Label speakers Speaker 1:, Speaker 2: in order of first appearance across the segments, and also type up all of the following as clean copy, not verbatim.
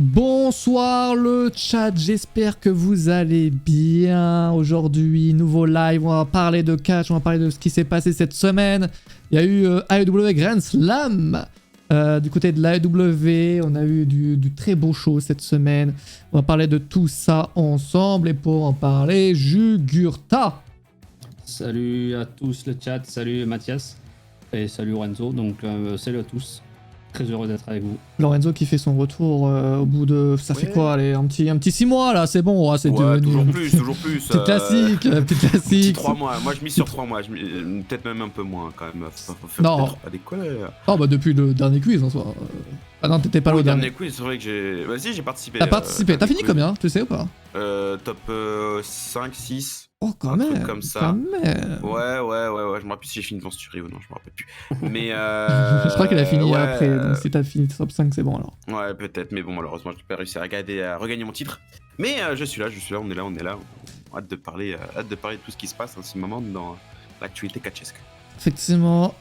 Speaker 1: Bonsoir le chat, j'espère que vous allez bien. Aujourd'hui, nouveau live, on va parler de catch, on va parler de ce qui s'est passé cette semaine. Il y a eu AEW Grand Slam du côté de l'AEW, on a eu du très beau show cette semaine. On va parler de tout ça ensemble et pour en parler, Jugurtha.
Speaker 2: Salut à tous le chat, salut Mathias et salut Lorenzo, donc salut à tous. Très heureux d'être avec vous.
Speaker 1: Lorenzo qui fait son retour au bout de... Ça fait quoi, allez, un petit 6 mois là, c'est bon, c'est devenu...
Speaker 3: toujours plus.
Speaker 1: Petit classique, petit classique.
Speaker 3: Petit 3 mois, moi je mise sur 3 mois, peut-être même un peu moins quand même.
Speaker 1: Non.
Speaker 3: Pas décoller.
Speaker 1: Oh bah depuis le dernier quiz en soi. Ah non, t'étais pas là au dernier.
Speaker 3: Quiz, c'est vrai que j'ai... Vas-y, j'ai participé.
Speaker 1: T'as participé, t'as fini combien, tu sais ou pas?
Speaker 3: Top 5, 6.
Speaker 1: Oh quand
Speaker 3: un
Speaker 1: même,
Speaker 3: truc comme ça.
Speaker 1: quand même.
Speaker 3: Ouais, je me rappelle plus si j'ai fini devant Sturi ou non, je me rappelle plus. Mais
Speaker 1: je crois qu'il a fini après, donc si t'as fini top 5 c'est bon alors.
Speaker 3: Ouais peut-être, mais bon malheureusement j'ai pas réussi à regagner mon titre. Mais je suis là, on est là. Hâte de parler de tout ce qui se passe en ce moment dans l'actualité catchesque.
Speaker 1: Effectivement,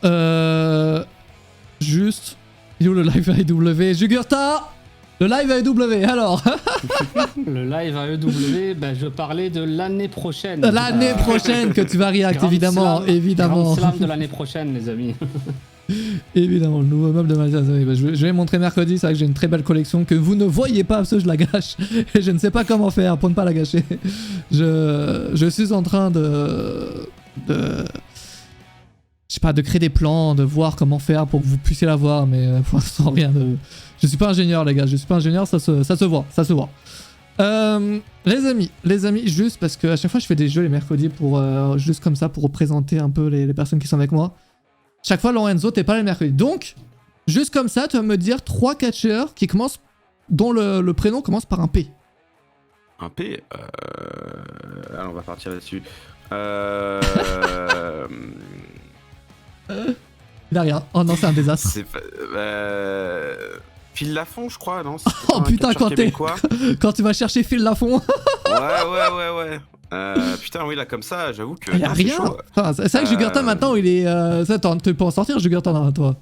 Speaker 1: juste, il est où le live AEW? Jugurtha, le live AEW, alors.
Speaker 2: Le live AEW, bah, je parlais de l'année prochaine.
Speaker 1: L'année prochaine que tu vas react, évidemment.
Speaker 2: Grand slam de l'année prochaine, les amis.
Speaker 1: Évidemment, le nouveau meuble de Mathias. Je vais montrer mercredi, c'est vrai que j'ai une très belle collection que vous ne voyez pas parce que je la gâche. Et je ne sais pas comment faire pour ne pas la gâcher. Je suis en train de je sais pas, de créer des plans, de voir comment faire pour que vous puissiez la voir, mais pour l'instant rien de... Je suis pas ingénieur les gars, je suis pas ingénieur, ça se voit. Les amis, juste parce que à chaque fois je fais des jeux les mercredis pour juste comme ça pour représenter un peu les personnes qui sont avec moi. Chaque fois Lorenzo t'es pas là le mercredi. Donc, juste comme ça, tu vas me dire 3 catcheurs qui commencent, dont le prénom commence par un P.
Speaker 3: Un P Alors on va partir là-dessus.
Speaker 1: Il a rien. Oh non, c'est un désastre.
Speaker 3: C'est Phil Lafont, je crois, non?
Speaker 1: Oh putain, quand tu vas chercher Phil Lafont.
Speaker 3: Ouais. Putain, oui, là, comme ça, j'avoue que.
Speaker 1: Il y a rien. Enfin, c'est vrai que Jugurtha maintenant, il est. Attends, tu peux en sortir, Jugurtha, toi.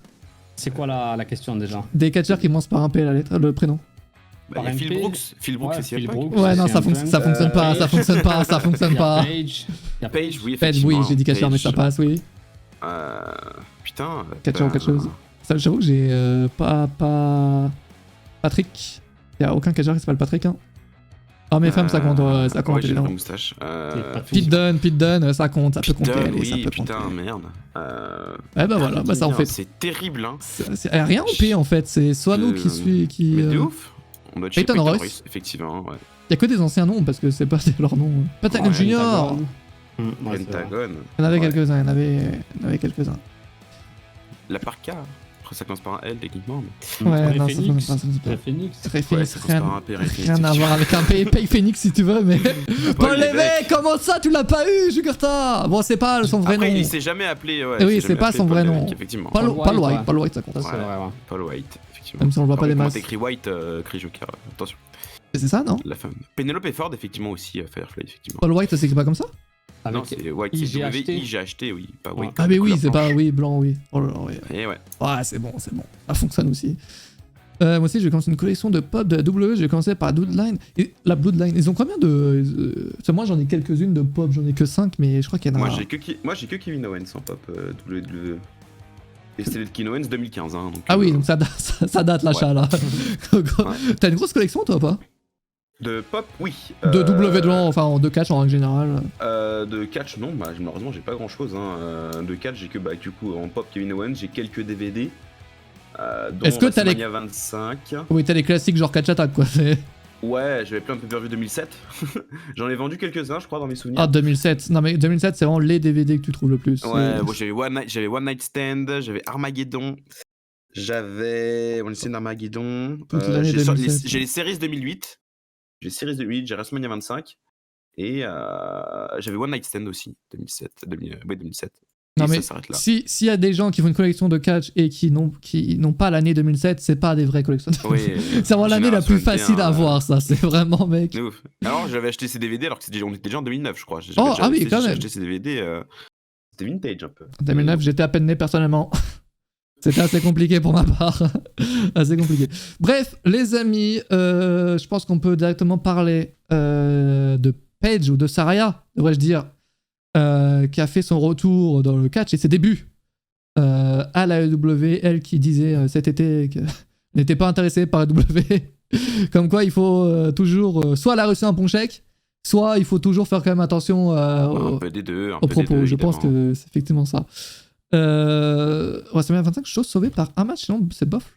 Speaker 2: C'est quoi la question déjà?
Speaker 1: Des catcheurs qui commencent par un P, la lettre, le prénom.
Speaker 3: Bah, il y a Phil Brooks.
Speaker 2: Ouais,
Speaker 3: c'est
Speaker 2: Phil Brooks.
Speaker 1: Ouais, non, ça fonctionne pas.
Speaker 2: Page.
Speaker 3: Page, oui,
Speaker 1: Page,
Speaker 3: effectivement.
Speaker 1: oui, j'ai dit catcheur, mais ça passe, oui.
Speaker 3: Putain.
Speaker 1: Catcheur ou quelque chose. Ça, j'avoue que j'ai pas Patrick. Il y a aucun catcheur qui s'appelle Patrick, hein. Ah, mes femmes, ça compte,
Speaker 3: ouais, j'ai
Speaker 1: évidemment.
Speaker 3: la moustache.
Speaker 1: Pete Dunne, ça compte, ça peut compter.
Speaker 3: Oui, putain, merde.
Speaker 1: Ouais, bah voilà, bah ça en fait.
Speaker 3: C'est terrible, hein.
Speaker 1: C'est rien en P en fait, c'est soit nous qui suit.
Speaker 3: Mais de ouf. On doit
Speaker 1: Peyton Royce,
Speaker 3: effectivement, ouais.
Speaker 1: Y'a que des anciens noms parce que c'est pas leur nom. Pentagon Junior.
Speaker 3: Pentagon.
Speaker 1: Il y en avait quelques-uns, il y en avait quelques-uns.
Speaker 3: La Parka. Après, ça commence par un L techniquement. Mais...
Speaker 1: Ouais, non,
Speaker 2: Phoenix.
Speaker 1: ça
Speaker 2: Phoenix.
Speaker 1: Rien à voir avec un Pay Phoenix si tu veux, mais. Paul Lévesque, comment ça tu l'as pas eu, Jugurtha? Bon, c'est pas son vrai nom.
Speaker 3: Il s'est jamais appelé, ouais.
Speaker 1: Oui, c'est pas son vrai nom.
Speaker 3: Effectivement.
Speaker 1: Paul White, ça compte.
Speaker 3: Paul White, effectivement.
Speaker 1: Même si on le voit pas des masses.
Speaker 3: Quand t'écris White, écrit Joker, attention.
Speaker 1: C'est ça, non?
Speaker 3: La femme. Penelope Ford, effectivement, aussi, Firefly, effectivement.
Speaker 1: Paul White, ça s'écrit pas comme ça?
Speaker 3: Non, c'est White, c'est W-I, j'ai acheté, oui. Pas White.
Speaker 1: Ah, mais oui, c'est pas, oui, blanc, oui. Oh là là, oui.
Speaker 3: Et ouais.
Speaker 1: Ouais, c'est bon. Ça fonctionne aussi. Moi aussi, j'ai commencé une collection de pop de la W. J'ai commencé par Bloodline. Et la Bloodline, ils ont combien de. Moi, j'en ai quelques-unes de pop, j'en ai que 5, mais je crois qu'il y en a.
Speaker 3: Moi, j'ai que Kevin Owens en pop WWE. Et c'est le Kevin Owens 2015. Hein, donc,
Speaker 1: ah oui, donc ça date l'achat là. T'as une grosse collection, toi, ou pas?
Speaker 3: De pop, oui.
Speaker 1: De W enfin de catch en règle générale.
Speaker 3: De catch, non, bah malheureusement j'ai pas grand chose. Hein. De catch, j'ai que du coup en pop Kevin Owens, j'ai quelques DVD. Dont
Speaker 1: est-ce que t'as les
Speaker 3: 25.
Speaker 1: Oui, t'as les classiques genre catch attack quoi.
Speaker 3: Ouais, j'avais plein de pay-per-view 2007. J'en ai vendu quelques-uns, je crois, dans mes souvenirs.
Speaker 1: Ah, 2007. Non, mais 2007, c'est vraiment les DVD que tu trouves le plus.
Speaker 3: Ouais, bon, j'avais One Night Stand, j'avais Armageddon. J'avais One Night Stand Armageddon. J'ai les séries 2008. J'ai Series 2008, j'ai WrestleMania 25 et j'avais One Night Stand aussi, 2007.
Speaker 1: Non
Speaker 3: et
Speaker 1: mais
Speaker 3: ça s'arrête là.
Speaker 1: S'il y a des gens qui font une collection de catch et qui n'ont pas l'année 2007, c'est pas des vrais collectionneurs.
Speaker 3: Oui,
Speaker 1: c'est vraiment l'année la plus facile à avoir, ça. C'est vraiment, mec.
Speaker 3: C'est ouf. Alors j'avais acheté ces DVD alors que on était déjà en 2009, je crois.
Speaker 1: Ah oui, quand même.
Speaker 3: J'ai acheté ces DVD, c'était vintage un peu.
Speaker 1: 2009, j'étais à peine né personnellement. C'était assez compliqué pour ma part. Assez compliqué. Bref, les amis, je pense qu'on peut directement parler de Paige ou de Saraya, devrais-je dire, qui a fait son retour dans le catch et ses débuts à la AEW. Elle qui disait cet été qu'elle n'était pas intéressée par la AEW. Comme quoi, il faut toujours... soit elle a reçu un bon chèque, soit il faut toujours faire quand même attention
Speaker 3: un peu des deux,
Speaker 1: aux propos. Je pense que c'est effectivement ça. WrestleMania 25, chose sauvée par un match, non, c'est bof.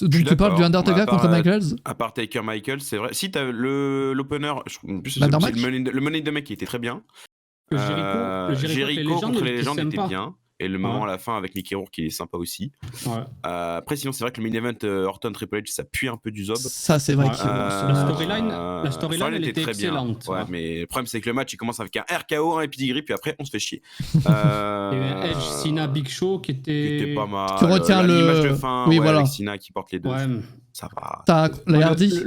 Speaker 1: Donc tu parles du Undertaker contre Michaels.
Speaker 3: À part Taker Michaels, c'est vrai. Si t'as l'opener, en plus
Speaker 1: Bah,
Speaker 3: le Money in the Bank qui était très bien.
Speaker 2: Le Jericho
Speaker 3: contre les légendes était bien. Et le moment
Speaker 2: Ouais.
Speaker 3: à la fin avec Mickey Rourke qui est sympa aussi.
Speaker 2: Ouais.
Speaker 3: Après, sinon, c'est vrai que le main event Orton Triple H, ça pue un peu du zob.
Speaker 1: Ça, c'est vrai
Speaker 2: Ouais.
Speaker 1: que
Speaker 2: La storyline, elle était
Speaker 3: très
Speaker 2: excellente.
Speaker 3: bien. Ouais, mais le problème, c'est que le match, il commence avec un RKO, un pedigree, puis après, on se fait chier.
Speaker 2: Il y a eu un Edge, Cena, Big Show qui était
Speaker 3: pas mal.
Speaker 1: Tu retiens
Speaker 3: l'image de fin,
Speaker 1: oui,
Speaker 3: ouais,
Speaker 1: voilà.
Speaker 3: avec Cena qui porte les deux.
Speaker 2: Ouais.
Speaker 3: Ça va.
Speaker 1: T'as la Hardy.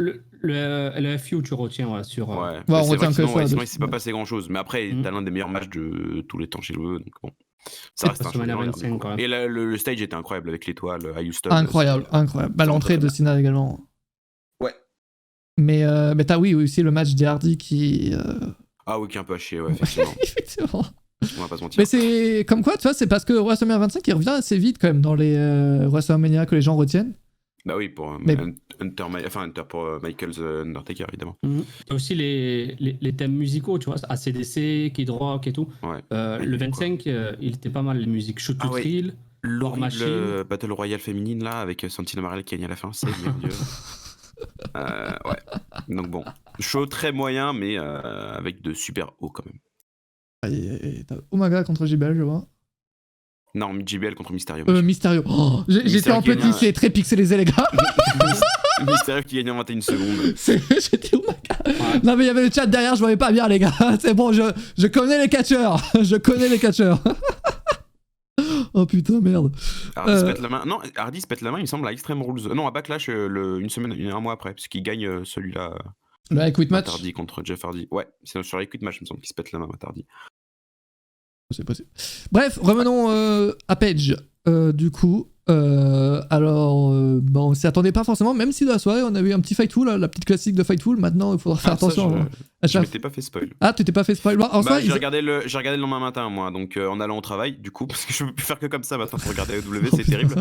Speaker 2: Le FU, tu retiens, ouais, sur...
Speaker 3: Ouais,
Speaker 1: on retient que
Speaker 3: sinon,
Speaker 1: ça.
Speaker 3: Sinon, il s'est pas passé grand-chose. Mais après, t'as l'un des meilleurs matchs de tous les temps chez le donc bon. Ça reste un
Speaker 2: WrestleMania 25, quand même.
Speaker 3: Et là, le stage était incroyable avec l'étoile à Houston.
Speaker 1: Incroyable. Bah, l'entrée de Cena également.
Speaker 3: Ouais.
Speaker 1: Mais t'as aussi le match des Hardy qui...
Speaker 3: Ah oui, qui est un peu à chier, ouais, effectivement.
Speaker 1: Effectivement.
Speaker 3: On va pas se mentir.
Speaker 1: Mais c'est comme quoi, tu vois, c'est parce que WrestleMania 25 il revient assez vite quand même dans les WrestleMania que les gens retiennent.
Speaker 3: Bah oui, pour Hunter pour Michaels Undertaker, évidemment.
Speaker 2: T'as aussi les thèmes musicaux, tu vois, ACDC, Kid Rock et tout.
Speaker 3: Ouais.
Speaker 2: Le 25, il était pas mal, les musiques. Shoot to Thrill, War Machine.
Speaker 3: Le Battle Royale féminine, là, avec Santino Marella qui gagne à la fin, c'est merveilleux. Ouais. Donc bon, show très moyen, mais avec de super hauts quand même.
Speaker 1: Et t'as Umaga contre JBL, je vois.
Speaker 3: Non, JBL contre Mysterio.
Speaker 1: Mysterio. Oh, j'étais en petit, c'est très pixelisé, les gars.
Speaker 3: Mysterio qui gagne en 21 secondes.
Speaker 1: J'étais Umaga. Ouais. Non, mais il y avait le chat derrière, je voyais pas bien, les gars. C'est bon, je connais les catcheurs. Oh putain, merde.
Speaker 3: Hardy se pète la main. Non, Hardy se pète la main, il me semble, à Extreme Rules. Non, à Backlash, un mois après, parce qu'il gagne celui-là.
Speaker 1: Le I Quit match.
Speaker 3: Hardy contre Jeff Hardy. Ouais, c'est sur I Quit match, il me semble, qu'il se pète la main à Hardy.
Speaker 1: C'est possible. Bref, revenons à Paige. Du coup, on s'y attendait pas forcément, même si dans la soirée on a eu un petit Fightful, la petite classique de Fightful. Maintenant, il faudra faire attention.
Speaker 3: Je m'étais pas fait spoil.
Speaker 1: Ah, tu t'es pas fait spoil.
Speaker 3: J'ai regardé le lendemain matin, moi, donc en allant au travail, du coup, parce que je peux plus faire que comme ça maintenant pour regarder AEW, c'est terrible.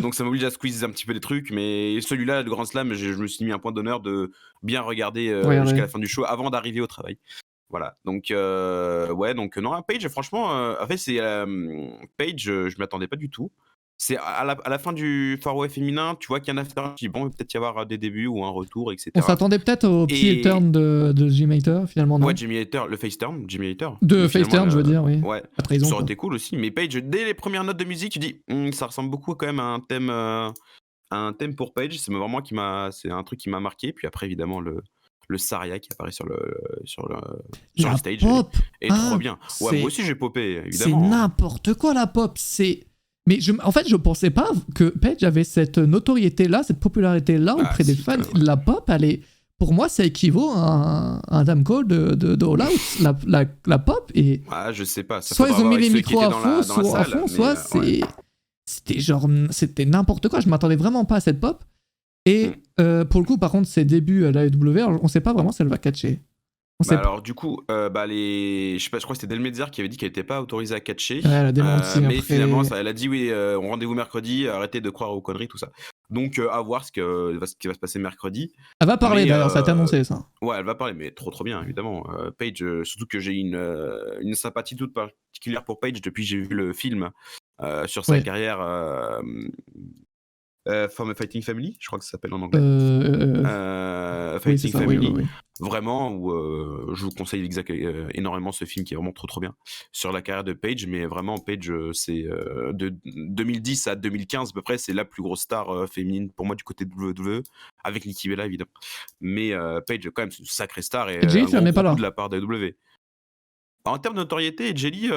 Speaker 3: Donc ça m'oblige à squeeze un petit peu des trucs, mais celui-là, le Grand Slam, je me suis mis un point d'honneur de bien regarder jusqu'à la fin du show avant d'arriver au travail. Voilà, donc donc non, Paige, franchement, en fait, c'est Paige, je m'attendais pas du tout. C'est à la fin du Far West féminin, tu vois qu'il y a un after, il va peut-être y avoir des débuts ou un retour, etc.
Speaker 1: On s'attendait peut-être au petit turn de Jimmy Hater, finalement, non?
Speaker 3: Ouais, Jimmy Hater, le face turn, Jimmy Hater.
Speaker 1: De face turn, je veux dire, oui.
Speaker 3: Ouais,
Speaker 1: après,
Speaker 3: ça aurait été cool aussi, mais Paige, dès les premières notes de musique, tu dis, ça ressemble beaucoup quand même à un thème pour Paige, c'est un truc qui m'a marqué, puis après, évidemment, le Saraya qui apparaît sur le stage est trop bien. Ouais, moi aussi j'ai popé, évidemment.
Speaker 1: C'est n'importe quoi la pop, Mais en fait, je pensais pas que Paige avait cette notoriété-là, cette popularité-là auprès des fans. La pop, pour moi, ça équivaut à un Adam Cole de All Out. La pop et
Speaker 3: je sais pas.
Speaker 1: Soit ils ont mis les micros à fond, soit c'était n'importe quoi. Je m'attendais vraiment pas à cette pop. Et pour le coup, par contre, ses débuts à l'AEW, on sait pas vraiment si elle va catcher.
Speaker 3: Alors du coup, je crois que c'était Del Metzger qui avait dit qu'elle n'était pas autorisée à catcher.
Speaker 1: Ouais, elle a démenti
Speaker 3: mais
Speaker 1: après...
Speaker 3: finalement, elle a dit oui, rendez-vous mercredi, arrêtez de croire aux conneries, tout ça. Donc à voir ce qui va se passer mercredi.
Speaker 1: Elle va parler d'ailleurs, ça a été annoncé ça.
Speaker 3: Ouais, elle va parler, mais trop bien, évidemment. Paige, surtout que j'ai une sympathie toute particulière pour Paige depuis que j'ai vu le film sur sa carrière. From a Fighting Family, je crois que ça s'appelle en anglais. Fighting Family. Oui. Vraiment, où je vous conseille énormément ce film qui est vraiment trop bien sur la carrière de Paige, mais vraiment Paige, c'est de 2010 à 2015 à peu près, c'est la plus grosse star féminine pour moi du côté de WWE, avec Nikki Bella évidemment. Mais Paige quand même c'est une sacrée star et
Speaker 1: Jelly,
Speaker 3: un gros coup
Speaker 1: de
Speaker 3: la part de WWE. En termes de notoriété, Jelly,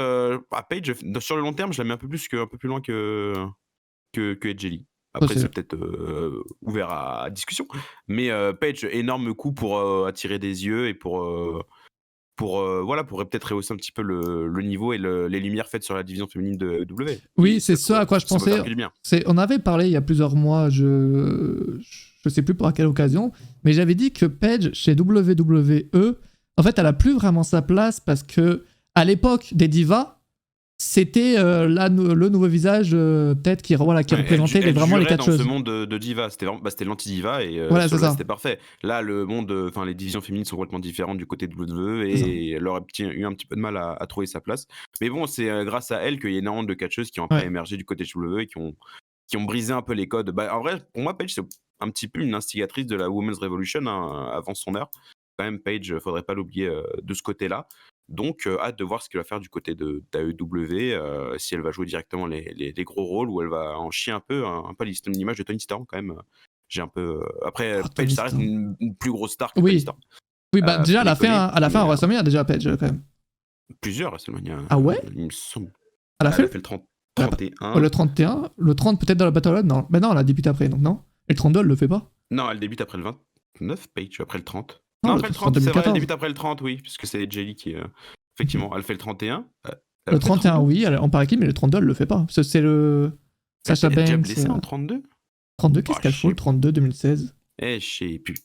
Speaker 3: Paige sur le long terme, je la mets un peu plus loin que Jelly. Après, c'est peut-être ouvert à discussion. Mais Paige, énorme coup pour attirer des yeux et pour pourrait peut-être rehausser un petit peu le niveau et les lumières faites sur la division féminine de W.
Speaker 1: Oui, c'est ça à quoi je pensais. On avait parlé il y a plusieurs mois, je sais plus pour quelle occasion, mais j'avais dit que Paige chez WWE, en fait, elle a plus vraiment sa place parce que à l'époque des divas, c'était le nouveau visage peut-être qui représentait vraiment les catcheuses.
Speaker 3: Dans ce monde de diva, c'était l'anti-diva et
Speaker 1: voilà,
Speaker 3: c'était parfait. Là, le monde, les divisions féminines sont complètement différentes du côté de WWE et elle aurait eu un petit peu de mal à trouver sa place. Mais bon, c'est grâce à elle qu'il y a énormément de catcheuses qui ont après émergé du côté de WWE et qui ont brisé un peu les codes. En vrai, pour moi, Paige, c'est un petit peu une instigatrice de la Women's Revolution avant son heure. Quand même, Paige, faudrait pas l'oublier de ce côté-là. Donc, hâte de voir ce qu'elle va faire du côté d'AEW, si elle va jouer directement les gros rôles ou elle va en chier un peu l'image de Toni Storm quand même. J'ai un peu. Après, Paige, ça reste une plus grosse star que Toni Storm.
Speaker 1: Oui, déjà, elle a fait un WrestleMania déjà, Paige, quand même.
Speaker 3: Plusieurs WrestleMania.
Speaker 1: Ah ouais?
Speaker 3: Il me semble.
Speaker 1: Elle a fait
Speaker 3: le 31.
Speaker 1: Le 31, le 30 peut-être dans la Battle Royale, non. Mais non, elle a débuté après, donc non. Et le 32, elle le fait pas.
Speaker 3: Non, elle débute après le 29, Paige, après le 30.
Speaker 1: Non,
Speaker 3: après le 30, c'est vrai, elle débute après le 30, oui, puisque c'est Jelly qui... effectivement, elle fait le 31.
Speaker 1: Le 31, oui, on parle qui, mais le 32, elle le fait pas. C'est le... Sacha Banks... Elle
Speaker 3: est blessée en 32
Speaker 1: 32, qu'est-ce qu'elle fout, le 32 2016
Speaker 3: je sais plus.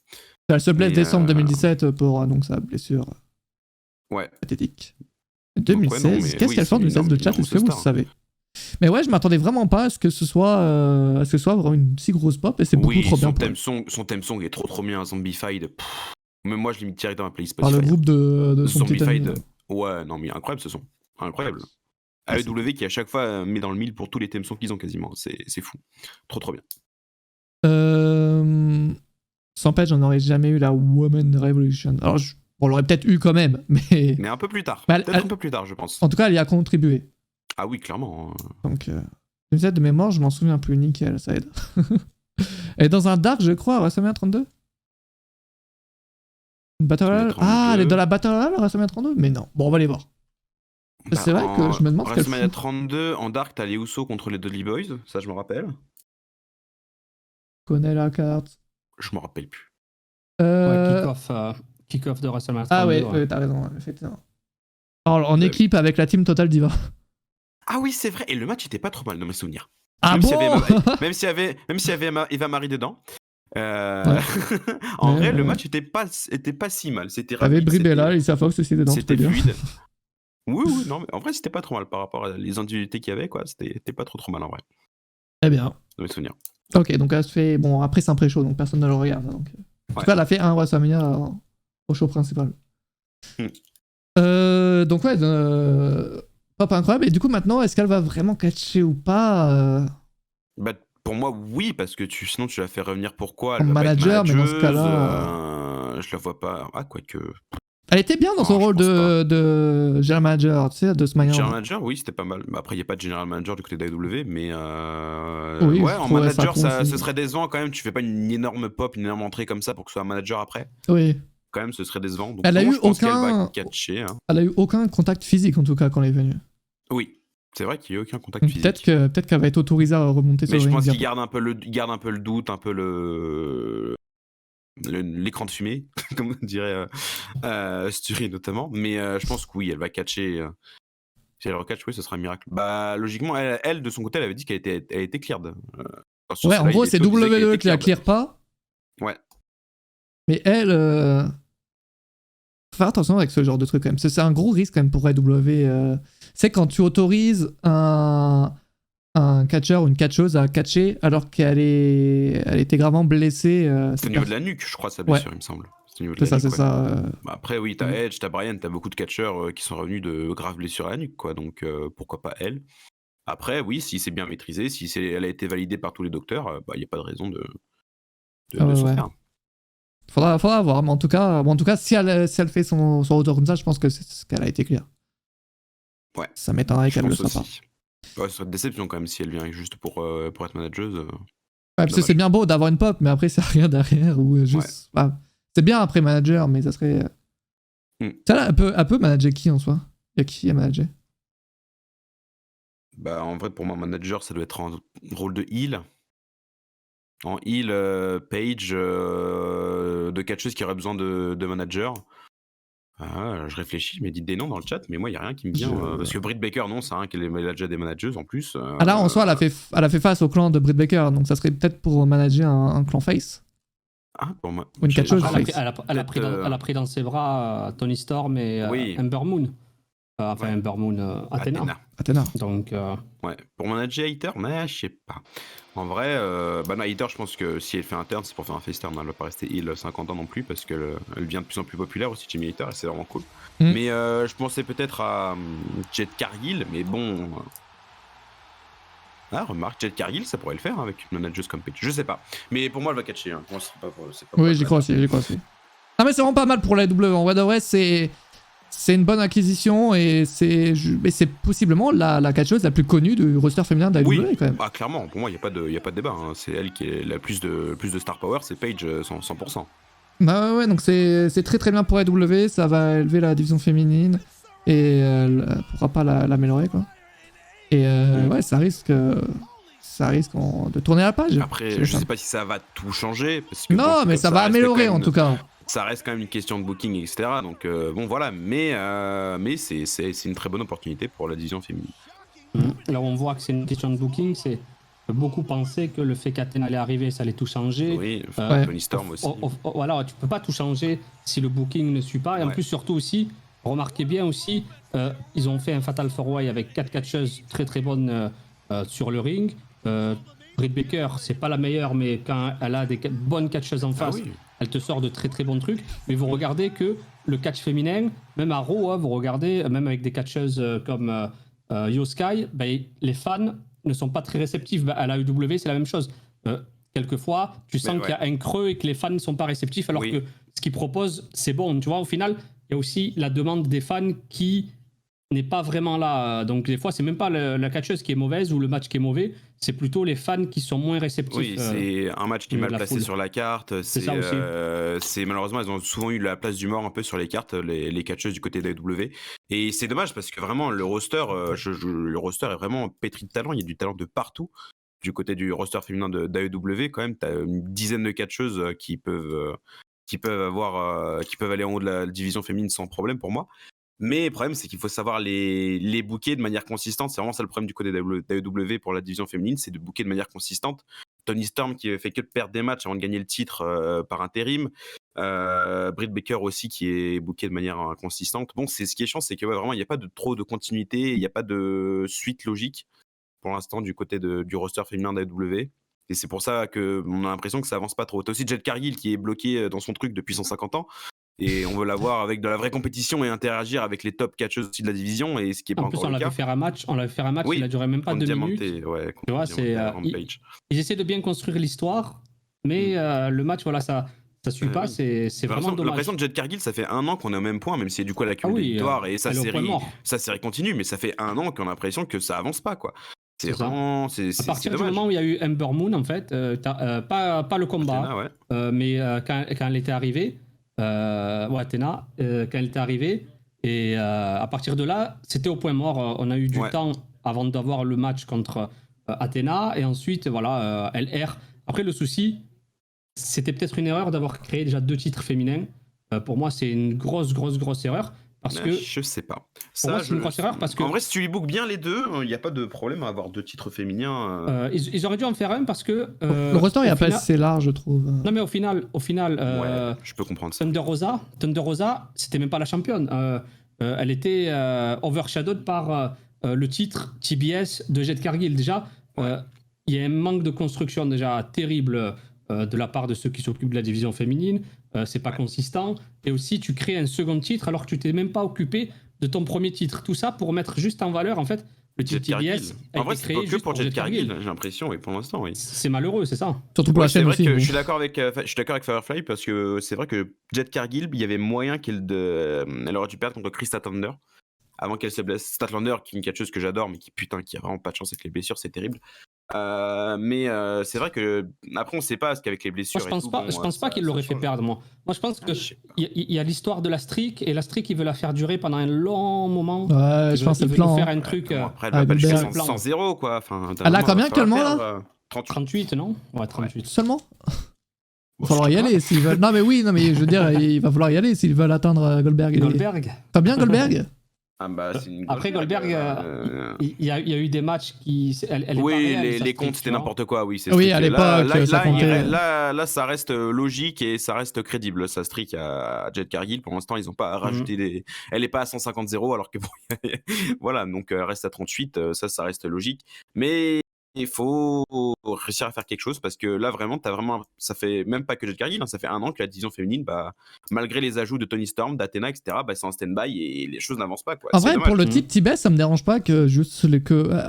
Speaker 1: Elle se blesse décembre 2017 pour donc sa blessure pathétique. 2016, qu'est-ce qu'elle fait en 2016 de chat, est-ce que vous le savez? Mais ouais, je m'attendais vraiment pas à ce que ce soit vraiment une si grosse pop et c'est beaucoup trop bien.
Speaker 3: Son theme song est trop bien, Zombified. Même moi, je l'imite direct dans ma playlist
Speaker 1: Spotify. Par le groupe de son
Speaker 3: Zombified. Ouais, non, mais incroyable ce son. Incroyable. AEW qui à chaque fois met dans le mille pour tous les thèmes songs qu'ils ont quasiment. C'est fou. Trop bien.
Speaker 1: Sans Paige, on aurait jamais eu la Woman Revolution. Alors, on l'aurait peut-être eu quand même, mais...
Speaker 3: Mais un peu plus tard. Peut-être un peu plus tard, je pense.
Speaker 1: En tout cas, elle y a contribué.
Speaker 3: Ah oui, clairement.
Speaker 1: Donc, de mémoire, je m'en souviens plus. Nickel, ça aide. Elle est dans un Dark, je crois, à WrestleMania 32. Une Battle Royale. Ah, elle est dans la Battle Royale à WrestleMania 32. Mais non. Bon, on va aller voir. C'est vrai que je me demande ce qu'elle
Speaker 3: WrestleMania 32, en Dark, t'as les Usos contre les Dudley Boys. Ça, je me rappelle.
Speaker 1: Je connais la carte.
Speaker 3: Je me rappelle plus.
Speaker 2: Kick-off de WrestleMania 32.
Speaker 1: Ah ouais, t'as raison, effectivement. Alors, en équipe avec la team Total Diva.
Speaker 3: Ah oui, c'est vrai. Et le match était pas trop mal dans mes souvenirs.
Speaker 1: Ah
Speaker 3: même
Speaker 1: bon
Speaker 3: s'il y avait Eva Marie dedans. En vrai, le match était pas si mal. C'était rapide.
Speaker 1: T'avais Brie Bella, Lisa Fox aussi dedans.
Speaker 3: C'était fluide. Oui, non, mais en vrai, c'était pas trop mal par rapport à les individualités qu'il y avait, quoi. C'était pas trop mal en vrai.
Speaker 1: Très bien.
Speaker 3: Dans mes souvenirs.
Speaker 1: Ok, donc elle se fait. Bon, après, c'est un pré-show, donc personne ne le regarde. Donc... En tout cas, elle a fait un WrestleMania au show principal. Donc, ouais, pop incroyable. Et du coup, maintenant, est-ce qu'elle va vraiment catcher ou pas
Speaker 3: pour moi, oui, parce que sinon, tu la fais revenir pourquoi
Speaker 1: en manager, mais dans ce cas-là.
Speaker 3: Je la vois pas. Ah, quoique.
Speaker 1: Elle était bien dans son rôle de General Manager, tu sais, de ce manière.
Speaker 3: General Manager, oui, c'était pas mal. Après, il n'y a pas de General Manager du côté d'AEW, mais
Speaker 1: oui,
Speaker 3: en manager, ce serait décevant quand même. Tu fais pas une énorme pop, une énorme entrée comme ça pour que ce soit un manager après.
Speaker 1: Oui.
Speaker 3: Quand même, ce serait décevant. Donc,
Speaker 1: elle a eu
Speaker 3: qu'elle va catcher, hein.
Speaker 1: Elle a eu aucun contact physique en tout cas quand elle est venue.
Speaker 3: Oui. C'est vrai qu'il n'y a eu aucun contact physique.
Speaker 1: Peut-être qu'elle va être autorisée à remonter sur le ring.
Speaker 3: Mais je pense qu'il garde un peu le doute, un peu l'écran de fumée, comme dirait Sturi notamment. Mais je pense que oui, elle va catcher. Si elle recatch, oui, ce sera un miracle. Logiquement, elle de son côté, elle avait dit qu'elle était cleared.
Speaker 1: Ouais, en gros, c'est WWE qui la clear pas.
Speaker 3: Ouais.
Speaker 1: Mais elle... Faut faire attention avec ce genre de truc quand même. C'est un gros risque quand même pour AEW. C'est quand tu autorises un catcheur ou une catcheuse à catcher alors qu'elle était gravement blessée.
Speaker 3: C'est au niveau de la nuque, je crois, sa blessure, il me semble.
Speaker 1: C'est ça.
Speaker 3: Après, oui, t'as Edge, t'as Brian, t'as beaucoup de catcheurs qui sont revenus de graves blessures à la nuque, quoi. Donc, pourquoi pas elle. Après, oui, si c'est bien maîtrisé, si elle a été validée par tous les docteurs, il n'y a pas de raison de se faire.
Speaker 1: Faudra voir, mais en tout cas, si elle fait son retour comme ça, je pense que c'est ce qu'elle a été claire.
Speaker 3: Ouais.
Speaker 1: Ça m'étonnerait qu'elle le soit pas.
Speaker 3: Ouais, ce serait une déception quand même si elle vient juste pour être manageuse.
Speaker 1: Ouais, parce que c'est bien beau d'avoir une pop, mais après, c'est rien derrière. Ou juste... Ouais. C'est bien après manager, mais ça serait. Ça là, elle peut manager qui en soi? Il y a qui à manager?
Speaker 3: En vrai, pour moi, manager, ça doit être un rôle de heal. En heal, Page, de catcheuse qui aurait besoin de manager. Je réfléchis, mais dites des noms dans le chat, mais moi, il n'y a rien qui me vient. Parce que Britt Baker, non, c'est un qu'elle a déjà des managers en plus.
Speaker 1: Ah là, en soi, elle a fait face au clan de Britt Baker, donc ça serait peut-être pour manager un clan face.
Speaker 3: Ah, pour moi.
Speaker 1: Ou une catcheuse face.
Speaker 2: Elle a pris dans ses bras Tony Storm et Ember Moon. Ember Moon,
Speaker 3: Athena.
Speaker 2: Donc,
Speaker 3: ouais, pour manager Hater, mais je sais pas. En vrai, non, Hater, je pense que si elle fait un turn, c'est pour faire un face turn. Elle va pas rester heal 50 ans non plus, parce qu'elle devient de plus en plus populaire aussi, Jimmy Hater, et c'est vraiment cool. Mais je pensais peut-être à Jet Cargill, mais bon. Ah, remarque, Jet Cargill, ça pourrait le faire avec une manageuse comme Page. Je sais pas. Mais pour moi, elle va catcher. Pour moi, c'est pas
Speaker 1: oui, j'y crois aussi. Ah, mais c'est vraiment pas mal pour la W. En vrai de vrai, c'est une bonne acquisition et c'est possiblement la catcheuse la plus connue du roster féminin de la WWE quand même.
Speaker 3: Bah, clairement, pour moi, il n'y a pas de débat. Hein. C'est elle qui est la plus de star power, c'est Paige 100%.
Speaker 1: Bah ouais, donc c'est très très bien pour AEW, ça va élever la division féminine et pourra pas l'améliorer quoi. Et ouais, ça risque de tourner la page.
Speaker 3: Après, je sais pas si ça va tout changer. Parce que,
Speaker 1: non, mais ça va améliorer en tout cas.
Speaker 3: Ça reste quand même une question de booking, etc. Donc bon voilà, mais c'est une très bonne opportunité pour la division féminine.
Speaker 2: Là on voit que c'est une question de booking, c'est beaucoup penser que le fait qu'Athena allait arriver, ça allait tout changer.
Speaker 3: Oui, Tony Storm aussi.
Speaker 2: Voilà, tu peux pas tout changer si le booking ne suit pas. Et en plus, surtout aussi, remarquez bien aussi, ils ont fait un Fatal 4-Way avec 4 catcheuses très très bonnes sur le ring. Britt Baker, c'est pas la meilleure, mais quand elle a des bonnes catcheuses en face, elle te sort de très très bons trucs. Mais vous regardez que le catch féminin, même à Raw, vous regardez, même avec des catcheuses comme Io Sky, les fans ne sont pas très réceptifs. À la AEW, c'est la même chose. Quelquefois, tu sens qu'il y a un creux et que les fans ne sont pas réceptifs, alors que ce qu'ils proposent, c'est bon. Tu vois, au final, il y a aussi la demande des fans qui n'est pas vraiment là. Donc des fois, c'est même pas la catcheuse qui est mauvaise ou le match qui est mauvais, c'est plutôt les fans qui sont moins réceptifs.
Speaker 3: Oui, c'est un match qui est mal placé sur la carte. C'est ça aussi. Malheureusement, elles ont souvent eu la place du mort un peu sur les cartes, les catcheuses du côté d'AEW. Et c'est dommage parce que vraiment, le roster est vraiment pétri de talent. Il y a du talent de partout. Du côté du roster féminin d'AEW, quand même, tu as une dizaine de catcheuses qui peuvent aller en haut de la division féminine sans problème pour moi. Mais le problème, c'est qu'il faut savoir les booker de manière consistante. C'est vraiment ça le problème du côté d'AEW pour la division féminine, c'est de booker de manière consistante. Tony Storm qui fait que de perdre des matchs avant de gagner le titre par intérim. Britt Baker aussi qui est booké de manière consistante. Bon, c'est ce qui est chiant, c'est que vraiment il n'y a pas trop de continuité, il n'y a pas de suite logique pour l'instant du côté du roster féminin d'AEW. Et c'est pour ça qu'on a l'impression que ça avance pas trop. T'as aussi Jet Cargill qui est bloqué dans son truc depuis 150 ans. Et on veut l'avoir avec de la vraie compétition et interagir avec les top catcheuses aussi de la division, et ce qui est pas encore le cas.
Speaker 2: On l'avait fait un match, il a duré même pas 2 minutes. Tu vois, ils essaient de bien construire l'histoire, mais le match, voilà, ça suit pas, c'est vraiment dommage.
Speaker 3: L'impression de Jet Cargill, ça fait 1 an qu'on est au même point, même si du coup elle a cumulé des victoires, et sa série continue, mais ça fait 1 an qu'on a l'impression que ça avance pas, quoi. C'est vraiment,
Speaker 2: à partir du moment où il y a eu Ember Moon, en fait, pas le combat, mais quand elle était arrivée, Athena, quand elle était arrivée, et à partir de là, c'était au point mort. On a eu du temps avant d'avoir le match contre Athena, et ensuite, voilà, elle erre. Après, le souci, c'était peut-être une erreur d'avoir créé déjà 2 titres féminins. Pour moi, c'est une grosse erreur. Parce que
Speaker 3: je sais pas.
Speaker 2: Pour moi, c'est une grosse erreur parce que.
Speaker 3: En vrai, si tu lui bookes bien les deux, il n'y a pas de problème à avoir 2 titres féminins.
Speaker 2: Ils auraient dû en faire un parce que.
Speaker 1: Le roster est pas assez large, je trouve.
Speaker 2: Non, mais au final.
Speaker 3: Je peux comprendre ça.
Speaker 2: Thunder Rosa, c'était même pas la championne. Elle était overshadowed par le titre TBS de Jet Cargill. Déjà, il y a un manque de construction déjà terrible de la part de ceux qui s'occupent de la division féminine. C'est pas consistant. Et aussi, tu crées un second titre alors que tu t'es même pas occupé de ton premier titre. Tout ça pour mettre juste en valeur, en fait, le titre TBS.
Speaker 3: En vrai, c'est pas que pour Jet Cargill, j'ai l'impression, et pour l'instant, oui.
Speaker 2: C'est malheureux, c'est ça.
Speaker 1: Surtout pour la chaîne aussi.
Speaker 3: Je suis d'accord avec Firefly parce que c'est vrai que Jet Cargill, il y avait moyen elle aurait dû perdre contre Chris Statlander avant qu'elle se blesse. Statlander, qui est une catcheuse que j'adore, mais qui a vraiment pas de chance avec les blessures, c'est terrible. Mais c'est vrai que après on sait pas ce qu'avec les blessures.
Speaker 2: Moi, je pense pas qu'il l'aurait fait perdre. Moi je pense que il y a l'histoire de la streak, et la streak il veut la faire durer pendant un long moment.
Speaker 1: Ouais, je pense que c'est le plan.
Speaker 2: Faire un truc.
Speaker 3: Après elle va pas le faire sans 0 quoi.
Speaker 1: Elle a combien actuellement là
Speaker 2: 38 non. Ouais, 38
Speaker 1: seulement. va falloir y aller s'ils veulent. Non mais je veux dire, il va falloir y aller s'ils veulent atteindre Goldberg.
Speaker 2: Goldberg.
Speaker 1: Pas bien Goldberg.
Speaker 2: Après Goldberg, il y a eu des matchs qui...
Speaker 3: les comptes c'était n'importe quoi, oui.
Speaker 1: Oui, à l'époque, ça comptait.
Speaker 3: Là, ça reste logique et ça reste crédible. Sa streak à Jade Cargill, pour l'instant, ils n'ont pas rajouté des... Elle n'est pas à 150-0, alors que bon, voilà, donc elle reste à 38, ça reste logique. Mais il faut réussir à faire quelque chose parce que là, vraiment, ça fait même pas que Jade Cargill, ça fait 1 an que la division féminine, malgré les ajouts de Toni Storm, d'Athena, etc., c'est en stand-by et les choses n'avancent pas. Quoi.
Speaker 1: En vrai, pour le type Tibet, ça me dérange pas que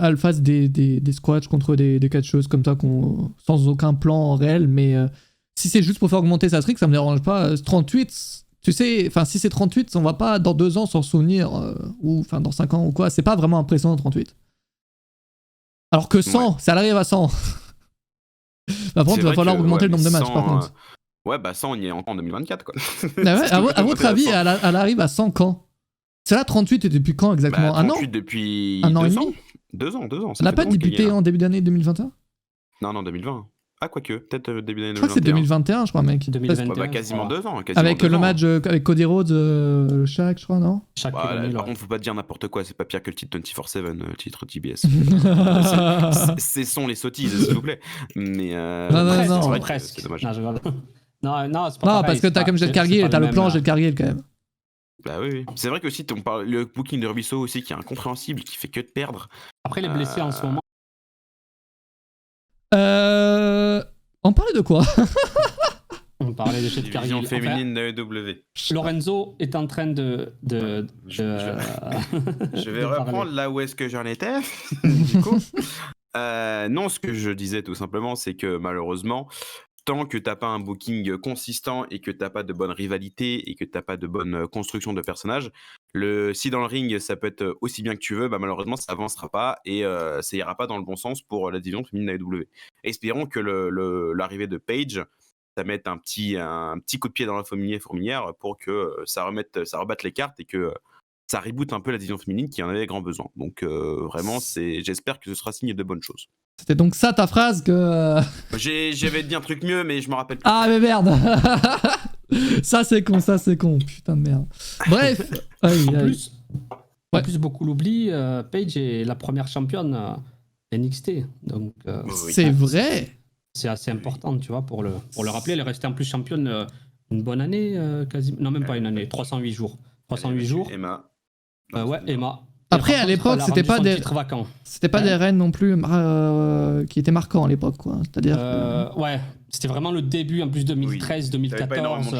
Speaker 1: elle fasse des squats contre des catcheuses comme ça, sans aucun plan réel, mais si c'est juste pour faire augmenter sa streak, ça me dérange pas. 38, tu sais, si c'est 38, on va pas dans 2 ans s'en souvenir, ou dans 5 ans ou quoi, c'est pas vraiment impressionnant 38. Alors que 100, ça arrive à 100. Par contre, il va falloir augmenter le nombre de matchs, par contre.
Speaker 3: 100, on y est encore en 2024, quoi.
Speaker 1: À votre avis, elle arrive à 100 quand? C'est là, 38 et depuis quand exactement?
Speaker 3: 38 depuis
Speaker 1: 1 an et demi.
Speaker 3: 2 ans.
Speaker 1: Elle n'a pas débuté en début d'année 2021?
Speaker 3: Non, 2020. Ah, quoique, peut-être début d'année 2021.
Speaker 1: Je crois que c'est 2021, je crois, mec.
Speaker 2: 2021,
Speaker 3: quasiment 2 ans.
Speaker 1: Avec le match avec Cody Rhodes, Shaq, je crois, non?
Speaker 3: Par contre, faut pas dire n'importe quoi, c'est pas pire que le titre 24/7, titre TBS. Cessons les sottises, s'il vous plaît. Mais
Speaker 1: non,
Speaker 2: presque.
Speaker 3: C'est dommage.
Speaker 2: Non, c'est pas pareil,
Speaker 1: parce que t'as comme Jade Cargill, t'as le plan Jade Cargill quand même.
Speaker 3: Bah oui. C'est vrai que aussi, on parle le booking de Rubisso aussi qui est incompréhensible, qui fait que de perdre.
Speaker 2: Après, les blessés en ce moment.
Speaker 1: On parlait de quoi?
Speaker 2: On parlait de Jade Cargill.
Speaker 3: Division féminine de AEW.
Speaker 2: Lorenzo est en train de...
Speaker 3: Je vais reprendre là où est-ce que j'en étais. Du coup. Non, ce que je disais tout simplement, c'est que malheureusement, tant que t'as pas un booking consistant et que t'as pas de bonne rivalité et que t'as pas de bonne construction de personnages, si dans le ring ça peut être aussi bien que tu veux, malheureusement ça avancera pas et ça ira pas dans le bon sens pour la division féminine AEW. Espérons que l'arrivée de Paige, ça mette un petit coup de pied dans la fourmilière pour que ça rebatte les cartes et que ça reboot un peu la division féminine qui en avait grand besoin. Donc vraiment, j'espère que ce sera signe de bonnes choses.
Speaker 1: C'était donc ça ta phrase que...
Speaker 3: J'avais dit un truc mieux, mais je me rappelle plus.
Speaker 1: Ah mais merde. Ça c'est con, putain de merde. Bref.
Speaker 2: En plus, beaucoup l'oublient, Paige est la première championne NXT. Donc,
Speaker 1: c'est vrai.
Speaker 2: C'est assez important, tu vois, pour le rappeler. Elle est restée en plus championne une bonne année, quasiment. Non, même pas une année, 308 jours. 308 jours.
Speaker 3: Emma.
Speaker 2: Emma.
Speaker 1: Après, à l'époque, c'était pas des reines non plus qui étaient marquants à l'époque, quoi. C'est-à-dire.
Speaker 2: Ouais, c'était vraiment le début, en plus 2013, 2014.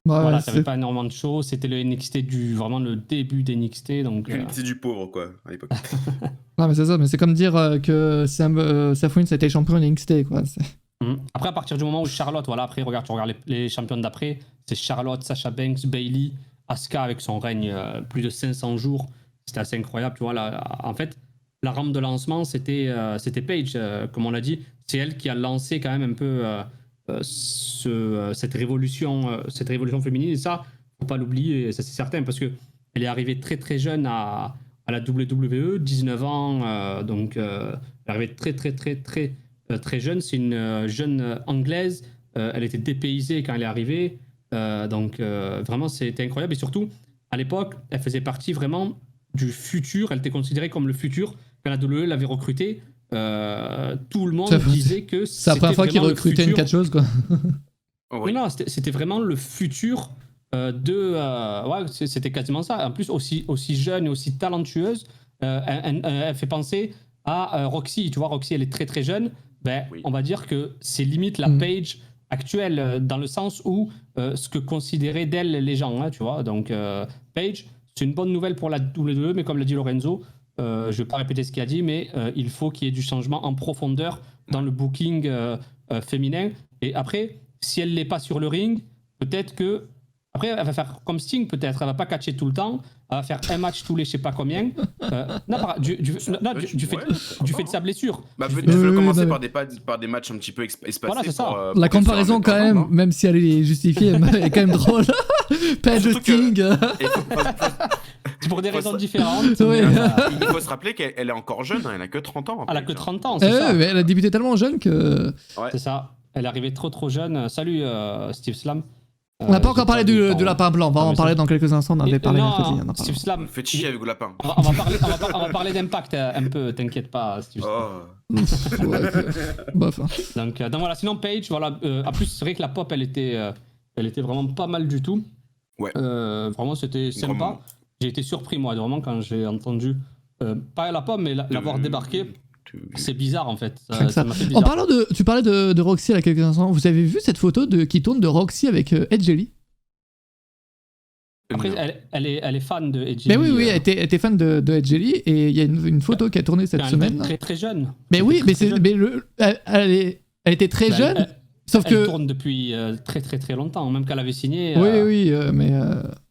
Speaker 1: Voilà,
Speaker 2: t'avais pas énormément de shows. C'était le NXT vraiment le début d'NXT, donc.
Speaker 3: C'est du pauvre, quoi, à l'époque.
Speaker 1: Non, mais c'est ça. Mais c'est comme dire que Seth Rollins a été champion de NXT, quoi.
Speaker 2: Après, à partir du moment où Charlotte, après, tu regardes les championnes d'après, c'est Charlotte, Sasha Banks, Bayley, Asuka avec son règne plus de 500 jours. C'était assez incroyable, tu vois. En fait, la rampe de lancement, c'était Paige, comme on l'a dit. C'est elle qui a lancé quand même un peu cette révolution féminine. Et ça, faut pas l'oublier, ça c'est certain, parce qu'elle est arrivée très très jeune à la WWE, 19 ans. Donc, elle est arrivée très jeune. C'est une jeune anglaise. Elle était dépaysée quand elle est arrivée. Donc, vraiment, c'était incroyable. Et surtout, à l'époque, elle faisait partie vraiment du futur, elle était considérée comme le futur. Quand la WWE l'avait recrutée, tout le monde disait que
Speaker 1: c'est la première fois qu'ils recrutaient une catcheuse, quoi.
Speaker 2: Oui. Non, c'était vraiment le futur c'était quasiment ça. En plus, aussi jeune et aussi talentueuse, elle fait penser à Roxy. Tu vois, Roxy, elle est très très jeune. On va dire que c'est limite la Paige actuelle, dans le sens où ce que considéraient d'elle les gens, tu vois. Donc, Paige, c'est une bonne nouvelle pour la WWE, mais comme l'a dit Lorenzo, je ne vais pas répéter ce qu'il a dit, mais il faut qu'il y ait du changement en profondeur dans le booking féminin. Et après, si elle ne l'est pas sur le ring, peut-être que... Après, elle va faire comme Sting, peut-être. Elle ne va pas catcher tout le temps. Elle va faire un match tous les je ne sais pas combien. Du fait de sa blessure.
Speaker 3: Peut-être commencer par des matchs un petit peu espacés.
Speaker 2: Voilà, c'est ça.
Speaker 1: La comparaison, quand même, même si elle est justifiée, elle est quand même drôle. Paige Sting.
Speaker 2: C'est pour des raisons différentes.
Speaker 1: Ouais.
Speaker 3: Il faut se rappeler qu'elle est encore jeune, elle n'a que 30 ans.
Speaker 2: Elle a que 30 ans,
Speaker 1: c'est ça. Mais elle a débuté tellement jeune que...
Speaker 2: Ouais. C'est ça. elle est arrivée trop jeune. Salut Steve Slam.
Speaker 1: On n'a pas encore parlé du lapin blanc, on va en parler dans quelques instants. On avait parlé mercredi.
Speaker 2: Steve Slam.
Speaker 3: Faites chier avec le lapin.
Speaker 2: On va parler d'impact un peu, t'inquiète pas, Steve Slam.
Speaker 1: Bof.
Speaker 2: Donc voilà, sinon Paige, voilà. En plus, c'est vrai que la pop, elle était vraiment pas mal du tout.
Speaker 3: Ouais.
Speaker 2: Vraiment, c'était sympa. J'ai été surpris, moi, vraiment, quand j'ai entendu, pas la pop, mais l'avoir débarqué. C'est bizarre en fait. Ça m'a fait bizarre.
Speaker 1: En parlant tu parlais de Roxy il y a quelques instants. Vous avez vu cette photo qui tourne de Roxy avec Ed Jelly?
Speaker 2: Après, elle est fan de Ed Jelly.
Speaker 1: Mais oui, elle était fan de Ed Jelly et il y a une photo qui a tourné cette semaine.
Speaker 2: Très jeune.
Speaker 1: Mais oui, mais elle était très jeune. Sauf
Speaker 2: elle tourne depuis très longtemps, même qu'elle avait signé.
Speaker 1: Oui, mais.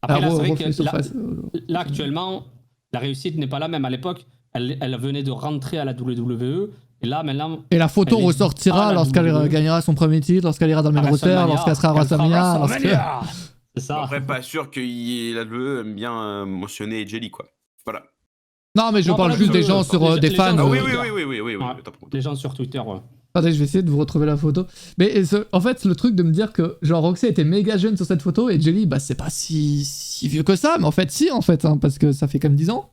Speaker 2: Après, là, c'est vrai que là, actuellement, la réussite n'est pas la même. À l'époque, elle venait de rentrer à la WWE. Et là, maintenant.
Speaker 1: Et la photo ressortira lorsqu'elle gagnera son premier titre, lorsqu'elle ira dans le main roster, lorsqu'elle sera à WrestleMania.
Speaker 2: C'est ça.
Speaker 3: Après, pas sûr que la WWE aime bien mentionner Jelly, quoi. Voilà.
Speaker 1: Non, mais je parle juste des gens sur des fans.
Speaker 3: Oui.
Speaker 2: Les gens sur Twitter, ouais.
Speaker 1: Attendez, je vais essayer de vous retrouver la photo. Mais en fait, le truc de me dire que genre Roxy était méga jeune sur cette photo et Jelly, bah c'est pas si vieux que ça, mais en fait, si, en fait, hein, parce que ça fait quand même 10 ans.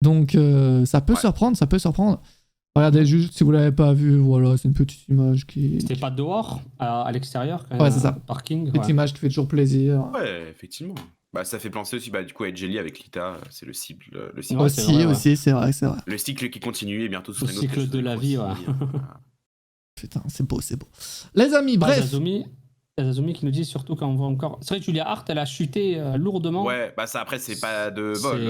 Speaker 1: Donc, ça peut surprendre, Regardez juste, si vous l'avez pas vu, voilà, c'est une petite image qui...
Speaker 2: C'était pas dehors, à l'extérieur, quand
Speaker 1: même, c'est ça.
Speaker 2: Parking.
Speaker 1: Petite image qui fait toujours plaisir.
Speaker 3: Ouais, effectivement. Bah, ça fait penser aussi, du coup, à Jelly avec Lita, c'est le cycle.
Speaker 1: Aussi, c'est vrai.
Speaker 3: Le cycle qui continue et bientôt ce
Speaker 2: serait le cycle de la vie, ouais.
Speaker 1: Putain, c'est beau. Les amis, bref.
Speaker 2: Azumi qui nous dit surtout quand on voit encore. C'est vrai que Julia Hart, elle a chuté lourdement.
Speaker 3: Ouais, ça après, c'est pas de bol.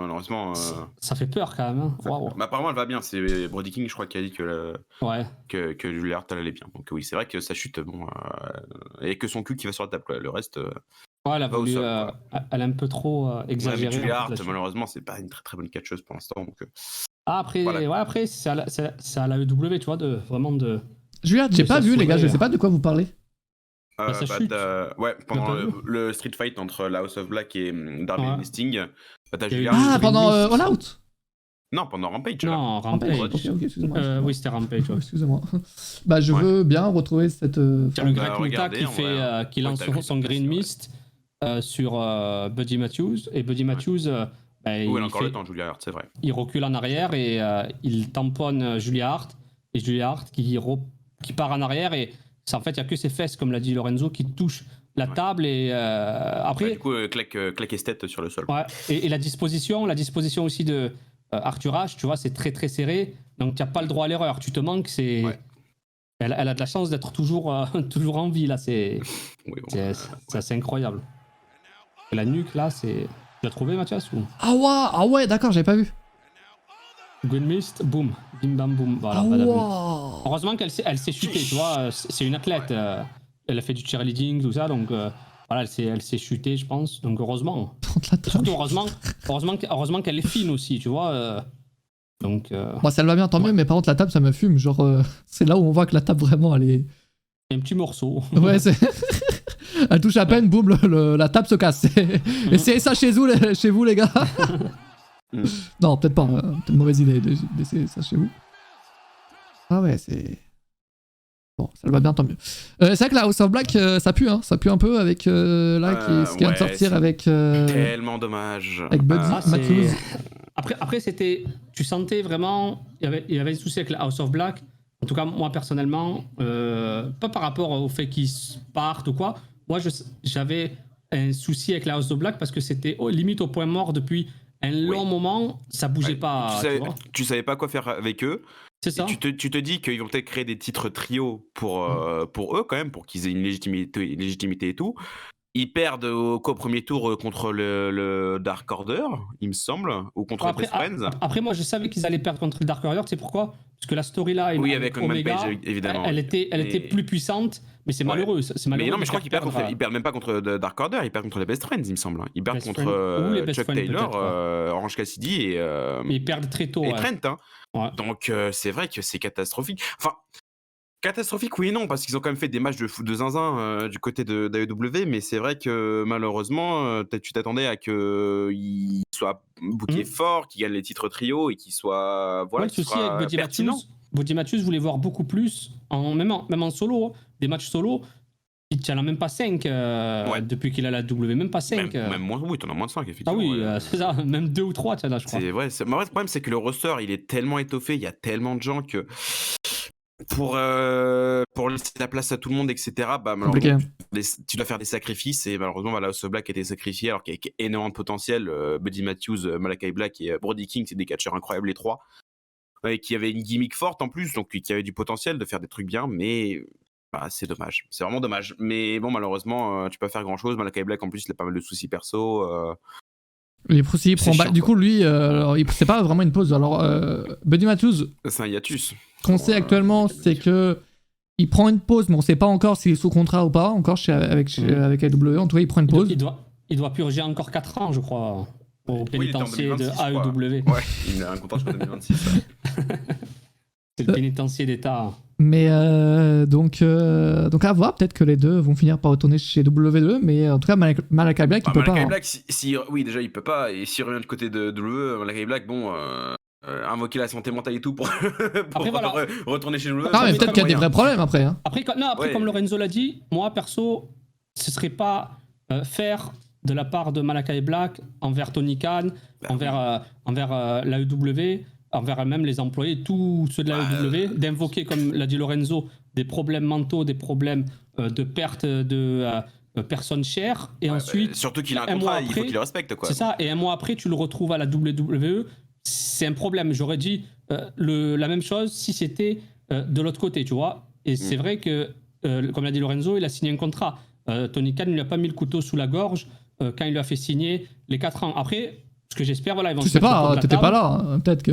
Speaker 3: Malheureusement.
Speaker 2: Ça fait peur quand même. Hein. Wow.
Speaker 3: Apparemment, elle va bien. C'est Brody King, je crois, qui a dit que Julia Hart, elle allait bien. Donc oui, c'est vrai que ça chute. Bon, et que son cul qui va sur la table. Le reste.
Speaker 2: Elle a voulu. Elle a un peu trop exagéré.
Speaker 3: Julia Hart, malheureusement, c'est pas une très bonne catcheuse pour l'instant. Donc.
Speaker 2: Après, après c'est à la EW, tu vois, vraiment de.
Speaker 1: Julia Hart, j'ai pas vu, les gars. Je sais pas de quoi vous parlez.
Speaker 3: Pendant le street fight entre la House of Black et Darby et Sting, t'as Julia.
Speaker 1: Pendant All Out.
Speaker 3: Non, pendant Rampage.
Speaker 2: Non, Rampage.
Speaker 1: Ok, excuse-moi.
Speaker 2: Oui, c'était Rampage.
Speaker 1: Excusez-moi. Je veux bien retrouver cette.
Speaker 2: Tiens, le Greg Muta qui lance son Green Mist sur Buddy Matthews. Et Buddy Matthews.
Speaker 3: Elle a encore le temps, Julia Hart, c'est vrai.
Speaker 2: Il recule en arrière et il tamponne Julia Hart. Et Julia Hart qui part en arrière et. En fait, il n'y a que ses fesses, comme l'a dit Lorenzo, qui touchent la table et après.
Speaker 3: Du coup, claque esthète sur le sol.
Speaker 2: Ouais. Et la disposition aussi de Arthur Ashe, tu vois, c'est très serré, donc tu n'as pas le droit à l'erreur. Tu te manques, c'est. Ouais. Elle a de la chance d'être toujours en vie là, c'est assez incroyable. Et la nuque là, c'est. Tu l'as trouvé, Mathias ou...
Speaker 1: Ah ouais, d'accord, j'avais pas vu.
Speaker 2: Green Mist, boum, bim bam boum, voilà. Heureusement qu'elle s'est chutée, tu vois, c'est une athlète, elle a fait du cheerleading, tout ça, donc voilà, elle s'est chutée, je pense, donc heureusement. Surtout heureusement qu'elle est fine aussi, tu vois. Donc.
Speaker 1: Moi, ça va bien, tant mieux, mais par contre, la table, ça me fume, genre, c'est là où on voit que la table vraiment, elle est.
Speaker 2: Un petit morceau.
Speaker 1: Ouais, c'est. Elle touche à peine, boum, la table se casse. Essayez ça chez vous, les gars. Non, peut-être pas. Peut-être une mauvaise idée d'essayer ça chez vous. Ah ouais, c'est... Bon, ça va bien, tant mieux. C'est vrai que la House of Black, ça pue, hein. Ça pue un peu avec ce qui vient de sortir avec...
Speaker 3: Tellement dommage.
Speaker 1: Avec Buddy Matthews.
Speaker 2: Après, c'était... Tu sentais vraiment... Il y avait des soucis avec la House of Black. En tout cas, moi, personnellement, pas par rapport au fait qu'ils partent ou quoi. Moi, j'avais un souci avec la House of Black parce que c'était limite au point mort depuis... Un long moment, ça bougeait pas.
Speaker 3: Tu savais pas quoi faire avec eux.
Speaker 2: C'est ça.
Speaker 3: Tu te dis qu'ils vont peut-être créer des titres trio pour eux quand même, pour qu'ils aient une légitimité et tout. Ils perdent au premier tour contre le Dark Order, il me semble, ou contre Best Friends.
Speaker 2: Après, moi, je savais qu'ils allaient perdre contre le Dark Order. C'est pourquoi? Parce que la storyline
Speaker 3: avec Omega, Page, évidemment.
Speaker 2: Elle était plus puissante. Mais c'est malheureux.
Speaker 3: Mais non, mais je crois qu'ils perdent même pas contre Dark Order, ils perdent contre les Best Friends, il me semble. Ils perdent contre Chuck Taylor, Orange Cassidy et.
Speaker 2: Mais ils perdent très tôt.
Speaker 3: Et Trent. Hein. Ouais. Donc c'est vrai que c'est catastrophique. Enfin, catastrophique, oui et non, parce qu'ils ont quand même fait des matchs de foot de zinzin du côté d'AEW, mais c'est vrai que malheureusement, tu t'attendais à qu'ils soient bookés fort, qu'ils gagnent les titres trio et qu'ils soient. Voilà,
Speaker 2: le souci avec Buddy Matthews, Buddy Matthews voulait voir beaucoup plus, même en solo, des matchs solo. Il n'en a même pas 5 depuis qu'il a la W, même pas 5.
Speaker 3: Même moins, oui, t'en as moins de 5, effectivement.
Speaker 2: Ah oui, c'est ça, même 2 ou 3, tu as, je crois.
Speaker 3: Ouais, le problème, c'est que le roster, il est tellement étoffé, il y a tellement de gens que pour laisser la place à tout le monde, etc., bah, malheureusement, tu dois faire des sacrifices, et malheureusement, voilà, House of Black a été sacrifié, alors qu'il y a énormément de potentiel. Buddy Matthews, Malakai Black et Brody King, c'est des catcheurs incroyables, les trois, et qui avaient une gimmick forte en plus, donc qui avaient du potentiel de faire des trucs bien, mais... Bah, c'est dommage, c'est vraiment dommage. Mais bon, malheureusement, tu peux pas faire grand chose. Malakai Black, en plus, il a pas mal de soucis perso.
Speaker 1: Les soucis, du coup, lui, c'est pas vraiment une pause. Alors, Buddy Matthews,
Speaker 3: c'est un hiatus.
Speaker 1: Ce qu'on sait actuellement, c'est que il prend une pause, mais on sait pas encore s'il est sous contrat ou pas, encore avec AEW. En tout cas, il prend une pause.
Speaker 2: Il doit purger encore 4 ans, je crois, au pénitencier de AEW.
Speaker 3: Ouais, il a un contrat jusqu'en 2026.
Speaker 2: C'est le pénitencier d'État.
Speaker 1: Mais donc à voir, peut-être que les deux vont finir par retourner chez WWE, mais en tout cas Malakai Black il peut pas.
Speaker 3: Malakai Black, oui, déjà il peut pas, et s'il revient de côté de WWE, Malakai Black, bon, invoquer la santé mentale et tout pour retourner chez WWE.
Speaker 1: Non, mais peut-être qu'il y a des vrais problèmes après. Hein.
Speaker 2: Après, comme Lorenzo l'a dit, moi perso, ce serait pas faire de la part de Malakai Black envers Tony Khan, envers l'AEW, envers même les employés, tous ceux de l'AEW, d'invoquer, comme l'a dit Lorenzo, des problèmes mentaux, des problèmes de perte de personnes chères, et ensuite...
Speaker 3: surtout qu'il a un contrat, il faut qu'il le respecte, quoi.
Speaker 2: C'est ça, et un mois après, tu le retrouves à la WWE, c'est un problème. J'aurais dit la même chose si c'était de l'autre côté, tu vois. Et c'est vrai que, comme l'a dit Lorenzo, il a signé un contrat. Tony Khan ne lui a pas mis le couteau sous la gorge quand il lui a fait signer les 4 ans. Après... Ce que j'espère, voilà, ils vont
Speaker 1: tu sais pas, t'étais pas là, hein, peut-être que.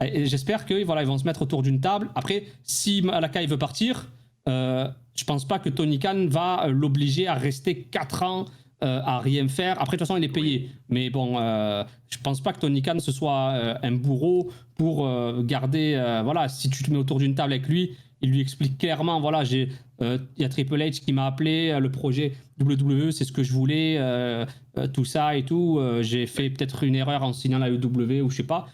Speaker 2: J'espère qu'ils vont se mettre autour d'une table. Après, si Malakai veut partir, je pense pas que Tony Khan va l'obliger à rester 4 ans à rien faire. Après, de toute façon, il est payé. Mais bon, je pense pas que Tony Khan ce soit un bourreau pour garder. Voilà, si tu te mets autour d'une table avec lui, il lui explique clairement, voilà, il y a Triple H qui m'a appelé, le projet WWE, c'est ce que je voulais, tout ça et tout. J'ai fait peut-être une erreur en signant la WWE ou je sais pas.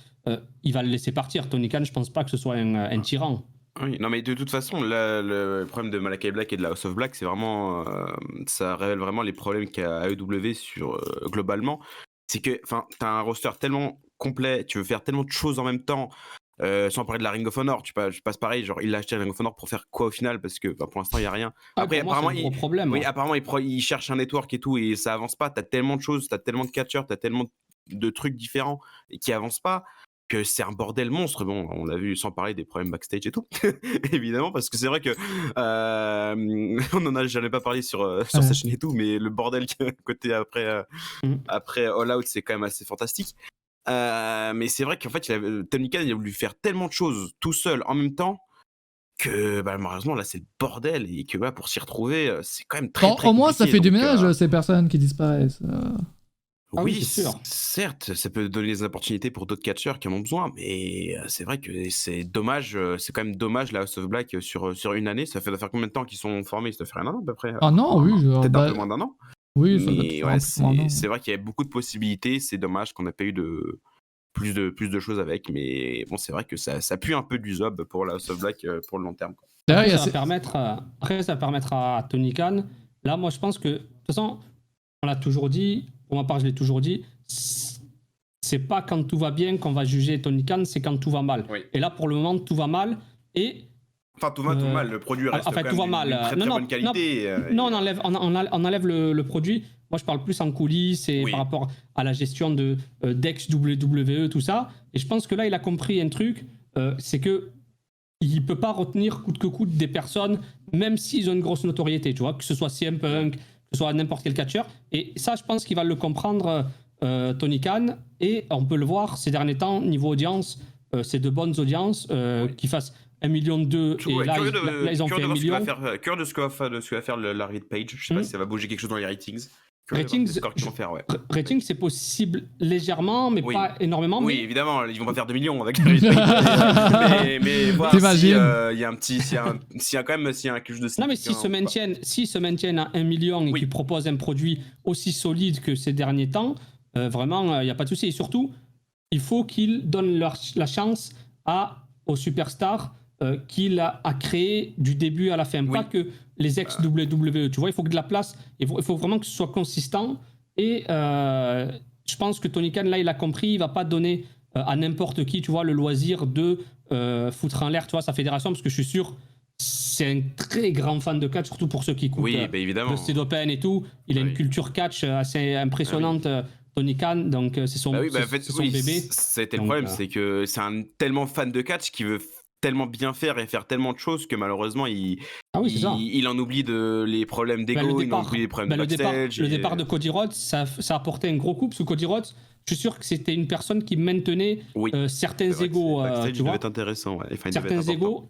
Speaker 2: Il va le laisser partir. Tony Khan, je pense pas que ce soit un tyran.
Speaker 3: Oui, non mais de toute façon, le problème de Malakai Black et de la House of Black, c'est vraiment, ça révèle vraiment les problèmes qu'a AEW sur globalement. C'est que, t'as un roster tellement complet, tu veux faire tellement de choses en même temps. Sans parler de la Ring of Honor, tu passes pareil, genre il a acheté la Ring of Honor pour faire quoi au final, parce que pour l'instant il n'y a rien. Après,
Speaker 2: apparemment, c'est un gros problème.
Speaker 3: Oui, apparemment il cherche un network et tout, et ça avance pas. T'as tellement de choses, t'as tellement de catcheurs, t'as tellement de trucs différents et qui avancent pas, que c'est un bordel monstre. Bon, on l'a vu sans parler des problèmes backstage et tout, évidemment, parce que c'est vrai que on en a jamais pas parlé sur sa chaîne et tout, mais le bordel côté après All Out, c'est quand même assez fantastique. Mais c'est vrai qu'en fait, Tony Khan, il a voulu faire tellement de choses tout seul en même temps que malheureusement là c'est le bordel, et que pour s'y retrouver c'est quand même très compliqué.
Speaker 1: Au moins ça fait du ménage, ces personnes qui disparaissent.
Speaker 3: Oui, c'est sûr. Certes, ça peut donner des opportunités pour d'autres catcheurs qui en ont besoin, mais c'est vrai que c'est dommage, c'est quand même dommage la House of Black sur une année. Ça doit faire combien de temps qu'ils sont formés? Ça doit faire un an à peu près.
Speaker 1: Ah non, oui,
Speaker 3: peut-être un peu moins d'un an.
Speaker 1: Oui,
Speaker 3: mais c'est vrai qu'il y a beaucoup de possibilités. C'est dommage qu'on n'a pas eu plus de choses avec, mais bon, c'est vrai que ça pue un peu du zob pour la House of Black pour le long terme.
Speaker 2: Après, ça va permettre à Tony Khan. Là, moi, je pense que de toute façon, on l'a toujours dit. Pour ma part, je l'ai toujours dit. C'est pas quand tout va bien qu'on va juger Tony Khan, c'est quand tout va mal. Oui. Et là, pour le moment, tout va mal. Et
Speaker 3: tout va tout mal, le produit reste quand même
Speaker 2: tout va mal.
Speaker 3: Très bonne qualité.
Speaker 2: Non, on enlève le produit. Moi, je parle plus en coulisses et par rapport à la gestion d'ex WWE, tout ça. Et je pense que là, il a compris un truc, c'est que il peut pas retenir coûte que coûte des personnes, même s'ils ont une grosse notoriété, tu vois, que ce soit CM Punk, que ce soit n'importe quel catcheur. Et ça, je pense qu'il va le comprendre, Tony Khan. Et on peut le voir ces derniers temps, niveau audience, c'est de bonnes audiences qui fassent 1,2 million et là ils ont fait 1 million.
Speaker 3: Curieux de ce que va faire Larry Page. Je sais pas si ça va bouger quelque chose dans les ratings.
Speaker 2: Ratings, c'est possible légèrement, mais pas énormément.
Speaker 3: Oui, évidemment, ils vont pas faire 2 millions avec Larry Page. mais voir s'il y a un petit, s'il y a quelque chose de.
Speaker 2: Non, mais s'ils se maintiennent à 1 million et qu'ils proposent un produit aussi solide que ces derniers temps, vraiment, il n'y a pas de souci. Et surtout, il faut qu'il donne la chance aux superstars qu'il a créé du début à la fin. Pas que les ex-WWE. Tu vois, il faut que de la place. Il faut vraiment que ce soit consistant. Et je pense que Tony Khan, là, il a compris. Il ne va pas donner à n'importe qui, tu vois, le loisir de foutre en l'air, tu vois, sa fédération. Parce que je suis sûr, c'est un très grand fan de catch, surtout pour ceux qui écoutent le Stade Open et tout. Il a une culture catch assez impressionnante. Tony Khan, donc c'est son, son bébé.
Speaker 3: C'était le problème, c'est que c'est un tellement fan de catch qui veut tellement bien faire et faire tellement de choses que malheureusement il en oublie les problèmes d'ego, il en oublie les problèmes de backstage.
Speaker 2: Le départ de Cody Rhodes, ça a apporté un gros coup, parce que Cody Rhodes, je suis sûr que c'était une personne qui maintenait certains égos.
Speaker 3: Backstage, il devait être intéressant.
Speaker 2: Certains égos,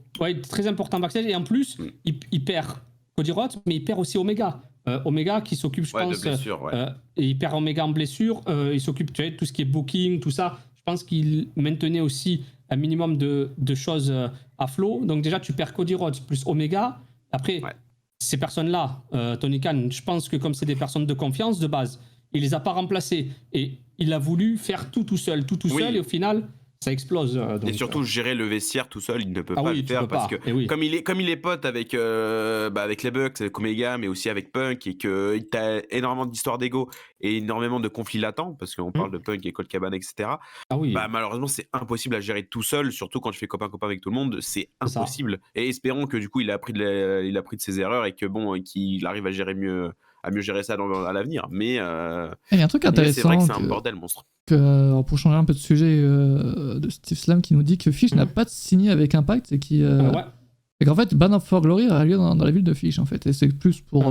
Speaker 2: très important backstage, et en plus, il perd Cody Rhodes, mais il perd aussi Omega. Omega qui s'occupe, je pense, il perd Omega en blessure, il s'occupe de tout ce qui est booking, tout ça. Je pense qu'il maintenait aussi un minimum de choses à flot. Donc déjà, tu perds Cody Rhodes plus Omega. Après, ces personnes-là, Tony Khan, je pense que comme c'est des personnes de confiance de base, il les a pas remplacées. Et il a voulu faire tout seul, et au final, ça explose. Donc,
Speaker 3: et surtout, gérer le vestiaire tout seul, il ne peut pas le faire parce que comme il est pote avec les Bucks, avec Omega, mais aussi avec Punk, et qu'il a énormément d'histoires d'ego et énormément de conflits latents, parce qu'on parle de Punk et Colt Cabana, etc. Malheureusement, c'est impossible à gérer tout seul, surtout quand tu fais copain-copain avec tout le monde, c'est impossible. Et espérons que du coup, il a appris de ses erreurs et que qu'il arrive à mieux gérer ça à l'avenir. Mais
Speaker 1: il y a un truc intéressant.
Speaker 3: C'est vrai que c'est un bordel monstre.
Speaker 1: Pour changer un peu de sujet, de Steve Slam qui nous dit que Fish n'a pas signé avec Impact et qu'en fait Band of For Glory a lieu dans la ville de Fish, en fait, et c'est plus pour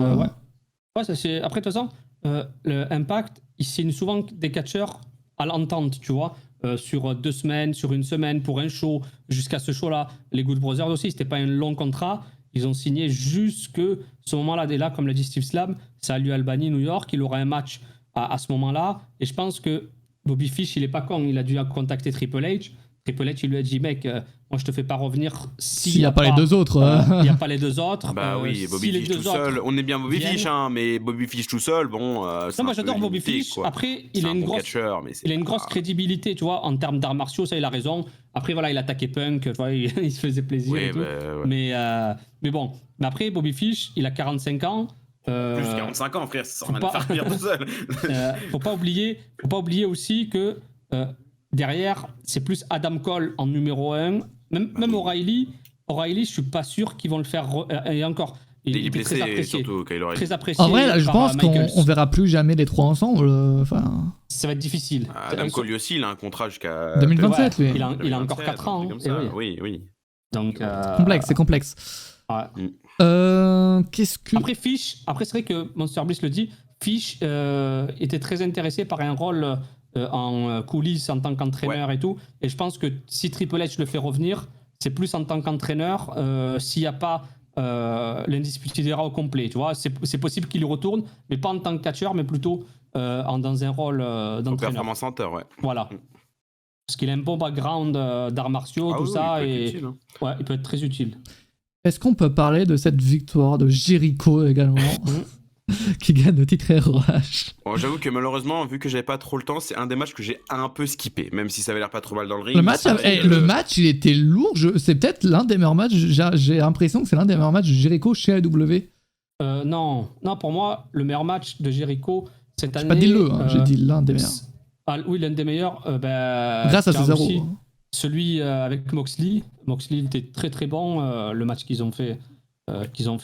Speaker 2: ça, c'est... Après, de toute façon, le Impact, il signe souvent des catcheurs à l'entente, tu vois, sur 2 semaines, sur 1 semaine, pour un show, jusqu'à ce show-là. Les Good Brothers aussi, c'était pas un long contrat, ils ont signé jusque ce moment-là. Et là, comme l'a dit Steve Slam, ça a lieu à Albany, New York, il aura un match à ce moment-là, et je pense que Bobby Fish, il est pas con, il a dû contacter Triple H. Triple H, il lui a dit, mec, moi je te fais pas revenir s'il n'y a
Speaker 1: pas les deux autres.
Speaker 2: Il n'y a pas les deux autres.
Speaker 3: Bobby Fish tout seul. On est bien Bobby Fish, mais Bobby Fish tout seul, bon.
Speaker 2: Non, moi j'adore Bobby Fish. Quoi. Après, il a une grosse crédibilité, tu vois, en termes d'arts martiaux, ça il a raison. Après, voilà, il attaquait Punk, tu vois, il se faisait plaisir et tout. Mais bon, mais après, Bobby Fish, il a 45 ans.
Speaker 3: Plus 45 ans, frère, ça sert à rien de faire pire tout seul.
Speaker 2: Faut pas oublier aussi que derrière, c'est plus Adam Cole en numéro 1. Même O'Reilly, je suis pas sûr qu'ils vont le faire. Et encore, il est blessé, très apprécié.
Speaker 3: Surtout Kyle O'Reilly.
Speaker 2: Très apprécié.
Speaker 1: En vrai, là, je pense qu'on verra plus jamais les trois ensemble.
Speaker 2: Ça va être difficile.
Speaker 3: Adam Cole, lui aussi, il a un contrat jusqu'à
Speaker 1: 2027, lui.
Speaker 2: Il a encore 4 ans.
Speaker 3: Oui.
Speaker 2: Donc,
Speaker 1: c'est complexe.
Speaker 2: Ouais.
Speaker 1: Qu'est-ce que...
Speaker 2: Après, c'est vrai que Monster Bliss le dit, Fish était très intéressé par un rôle en coulisses en tant qu'entraîneur et tout. Et je pense que si Triple H le fait revenir, c'est plus en tant qu'entraîneur s'il n'y a pas l'Undisputed Era au complet. Tu vois, c'est possible qu'il y retourne, mais pas en tant que catcheur, mais plutôt dans un rôle d'entraîneur.
Speaker 3: Performance center, ouais.
Speaker 2: Voilà. Parce qu'il a un bon background d'arts martiaux, tout ça. Il peut être très utile.
Speaker 1: Est-ce qu'on peut parler de cette victoire de Jericho également qui gagne le titre ROH?
Speaker 3: Bon, j'avoue que malheureusement, vu que j'avais pas trop le temps, c'est un des matchs que j'ai un peu skippé, même si ça avait l'air pas trop mal dans le ring.
Speaker 1: Le match, il était lourd. C'est peut-être l'un des meilleurs matchs. J'ai l'impression que c'est l'un des meilleurs matchs de Jericho chez AEW.
Speaker 2: Non, pour moi, le meilleur match de Jericho cette année.
Speaker 1: Pas dit j'ai dit l'un des meilleurs.
Speaker 2: Oui, l'un des meilleurs.
Speaker 1: Grâce à Cesaro.
Speaker 2: Celui avec Moxley. Moxley était très très bon. Le match qu'ils ont fait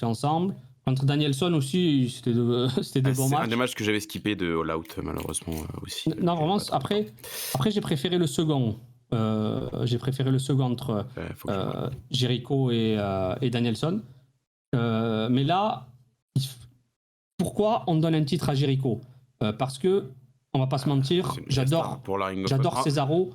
Speaker 2: ensemble. Contre Danielson aussi, c'était des bons matchs.
Speaker 3: C'est un des matchs que j'avais skippé de All Out, malheureusement aussi.
Speaker 2: Non, vraiment, après j'ai préféré le second. Entre Jericho et Danielson. Mais là, pourquoi on donne un titre à Jericho? Parce que, on va pas se mentir, j'adore Cesaro.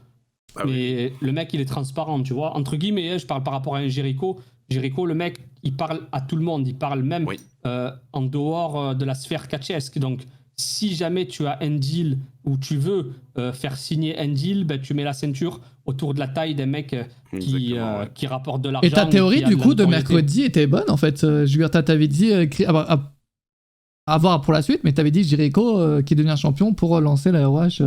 Speaker 2: Mais le mec, il est transparent, tu vois. Entre guillemets, je parle par rapport à un Jericho. Jericho, le mec, il parle à tout le monde. Il parle même en dehors de la sphère catchesque. Donc, si jamais tu as un deal où tu veux faire signer un deal, tu mets la ceinture autour de la taille d'un mec qui rapporte de l'argent.
Speaker 1: Et ta théorie, du coup, de mercredi était bonne, en fait. Je veux dire, t'avais dit à voir pour la suite, mais t'avais dit Jericho qui devient champion pour relancer la ROH.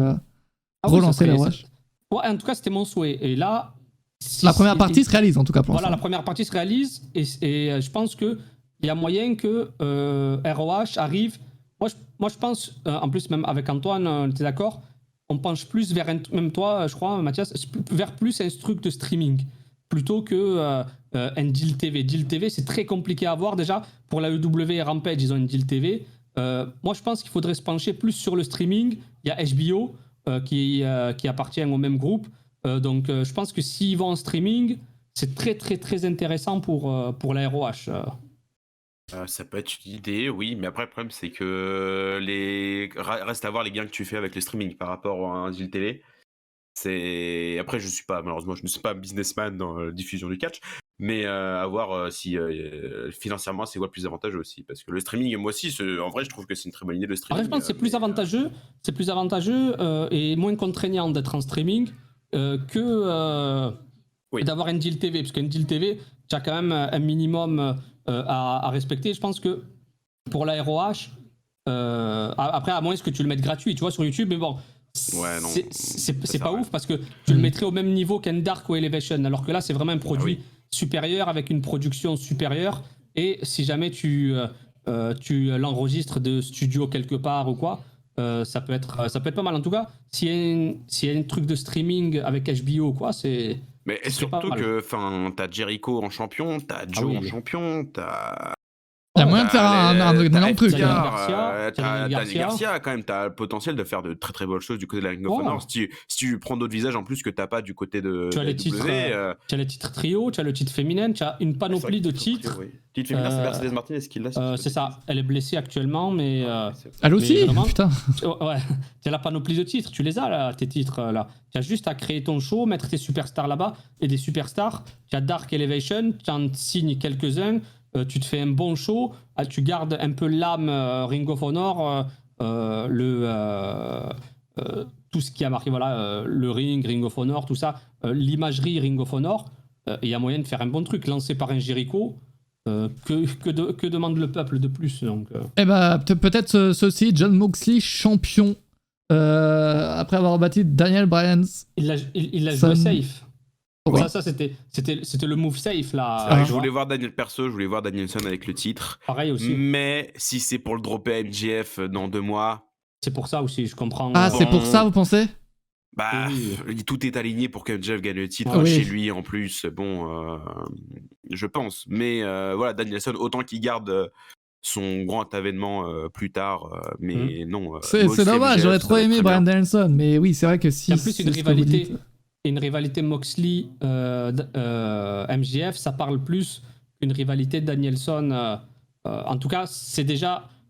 Speaker 2: Relancer la ROH. Ouais, en tout cas, c'était mon souhait. Et là...
Speaker 1: La première partie se réalise, en tout cas, pour
Speaker 2: Voilà, la première partie se réalise. Et je pense qu'il y a moyen que ROH arrive... Moi, je pense, en plus, même avec Antoine, tu es d'accord, on penche plus vers, même toi, je crois, Mathias, vers plus un truc de streaming, plutôt que un deal TV. Deal TV, c'est très compliqué à avoir. Déjà, pour la EW et Rampage, ils ont une deal TV. Moi, je pense qu'il faudrait se pencher plus sur le streaming. Il y a HBO qui appartient au même groupe. Donc, je pense que s'ils vont en streaming, c'est très, très, très intéressant pour la ROH.
Speaker 3: Ça peut être une idée, oui, mais après le problème c'est que reste à voir les gains que tu fais avec le streaming par rapport à un deal télé. Après malheureusement je ne suis pas un businessman dans la diffusion du catch, mais à voir si financièrement c'est quoi plus avantageux aussi, parce que le streaming, moi aussi, en vrai je trouve que c'est une très bonne idée le streaming.
Speaker 2: Après, je pense que c'est plus avantageux et moins contraignant d'être en streaming que d'avoir un deal TV, parce qu'un deal TV, tu as quand même un minimum à respecter. Je pense que pour la ROH, après, à moins que tu le mettes gratuit, tu vois, sur YouTube, mais bon, c'est pas ouf, parce que tu le mettrais au même niveau qu'un Dark ou Elevation, alors que là, c'est vraiment un produit supérieur, avec une production supérieure, et si jamais tu l'enregistres de studio quelque part ou quoi, ça peut être pas mal. En tout cas, s'il y a un truc de streaming avec HBO ou quoi, c'est...
Speaker 3: Mais surtout que t'as Jericho en champion, t'as Joe en champion, t'as...
Speaker 1: Il y a moyen de faire un énorme truc.
Speaker 3: T'as Daniel Garcia, quand même, t'as le potentiel de faire de très très bonnes choses du côté de la Ring of Honor. Si tu prends d'autres visages en plus que t'as pas du côté de
Speaker 2: tu as les titres trio, tu as le titre féminin, tu as une panoplie de titres.
Speaker 3: Titre féminin, c'est Mercedes Martinez qui l'a.
Speaker 2: C'est ça, elle est blessée actuellement, mais...
Speaker 1: Elle aussi, putain.
Speaker 2: Ouais, tu as la panoplie de titres, tu les as là, tes titres là. Tu as juste à créer ton show, mettre tes superstars là-bas, et des superstars. Tu as Dark Elevation, tu en signes quelques-uns. Tu te fais un bon show, tu gardes un peu l'âme Ring of Honor, tout ce qui a marqué, voilà, le Ring of Honor, tout ça, l'imagerie Ring of Honor, et il y a moyen de faire un bon truc, lancé par un Jericho. Que demande le peuple de plus donc,
Speaker 1: Eh bah, peut-être ceci, Jon Moxley, champion, après avoir battu Daniel Bryan.
Speaker 2: Il l'a joué safe. Ouais. Ça c'était le move safe là.
Speaker 3: Je voulais voir Danielson avec le titre.
Speaker 2: Pareil aussi.
Speaker 3: Mais si c'est pour le dropper à MJF dans 2 mois.
Speaker 2: C'est pour ça aussi, je comprends.
Speaker 1: Ah, c'est pour ça, vous pensez?
Speaker 3: Bah, tout est aligné pour que MJF gagne le titre chez lui en plus. Bon, je pense. Mais voilà, Danielson, autant qu'il garde son grand avènement plus tard, mais non.
Speaker 1: C'est dommage, j'aurais trop aimé Bryan Danielson, mais oui, c'est vrai que si.
Speaker 2: En plus, une rivalité Moxley MJF, ça parle plus qu'une rivalité Danielson. En tout cas,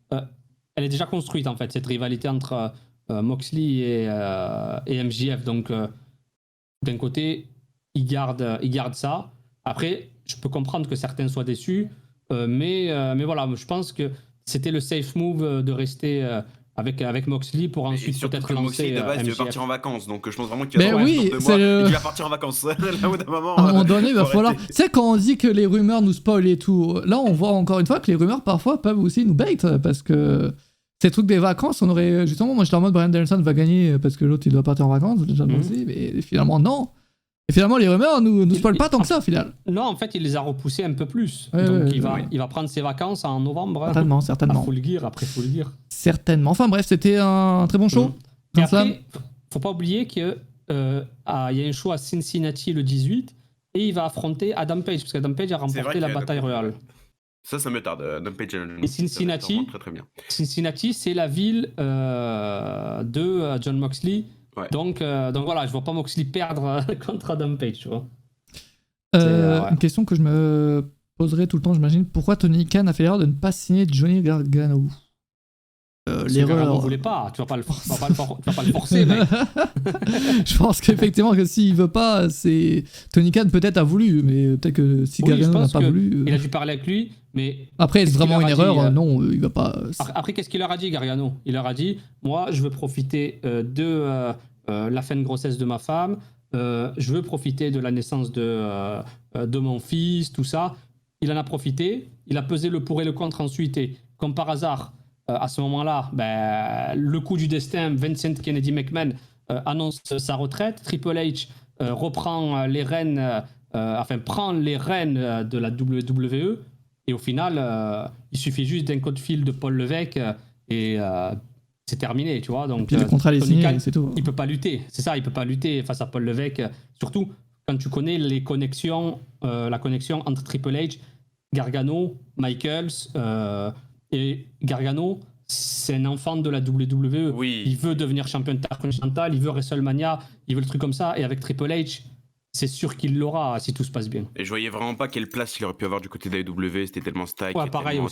Speaker 2: elle est déjà construite en fait, cette rivalité entre Moxley et MJF. Donc, d'un côté, il garde ça. Après, je peux comprendre que certains soient déçus, mais voilà, je pense que c'était le safe move de rester. Avec Moxley pour ensuite peut-être lancer
Speaker 3: Moxley de base
Speaker 2: MJF.
Speaker 3: il veut partir en vacances, donc je pense vraiment qu'il
Speaker 1: va
Speaker 3: il va partir en vacances. Là où d'un moment,
Speaker 1: à un moment donné il va falloir, tu sais, quand on dit que les rumeurs nous spoilent et tout, là on voit encore une fois que les rumeurs parfois peuvent aussi nous bait, parce que ces trucs des vacances, on aurait justement, moi j'étais en mode Bryan Danielson va gagner parce que l'autre il doit partir en vacances, mais finalement non. Et finalement, les rumeurs nous spoilent pas tant que ça, au final.
Speaker 2: Non, en fait, il les a repoussés un peu plus. Donc, il va prendre ses vacances en novembre.
Speaker 1: Certainement.
Speaker 2: Après Full Gear.
Speaker 1: Certainement. Enfin bref, c'était un très bon show.
Speaker 2: Et après, faut pas oublier qu'il y a un show à Cincinnati le 18 et il va affronter Adam Page, parce qu'Adam Page a remporté la bataille royale.
Speaker 3: Ça me tarde. Adam Page
Speaker 2: et Cincinnati,
Speaker 3: très bien.
Speaker 2: Cincinnati, c'est la ville de Jon Moxley. Ouais. Donc voilà, je vois pas Moxley perdre contre Adam Page, tu vois.
Speaker 1: Une question que je me poserai tout le temps, j'imagine. Pourquoi Tony Khan a fait l'erreur de ne pas signer Johnny Gargano?
Speaker 2: L'erreur. Gargano voulait pas, tu vas pas le forcer, mec.
Speaker 1: Je pense qu'effectivement que s'il veut pas, c'est Tony Khan peut-être a voulu, mais peut-être que si Gargano n'a pas voulu.
Speaker 2: Il a dû parler avec lui, mais
Speaker 1: après est-ce vraiment une erreur? Non, il va pas.
Speaker 2: Après, qu'est-ce qu'il leur a dit, Gargano? Il leur a dit, moi, je veux profiter de la fin de grossesse de ma femme, je veux profiter de la naissance de mon fils, tout ça. Il en a profité, il a pesé le pour et le contre ensuite, et comme par hasard, à ce moment-là, le coup du destin, Vincent Kennedy McMahon annonce sa retraite, Triple H reprend les rênes, prend les rênes de la WWE, et au final, il suffit juste d'un coup de fil de Paul Levesque et c'est terminé, tu vois. Donc,
Speaker 1: puis le contrat est signé, c'est tout.
Speaker 2: Il peut pas lutter, c'est ça, il peut pas lutter face à Paul Levesque, surtout quand tu connais les connexions, la connexion entre Triple H, Gargano, Michaels, et Gargano, c'est un enfant de la WWE.
Speaker 3: Oui.
Speaker 2: Il veut devenir champion intercontinental, il veut WrestleMania, il veut le truc comme ça. Et avec Triple H, c'est sûr qu'il l'aura si tout se passe bien.
Speaker 3: Et je voyais vraiment pas quelle place il aurait pu avoir du côté de la WWE. C'était tellement stack,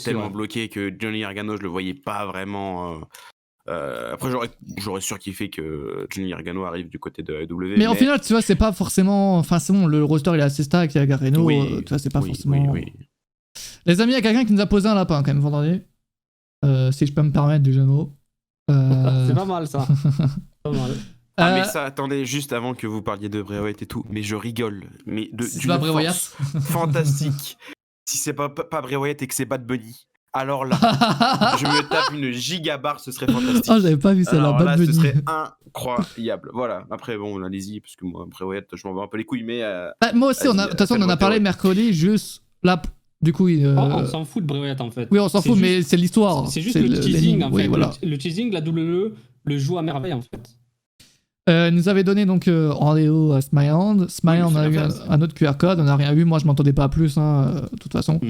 Speaker 3: tellement bloqué que Johnny Gargano, je le voyais pas vraiment. Après, j'aurais surkiffé que Johnny Gargano arrive du côté de la WWE.
Speaker 1: Mais au final, tu vois, c'est pas forcément. Enfin, c'est bon, le roster il est assez stack, il y a Gargano, tu vois, c'est pas forcément. Oui. Les amis, il y a quelqu'un qui nous a posé un lapin quand même vendredi. Si je peux me permettre, du Jano.
Speaker 2: C'est pas mal ça. Pas mal.
Speaker 3: Mais ça, attendez, juste avant que vous parliez de Bray Wyatt et tout, mais je rigole. Mais
Speaker 1: c'est pas Bray Wyatt.
Speaker 3: Fantastique. Si c'est pas Bray Wyatt et que c'est Bad Bunny, alors là, je me tape une gigabarre, ce serait fantastique.
Speaker 1: Oh, j'avais pas vu ça, alors Bad Bunny.
Speaker 3: Ce serait incroyable. Voilà, après, bon, allez-y, parce que moi, Bray Wyatt, je m'en bats un peu les couilles, mais.
Speaker 1: Moi aussi, de toute façon, on en a parlé mercredi, juste là. Du coup,
Speaker 2: on s'en fout de Bray Wyatt en fait.
Speaker 1: Oui, on s'en fout, mais c'est l'histoire.
Speaker 2: C'est juste le teasing en fait. Oui, voilà. Le teasing, la WWE le joue à merveille en fait.
Speaker 1: Nous avait donné donc rendez-vous à Smileland. Smileland, on a eu un autre QR code, on n'a rien vu. Moi, je m'entendais pas plus, de toute façon.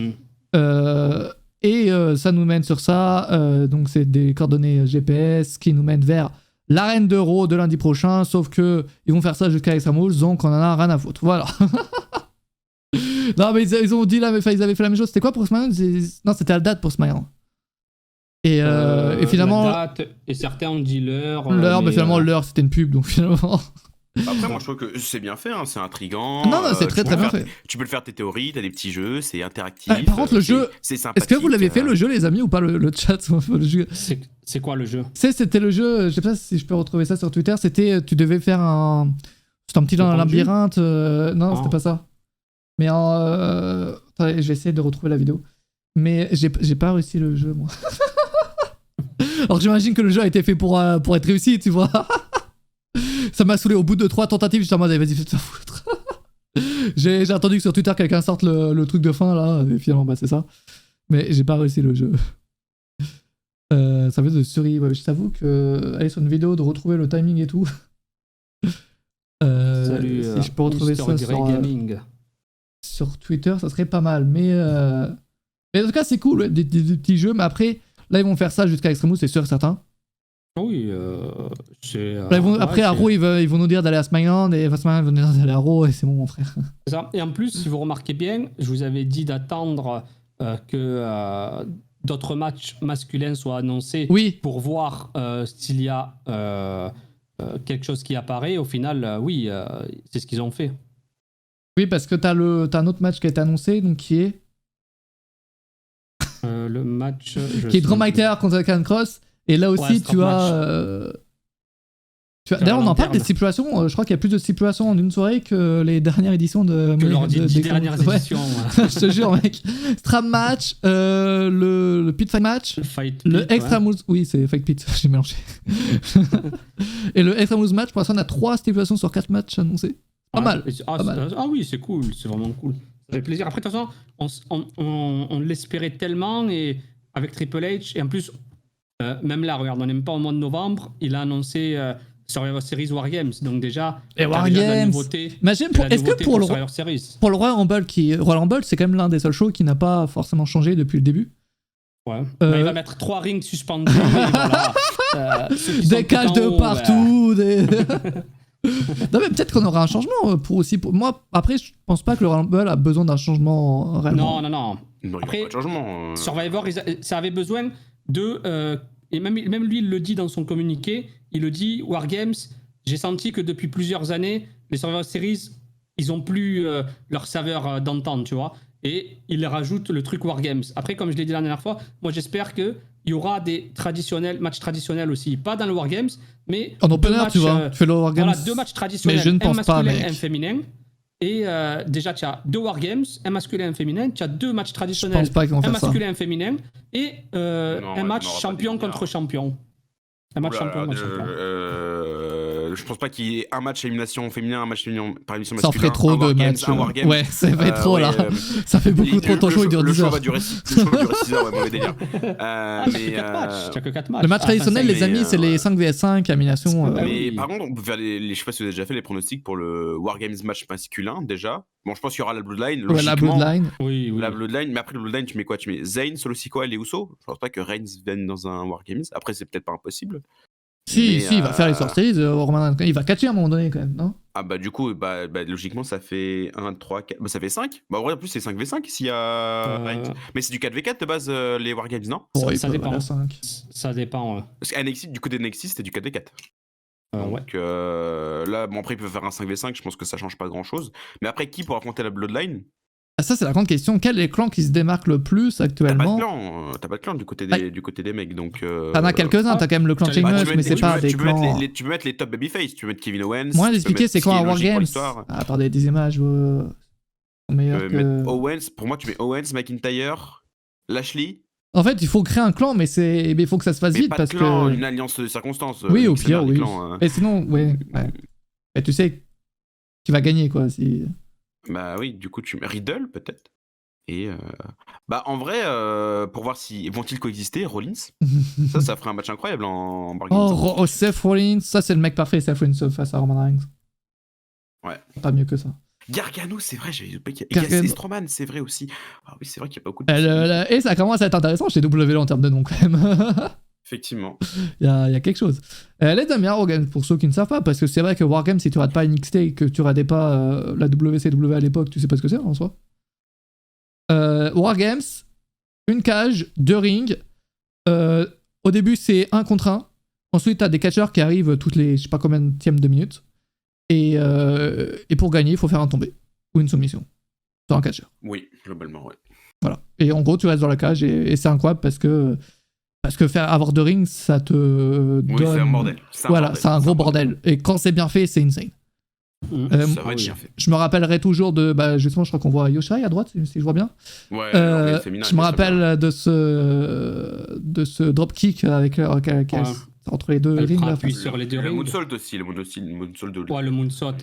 Speaker 1: Et ça nous mène sur ça. Donc, c'est des coordonnées GPS qui nous mènent vers l'arène de Raw de lundi prochain. Sauf que ils vont faire ça jusqu'à Extreme Rules, donc on en a rien à foutre. Voilà. Non, mais ils ont dit là, ils avaient fait la même chose. C'était quoi pour Smileland? Non, c'était la date pour Smileland. Et finalement.
Speaker 2: La date, et certains ont dit l'heure.
Speaker 1: Mais finalement, l'heure, c'était une pub, donc finalement.
Speaker 3: Après, moi, je trouve que c'est bien fait, hein, c'est intriguant.
Speaker 1: Non, c'est très bien fait.
Speaker 3: Tu peux le faire tes théories, t'as des petits jeux, c'est interactif.
Speaker 1: Par contre, le jeu.
Speaker 3: C'est sympathique.
Speaker 1: Est-ce que vous l'avez fait le jeu, les amis, ou pas le chat?
Speaker 2: C'est quoi le jeu?
Speaker 1: C'était le jeu, je sais pas si je peux retrouver ça sur Twitter. C'était, tu devais faire un. C'était un petit labyrinthe. Non, c'était pas ça. Mais attendez, je vais essayer de retrouver la vidéo. Mais j'ai pas réussi le jeu, moi. Alors j'imagine que le jeu a été fait pour être réussi, tu vois. Ça m'a saoulé. Au bout de 3 tentatives, j'étais en mode, vas-y, fais-toi foutre. J'ai attendu que sur Twitter, quelqu'un sorte le truc de fin, là. Et finalement, bah, c'est ça. Mais j'ai pas réussi le jeu. Ça fait de survie. Ouais, je t'avoue que aller sur une vidéo, de retrouver le timing et tout.
Speaker 2: Salut,
Speaker 1: si je peux retrouver ça sur Twitter, ça serait pas mal. Mais en tout cas, c'est cool, ouais, des petits jeux. Mais après, là, ils vont faire ça jusqu'à Extreme Rules, c'est sûr et certain.
Speaker 2: Oui, c'est.
Speaker 1: Là, après, à Raw, ils vont nous dire d'aller à Smileland, et Smileland vont nous dire d'aller à Raw, et c'est bon, mon frère.
Speaker 2: C'est ça. Et en plus, si vous remarquez bien, je vous avais dit d'attendre que d'autres matchs masculins soient annoncés pour voir s'il y a quelque chose qui apparaît. Au final, c'est ce qu'ils ont fait.
Speaker 1: Oui, parce que t'as un autre match qui a été annoncé, donc qui est
Speaker 2: le match
Speaker 1: qui est Drew McIntyre contre Karrion Kross. Et là aussi, tu as d'ailleurs, on en parle des stipulations. Je crois qu'il y a plus de stipulations en une soirée que les dernières éditions de.
Speaker 2: Que lors des 10 dernières éditions.
Speaker 1: Je te jure, mec. Strap match, le Pit Fight match, le Extra Moves. Oui, c'est Fight Pit, j'ai mélangé. Et le Extra Moves match, pour l'instant, on a 3 stipulations sur 4 matchs annoncés. Pas mal.
Speaker 2: Ah oui, c'est cool, c'est vraiment cool. Ça fait plaisir. Après, de toute façon, on l'espérait tellement, et avec Triple H, et en plus, même là, regarde, on n'est même pas au mois de novembre, il a annoncé Survivor Series War Games, donc déjà,
Speaker 1: War Games.
Speaker 2: La nouveauté.
Speaker 1: Imagine, est-ce que pour le Royal Rumble, c'est quand même l'un des seuls shows qui n'a pas forcément changé depuis le début.
Speaker 2: Ouais. Il va mettre 3 rings suspendus. Voilà.
Speaker 1: Des cages de partout. Non, mais peut-être qu'on aura un changement moi. Après, je pense pas que le Rumble a besoin d'un changement réellement.
Speaker 2: Non. Après,
Speaker 3: il n'y a pas de changement.
Speaker 2: Survivor, ça avait besoin de. Et même lui, il le dit dans son communiqué. Il le dit, War Games, j'ai senti que depuis plusieurs années, les Survivor Series, ils ont plus leur saveur d'antan, tu vois. Et il rajoute le truc War Games. Après, comme je l'ai dit la dernière fois, moi j'espère qu'il y aura des matchs traditionnels aussi. Pas dans le War Games, mais.
Speaker 1: En opener, tu vois, tu fais le War Games.
Speaker 2: Voilà, 2 matchs traditionnels.
Speaker 1: Mais je ne pense pas, mec.
Speaker 2: Un féminin. Et déjà, tu as 2 War Games, un masculin et un féminin. Tu as 2 matchs traditionnels,
Speaker 1: je pense pas qu'ils vont faire
Speaker 2: masculin et un féminin. Et un match champion contre champion. Un match champion contre champion.
Speaker 3: Je pense pas qu'il y ait un match élimination féminin, un match par élimination
Speaker 1: Ça en
Speaker 3: masculin.
Speaker 1: ferait trop de matchs.
Speaker 3: Un Wargames.
Speaker 1: Ouais, ça fait trop là.
Speaker 3: Ouais,
Speaker 1: ça fait beaucoup trop. Ton show il dure 10 heures.
Speaker 3: Le show va durer 6 heures, ouais, mauvais délire.
Speaker 2: Mais 4 matchs.
Speaker 1: Le match traditionnel, les amis, c'est les 5 vs 5, élimination.
Speaker 3: Mais par contre, on peut faire je sais pas si vous avez déjà fait les pronostics pour le Wargames match masculin déjà. Bon, je pense qu'il y aura la Bloodline.
Speaker 1: Ouais, la Bloodline.
Speaker 2: Oui.
Speaker 3: La Bloodline, mais après le Bloodline, tu mets quoi? Tu mets Zayn, Solo Sikoa et les Usos. Je pense pas que Reigns vienne dans un Wargames. Après, c'est peut-être pas impossible.
Speaker 1: Si, il va faire les sorties, Roman Reigns. Il va catcher à un moment donné quand même, non?
Speaker 3: Ah bah du coup, logiquement, ça fait 1, 3, 4... Bah ça fait 5. Bah en plus, c'est 5v5 s'il y a... Mais c'est du 4v4 de base, les Wargames, non?
Speaker 2: Ça dépend. Ça dépend, ouais.
Speaker 3: Parce qu'NXT, du côté de NXT, c'était du 4v4. Donc là, bon après, ils peuvent faire un 5v5, je pense que ça change pas grand-chose. Mais après, qui pour affronter la Bloodline?
Speaker 1: Ça, c'est la grande question. Quel est le clan qui se démarque le plus actuellement?
Speaker 3: T'as pas de clan du côté des mecs, donc...
Speaker 1: T'en as quelques-uns, t'as quand même le clan Sheamus, mais c'est pas des clans...
Speaker 3: Tu peux mettre les top babyface, tu peux mettre Kevin Owens...
Speaker 1: Moi, d'expliquer c'est quoi un Wargames. Attendez, des images meilleures que...
Speaker 3: Owens, pour moi, tu mets Owens, McIntyre, Lashley...
Speaker 1: En fait, il faut créer un clan, mais il faut que ça se fasse vite parce que...
Speaker 3: Une alliance de circonstances.
Speaker 1: Oui, au pire, oui. Et sinon, ouais. Et tu sais qui va gagner, quoi, si...
Speaker 3: Bah oui, du coup, tu mets Riddle, peut-être. Et bah en vrai, pour voir si vont-ils coexister, Rollins. ça ferait un match incroyable en bargaining.
Speaker 1: Oh, Seth Rollins, ça c'est le mec parfait, Seth Rollins face à Roman Reigns.
Speaker 3: Ouais.
Speaker 1: Pas mieux que ça.
Speaker 3: Gargano, c'est vrai, j'avais oublié. Et Strowman, c'est vrai aussi. Ah oui, c'est vrai qu'il n'y a pas beaucoup
Speaker 1: de... Et ça commence à être intéressant chez WWE en termes de nom quand même.
Speaker 3: Effectivement.
Speaker 1: Il y a quelque chose. Les Damien Wargames, pour ceux qui ne savent pas, parce que c'est vrai que Wargames, si tu rates pas NXT et que tu ratais pas la WCW à l'époque, tu sais pas ce que c'est en soi. Wargames, une cage, 2 rings. Au début, c'est 1 contre 1. Ensuite, t'as des catcheurs qui arrivent toutes les je sais pas combien de minutes. Et pour gagner, il faut faire un tombé ou une soumission sur un catcheur.
Speaker 3: Oui, globalement, ouais.
Speaker 1: Voilà. Et en gros, tu restes dans la cage et c'est incroyable parce que avoir 2 rings, ça te donne...
Speaker 3: Oui, c'est un bordel.
Speaker 1: Voilà, c'est un gros bordel. Et quand c'est bien fait, c'est insane.
Speaker 3: Ça va être bien fait.
Speaker 1: Je me rappellerai toujours de... justement, je crois qu'on voit Yoshirai à droite, si je vois bien.
Speaker 3: Ouais,
Speaker 1: je me rappelle de ce dropkick avec entre les 2 rings.
Speaker 2: Là, sur les 2 rings.
Speaker 3: Le moonsault aussi, le moonsault de...
Speaker 2: Ouais, le moonsault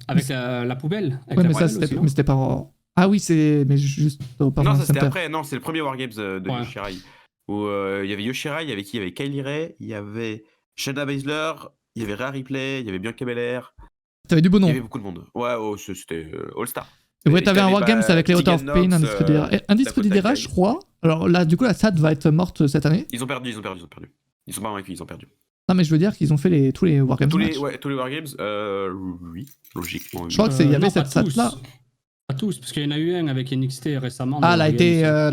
Speaker 2: avec la poubelle.
Speaker 1: Ouais, mais ça, c'était pas... Ah oui, c'est... Mais juste...
Speaker 3: Non, ça c'était après. Non, c'est le premier Wargames de Yoshirai. Où il y avait Yoshirai, il y avait qui? Il y avait Kylie Ray, il y avait Shayna Baszler, il y avait Rhea Ripley, il y avait Bianca Belair.
Speaker 1: T'avais du beau nom.
Speaker 3: Il y avait beaucoup de monde. Ouais, c'était All-Star.
Speaker 1: Ouais, t'avais un Wargames avec les Author of Pain, Undisputed Era, je crois. Alors là, du coup, la SAT va être morte cette année.
Speaker 3: Ils ont perdu. Ils sont pas vaincus, ils ont perdu.
Speaker 1: Non, mais je veux dire qu'ils ont fait tous les Wargames.
Speaker 3: Tous les Wargames, oui, logiquement.
Speaker 1: Je crois qu'il y avait cette SAT-là.
Speaker 2: Pas tous, parce qu'il y en a eu un avec NXT récemment.
Speaker 1: Ah, la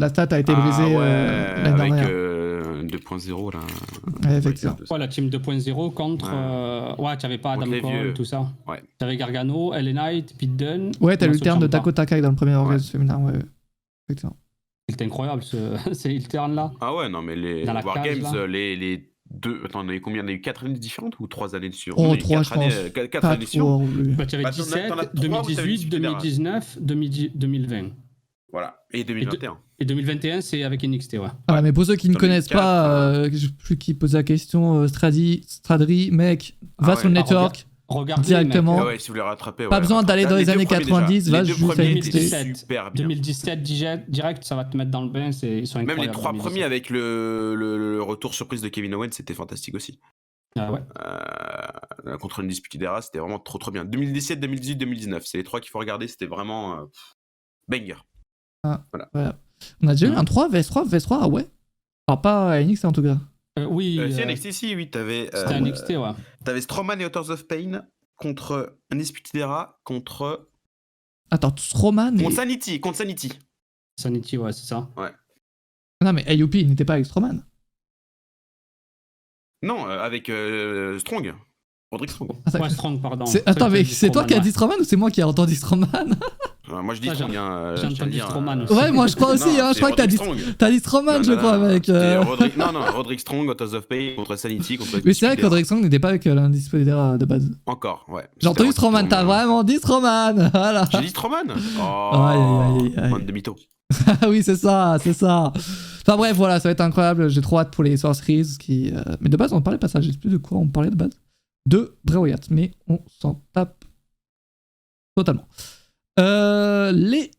Speaker 1: stat a été brisée l'année dernière.
Speaker 3: Avec 2.0 là.
Speaker 1: Ouais, effectivement.
Speaker 2: Ouais, la team 2.0 contre. Ouais, tu n'avais pas Adam Cole, tout ça.
Speaker 3: Ouais.
Speaker 2: Tu avais Gargano, LA Knight, Pete Dunne.
Speaker 1: Ouais, t'as eu le turn de Taco Takai dans le premier Wargames féminin, ouais. Effectivement.
Speaker 2: C'était incroyable, ces turn là.
Speaker 3: Ah ouais, non, mais les Wargames, les 2. Attends, on a eu combien? On a eu 4 années différentes ou 3 années dessus?
Speaker 1: Oh, 3, je pense.
Speaker 3: 4 années dessus.
Speaker 2: Tu avais 17, 2018, 2019, 2020.
Speaker 3: Voilà, et 2021.
Speaker 2: Et 2021, c'est avec NXT, ouais.
Speaker 1: Ah, mais pour ceux qui ne connaissent pas, je sais plus qui pose la question, Stradri, mec, va sur le network.
Speaker 2: Regardez
Speaker 1: directement.
Speaker 3: Ouais, si vous les rattrapez.
Speaker 1: Pas besoin d'aller dans les années 90, va juste à
Speaker 2: 2017 direct, ça va te mettre dans le bain, ils sont incroyables.
Speaker 3: Même les 3 premiers avec le retour surprise de Kevin Owens, c'était fantastique aussi.
Speaker 2: Ah ouais.
Speaker 3: Contre une Undisputed Era, c'était vraiment trop bien. 2017, 2018, 2019, c'est les 3 qu'il faut regarder, c'était vraiment banger.
Speaker 1: Voilà. On a déjà eu un 3 vs 3 vs 3, ah ouais. Alors pas à NXT en tout cas.
Speaker 2: Oui.
Speaker 3: C'est NXT, oui, t'avais.
Speaker 2: C'était NXT, ouais.
Speaker 3: T'avais Strowman et Authors of Pain contre Undisputed Era, contre.
Speaker 1: Attends, Strowman.
Speaker 3: Contre Sanity.
Speaker 2: Sanity, ouais, c'est ça.
Speaker 3: Ouais.
Speaker 1: Non, mais AUP, il n'était pas avec Strowman.
Speaker 3: Non, avec Strong. Roderick Strong.
Speaker 2: Ouais, Strong, pardon.
Speaker 1: Attends, mais c'est toi qui as dit Strowman ou c'est moi qui ai entendu Strowman?
Speaker 3: Moi je dis Strong.
Speaker 2: J'ai entendu Strowman aussi.
Speaker 1: Ouais, moi je crois aussi, je crois que t'as dit Strowman, je crois, mec.
Speaker 3: Non, Roderick Strong, Authors of Pain contre Sanity.
Speaker 1: Mais c'est vrai que Roderick Strong n'était pas avec l'Undisputed Era de base.
Speaker 3: Encore, ouais.
Speaker 1: J'ai entendu Strowman, t'as vraiment dit Strowman. Voilà.
Speaker 3: J'ai dit Strowman.
Speaker 1: Aïe.
Speaker 3: de mytho.
Speaker 1: Oui, c'est ça. Enfin bref, voilà, ça va être incroyable. J'ai trop hâte pour les Sorceries qui. Mais de base, on parlait pas ça. Je sais plus de quoi on parlait de base. de Bray Wyatt. Mais on s'en tape totalement. Les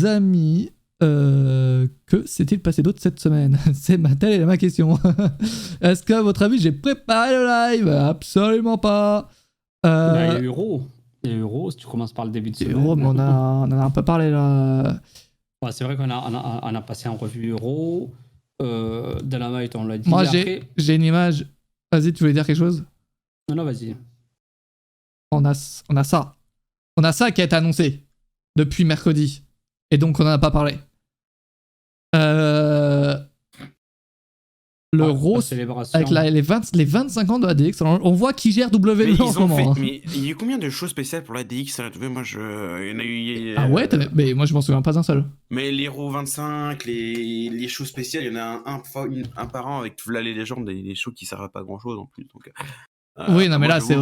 Speaker 1: amis, que s'est-il passé d'autre cette semaine? C'est telle est ma question. Est-ce qu'à votre avis j'ai préparé le live? Absolument pas.
Speaker 2: Il y a eu Raw. Il y a eu Raw, si tu commences par le début de semaine.
Speaker 1: Raw, mais on en a un peu parlé là.
Speaker 2: Ouais, c'est vrai qu'on a passé en revue Raw. Dynamite, on l'a dit.
Speaker 1: Moi j'ai une image. Vas-y, tu voulais dire quelque chose?
Speaker 2: Non, vas-y.
Speaker 1: On a ça. On a ça qui a été annoncé depuis mercredi. Et donc on n'en a pas parlé. Le Raw avec les 25 ans de la DX. On voit qui gère WWE en ce moment.
Speaker 3: Mais il y a eu combien de shows spéciales pour la DX? Moi, il y en a eu.
Speaker 1: Ah ouais, mais moi je m'en souviens pas d'un seul.
Speaker 3: Mais les Raw 25, les shows spéciales, il y en a un par an avec les légendes et les shows qui servent à pas grand chose en plus. Donc,
Speaker 1: oui, non, mais là, c'est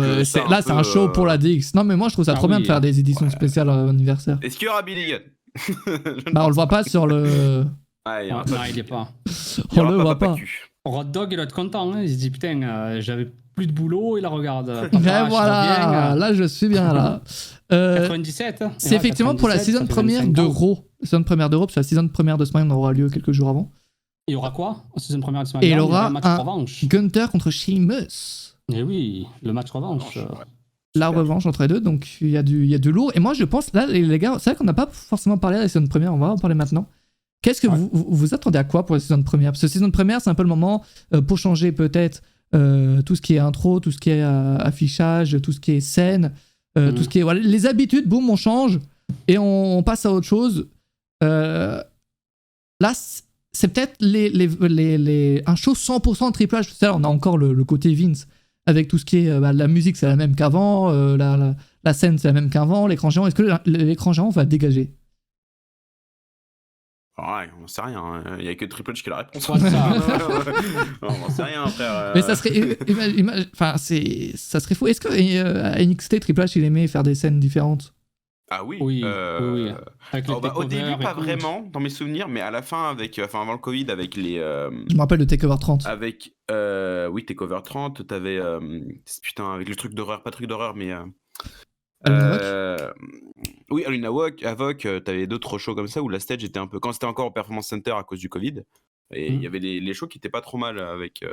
Speaker 1: un show pour la DX. Non, mais moi je trouve ça trop bien de faire des éditions spéciales anniversaire.
Speaker 3: Est-ce qu'il y aura Billy Gunn?
Speaker 1: Bah, on le voit pas sur le.
Speaker 2: Non, il est pas.
Speaker 1: On le voit pas.
Speaker 2: Rod Dog, il doit être content. Hein. Il se dit putain, j'avais plus de boulot. Il la regarde.
Speaker 1: Papa, voilà, là je suis bien là.
Speaker 2: 97.
Speaker 1: C'est effectivement 97, pour la saison première de Raw. La saison première de Raw, parce que la saison première de SmackDown aura lieu quelques jours avant.
Speaker 2: Il y aura quoi en saison première de SmackDown?
Speaker 1: Et il aura un Gunther contre Sheamus.
Speaker 2: Et oui, le match revanche.
Speaker 1: La revanche entre les deux, donc il y a du lourd. Et moi je pense, là les gars, c'est vrai qu'on n'a pas forcément parlé de la saison première, on va en parler maintenant. Qu'est-ce que vous attendez à quoi pour la saison de première? Parce que la saison de première, c'est un peu le moment pour changer peut-être tout ce qui est intro, tout ce qui est affichage, tout ce qui est scène, tout ce qui est... Voilà, les habitudes, boum, on change et on passe à autre chose. Là, c'est peut-être un show 100% Triple H. Là, on a encore le côté Vince avec tout ce qui est... la musique, c'est la même qu'avant, la scène, c'est la même qu'avant, l'écran géant. Est-ce que l'écran géant va dégager?
Speaker 3: Ouais, on sait rien, il n'y a que Triple H qui a la réponse. On sait rien, frère.
Speaker 1: Mais ça serait. Enfin, ça serait fou. Est-ce que à NXT, Triple H, il aimait faire des scènes différentes?
Speaker 3: Ah oui.
Speaker 2: Oui.
Speaker 3: Au début, pas vraiment, dans mes souvenirs, mais à la fin, avant le Covid, avec les.
Speaker 1: Je me rappelle de Takeover 30.
Speaker 3: Avec. Oui, Takeover 30, t'avais. Putain, avec le truc d'horreur, pas truc d'horreur, mais. Oui, Aluna Avoc, t'avais d'autres shows comme ça où la stage était un peu. Quand c'était encore au Performance Center à cause du Covid, et il y avait les shows qui étaient pas trop mal avec.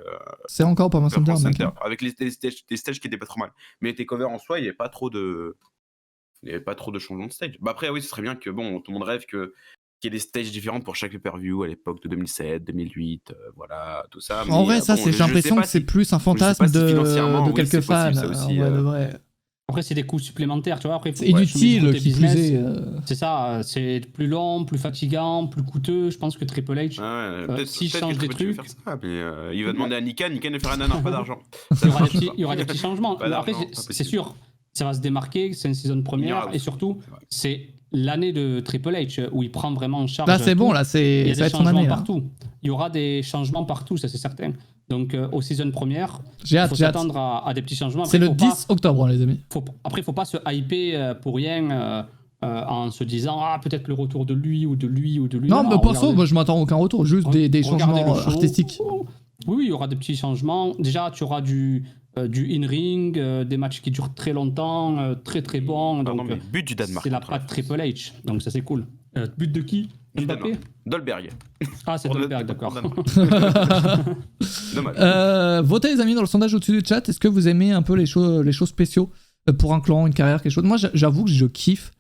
Speaker 1: C'est encore Performance Center.
Speaker 3: Avec les stages qui étaient pas trop mal. Mais les takeovers en soi, il n'y avait pas trop de. Il n'y avait pas trop de changements de stage. Bah après, oui, ce serait bien que, bon, tout le monde rêve qu'il y ait des stages différentes pour chaque pay-per-view à l'époque de 2007, 2008, voilà, tout ça.
Speaker 1: En vrai, ça, j'ai l'impression que c'est plus un fantasme de quelques fans.
Speaker 3: Aussi,
Speaker 2: Après, c'est des coûts supplémentaires, tu vois. Après,
Speaker 1: c'est inutile qui plus est.
Speaker 2: C'est ça, c'est plus long, plus fatigant, plus coûteux. Je pense que Triple H, s'il change des trucs.
Speaker 3: Il va demander à Nikan ne fera pas d'argent.
Speaker 2: Il y aura des petits changements. Après, c'est sûr, ça va se démarquer, c'est une saison première, et surtout, c'est l'année de Triple H où il prend vraiment en charge.
Speaker 1: Là, c'est bon, là, ça va être son année.
Speaker 2: Partout. Il y aura des changements partout, ça c'est certain. Donc, aux saisons premières,
Speaker 1: il faut
Speaker 2: s'attendre à des petits changements.
Speaker 1: C'est le 10 octobre, les amis.
Speaker 2: Après, il ne faut pas se hyper pour rien en se disant peut-être le retour de lui ou de lui ou de lui.
Speaker 1: Non, mais perso, moi, je m'attends aucun retour, juste des changements artistiques.
Speaker 2: Oui, il y aura des petits changements. Déjà, tu auras du in-ring, des matchs qui durent très longtemps, très très bons.
Speaker 3: Donc, but du Danemark.
Speaker 2: C'est la patte Triple H, donc ça c'est cool. But de qui? Mbappé?
Speaker 3: Dolberg.
Speaker 2: Ah, c'est Dolberg, d'accord.
Speaker 1: Votez les amis dans le sondage au-dessus du chat. Est-ce que vous aimez un peu les shows spéciaux pour un clan, une carrière, quelque chose? Moi, j'avoue que je kiffe.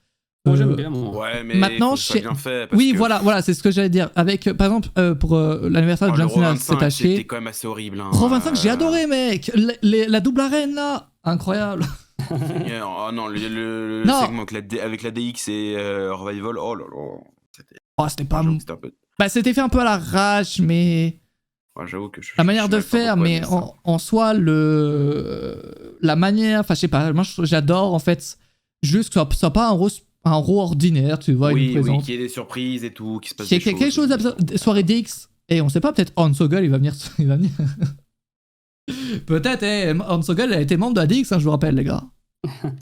Speaker 2: Moi, j'aime bien, moi.
Speaker 3: Ouais, mais
Speaker 1: maintenant,
Speaker 3: bien fait.
Speaker 1: Oui, voilà, c'est ce que j'allais dire. Avec, par exemple, pour l'anniversaire de John Cena, c'est haché.
Speaker 3: C'était quand même assez horrible.
Speaker 1: Raw 25, j'ai adoré, mec. La double arène, là, incroyable.
Speaker 3: Oh non, le segment avec la DX et Revival, oh là là.
Speaker 1: C'était pas. Bah, c'était fait un peu à l'arrache, mais.
Speaker 3: Ouais, j'avoue que
Speaker 1: la manière de faire, mais en soi, la manière. Enfin, je sais pas, moi j'adore en fait. Juste que ça soit pas un Raw ordinaire, tu vois,
Speaker 3: oui, qu'il y ait des surprises et tout, qu'il se passe
Speaker 1: des choses. Quelque chose de soirée DX. Et on sait pas, peut-être Hans Sogel, il va venir. Peut-être, Hans Sogel a été membre de la DX, je vous rappelle, les gars.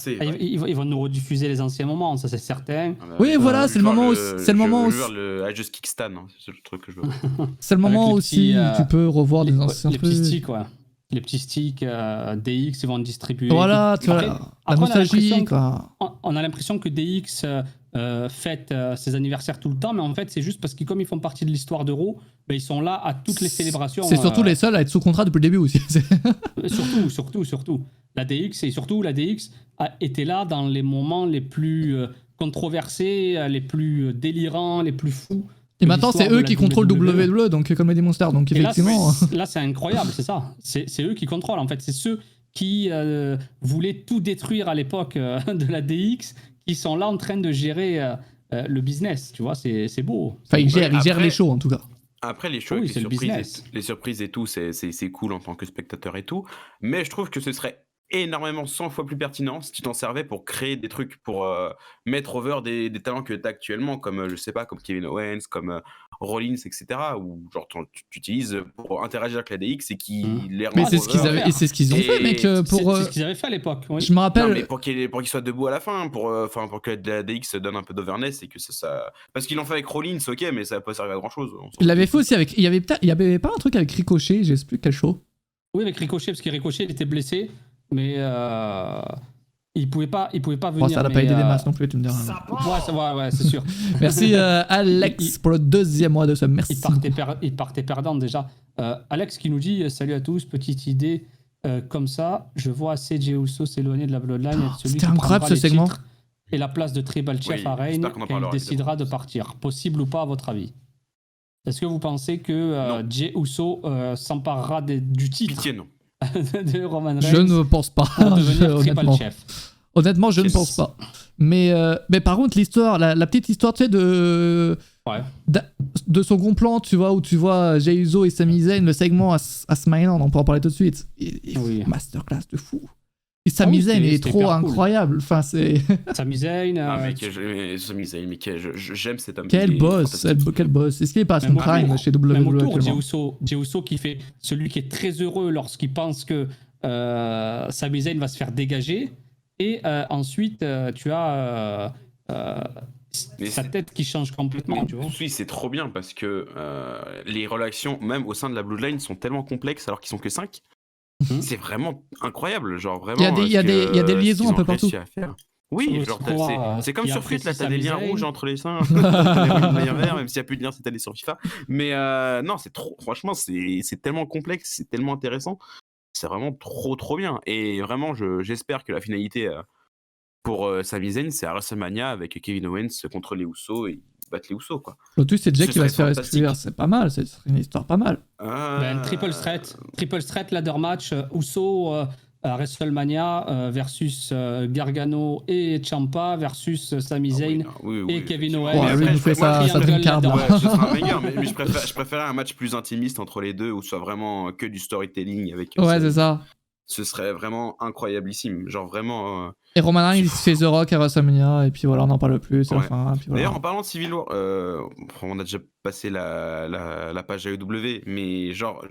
Speaker 2: Ils vont nous rediffuser les anciens moments, ça c'est certain.
Speaker 1: Oui, voilà, c'est le moment où.
Speaker 3: C'est le moment où. I Just Kick Stan, c'est le truc que je veux.
Speaker 1: C'est le moment aussi où tu peux revoir des anciens
Speaker 2: trucs. Les petits sticks, ouais. les petits sticks DX vont distribuer.
Speaker 1: Voilà, tu vois, la nostalgie, quoi.
Speaker 2: On a l'impression que DX fête ses anniversaires tout le temps, mais en fait, c'est juste parce que comme ils font partie de l'histoire d'Euro, ben, ils sont là à toutes les célébrations.
Speaker 1: C'est surtout les seuls à être sous contrat depuis le début aussi.
Speaker 2: surtout. La DX était là dans les moments les plus controversés, les plus délirants, les plus fous.
Speaker 1: Et maintenant, c'est eux qui contrôlent WWE, donc comme les Demon Stars. Donc effectivement.
Speaker 2: Là, c'est incroyable, c'est ça. C'est eux qui contrôlent, en fait. C'est ceux qui voulaient tout détruire à l'époque de la DX, qui sont là en train de gérer le business. Tu vois, c'est beau.
Speaker 1: Enfin, ils gèrent les shows, en tout cas.
Speaker 3: Après, les shows, les surprises et tout, c'est cool en tant que spectateur et tout. Mais je trouve que ce serait énormément 100 fois plus pertinent si tu t'en servais pour créer des trucs, pour mettre over des talents que tu as actuellement, comme je sais pas, comme Kevin Owens, comme Rollins, etc. Ou genre tu utilises pour interagir avec la DX et qui les rend.
Speaker 1: Mais c'est ce qu'ils ont fait, mec.
Speaker 2: C'est ce qu'ils avaient fait à l'époque. Oui.
Speaker 1: Je me rappelle.
Speaker 3: Non, mais pour qu'ils soient debout à la fin, pour que la DX donne un peu d'overness et que ça. Parce qu'ils l'ont fait avec Rollins, ok, mais ça va pas servir à grand chose.
Speaker 1: Il l'avait fait aussi avec. Il y avait pas un truc avec Ricochet, je sais plus quel show.
Speaker 2: Oui, avec Ricochet, parce que Ricochet il était blessé. Mais il pouvait pas venir.
Speaker 1: Bon, ça n'a pas aidé les masses non plus, tu me diras.
Speaker 2: Ouais, c'est sûr.
Speaker 1: Merci Alex pour le 2e mois de ce. Merci.
Speaker 2: Il partait perdant déjà. Alex qui nous dit salut à tous, petite idée comme ça, je vois assez Jey Uso s'éloigner de la Bloodline.
Speaker 1: C'était incroyable ce segment.
Speaker 2: Et la place de Tribal Chief à Reign quand il décidera de partir. Possible ou pas à votre avis? Est-ce que vous pensez que Jey Uso s'emparera du titre?
Speaker 3: Pitié, non.
Speaker 2: De Roman Reigns.
Speaker 1: Je ne pense pas.
Speaker 2: Honnêtement.
Speaker 1: Honnêtement, je ne pense pas. Mais par contre, l'histoire, la petite histoire, tu sais, de son gros plan, tu vois, où tu vois Jey Uso et Sami Zayn, le segment à SmackDown, on peut en parler tout de tout de suite. Oui. Masterclass de fou. Et Sami Zayn est trop incroyable. Cool. Enfin, c'est.
Speaker 2: Sami Zayn.
Speaker 3: Sami Zayn, mais j'aime cet homme.
Speaker 1: Quel boss. Est-ce qu'il est pas à son prime chez WWE?
Speaker 2: Même autour, Jey Uso qui fait celui qui est très heureux lorsqu'il pense que Sami Zayn va se faire dégager. Et ensuite, tu as sa tête qui change complètement. Tu vois.
Speaker 3: Oui, c'est trop bien parce que les relations, même au sein de la Bloodline, sont tellement complexes alors qu'ils sont que 5. C'est vraiment incroyable, genre vraiment.
Speaker 1: Il y a des liaisons un peu partout.
Speaker 3: Oui, genre c'est comme sur Free, là t'as des liens rouges entre les seins. Le meilleur vert, même s'il n'y a plus de lien cette année sur FIFA. Mais non, c'est trop. Franchement, c'est tellement complexe, c'est tellement intéressant. C'est vraiment trop bien. Et vraiment, j'espère que la finalité pour Sami Zayn, c'est à WrestleMania avec Kevin Owens contre les Usos et battre les Usos, quoi.
Speaker 1: Le truc, c'est Jay qui va se faire exclure. C'est pas mal, c'est une histoire pas mal.
Speaker 2: Triple threat ladder match, Uso à WrestleMania versus Gargano et Ciampa versus Sami Zayn et Kevin Owens.
Speaker 1: Ouais, lui, il nous fait ça une carte.
Speaker 3: Ce sera un banger, mais je préférais un match plus intimiste entre les deux où ce soit vraiment que du storytelling avec.
Speaker 1: Ouais, c'est ça.
Speaker 3: Ce serait vraiment incroyablissime, genre vraiment.
Speaker 1: Et Roman Reigns, il se fait The Rock à WrestleMania, et puis voilà, on n'en parle plus, c'est la fin. Puis voilà.
Speaker 3: D'ailleurs, en parlant de Civil War, on a déjà passé la page AEW, mais genre,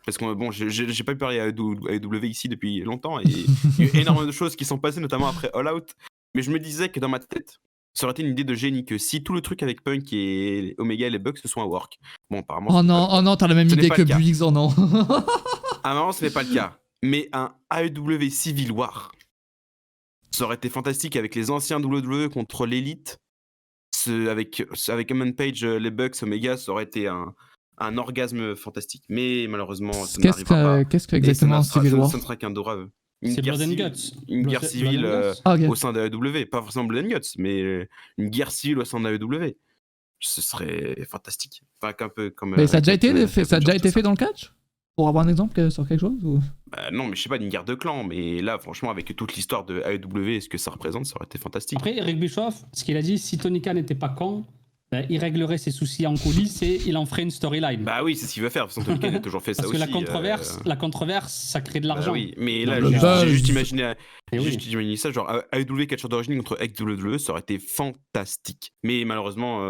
Speaker 3: parce que bon, j'ai pas pu parler à AEW ici depuis longtemps, et il y a eu énormément de choses qui sont passées, notamment après All Out, mais je me disais que dans ma tête, ça aurait été une idée de génie que si tout le truc avec Punk et Omega et les Bucks se sont à work. Bon, apparemment.
Speaker 1: Oh non, t'as la même idée que Biggs, oh non.
Speaker 3: Apparemment, ce n'est pas le cas. Mais un AEW Civil War, ça aurait été fantastique avec les anciens WWE contre l'élite. Avec Hangman Page, les Bucks, Omega, ça aurait été un orgasme fantastique. Mais malheureusement, ça n'arrivera pas.
Speaker 1: Qu'est-ce que exactement Civil War?
Speaker 3: Ça ne sera qu'un dorave.
Speaker 2: C'est Blood and Guts.
Speaker 3: Une guerre civile au sein de AEW. Pas forcément Blood and Guts, mais une guerre civile au sein de AEW. Ce serait fantastique. Enfin, un peu comme.
Speaker 1: Mais ça a déjà été fait dans le catch? Pour avoir un exemple sur quelque chose ou...
Speaker 3: Non, mais je sais pas, une guerre de clans, mais là, franchement, avec toute l'histoire de AEW et ce que ça représente, ça aurait été fantastique.
Speaker 2: Après, Eric Bischoff, ce qu'il a dit, si Tony Khan n'était pas con, il réglerait ses soucis en coulisses et il en ferait une storyline.
Speaker 3: Bah oui, c'est ce qu'il veut faire, parce que Tony Khan a toujours fait ça aussi.
Speaker 2: Parce que la controverse, ça crée de l'argent.
Speaker 3: Bah oui, mais là, j'ai juste imaginé ça, genre AEW catcheur d'origine contre XWE, ça aurait été fantastique. Mais malheureusement,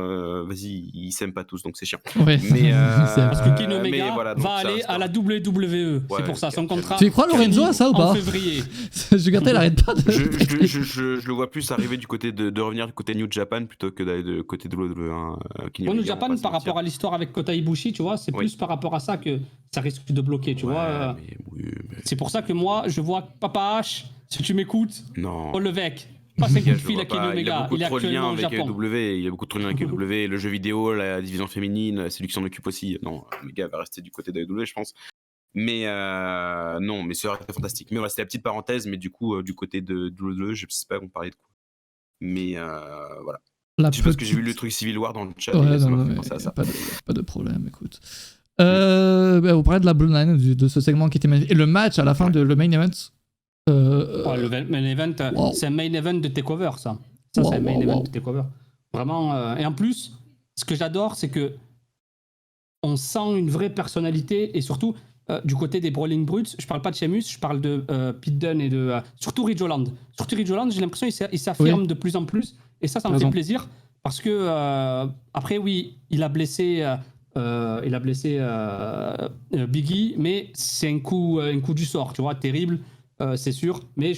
Speaker 3: vas-y, ils s'aiment pas tous, donc c'est chiant.
Speaker 1: Ouais.
Speaker 3: Mais
Speaker 2: parce que Kenny Omega va aller à la WWE. C'est pour ça, son contrat.
Speaker 1: Tu y crois, Lorenzo, à ça ou pas?
Speaker 2: En février.
Speaker 1: Je regardais, il arrête pas de.
Speaker 3: Je le vois plus arriver de revenir du côté New Japan plutôt que d'aller de côté WWE. Hein,
Speaker 2: Pour New Japan, par rapport à l'histoire avec Kota Ibushi, tu vois, c'est plus par rapport à ça que ça risque de bloquer, tu vois. Mais... C'est pour ça que moi, je vois Papa H, si tu m'écoutes, Paul Levesque. Pas 5 coups de fil à Kenny Omega, il est actuellement au Japon.
Speaker 3: Il y a beaucoup trop de liens avec AEW, le jeu vidéo, la division féminine, c'est lui qui s'en occupe aussi. Non, Omega va rester du côté d'AEW, je pense. Mais non, mais ça aurait été fantastique. Mais voilà, c'était la petite parenthèse, mais du coup, du côté de WWE, je sais pas qu'on parlait de quoi. Mais voilà. C'est parce que j'ai vu le truc Civil War dans le chat, et ça m'a fait penser à ça.
Speaker 1: Pas de problème, écoute. Vous parlez de la Bloodline, de ce segment qui était magnifique. Et le match à la fin de le main event.
Speaker 2: Le main event, c'est un main event de TakeOver, ça. Ça, c'est un main event de TakeOver. Vraiment. Et en plus, ce que j'adore, c'est que on sent une vraie personnalité, et surtout du côté des Brawling Brutes. Je parle pas de Sheamus, je parle de Pete Dunne et de surtout Ridge Holland. Surtout Ridge Holland, j'ai l'impression qu'il s'affirme de plus en plus, et ça me fait plaisir parce que après il a blessé Biggie, mais c'est un coup du sort, tu vois, terrible, c'est sûr, mais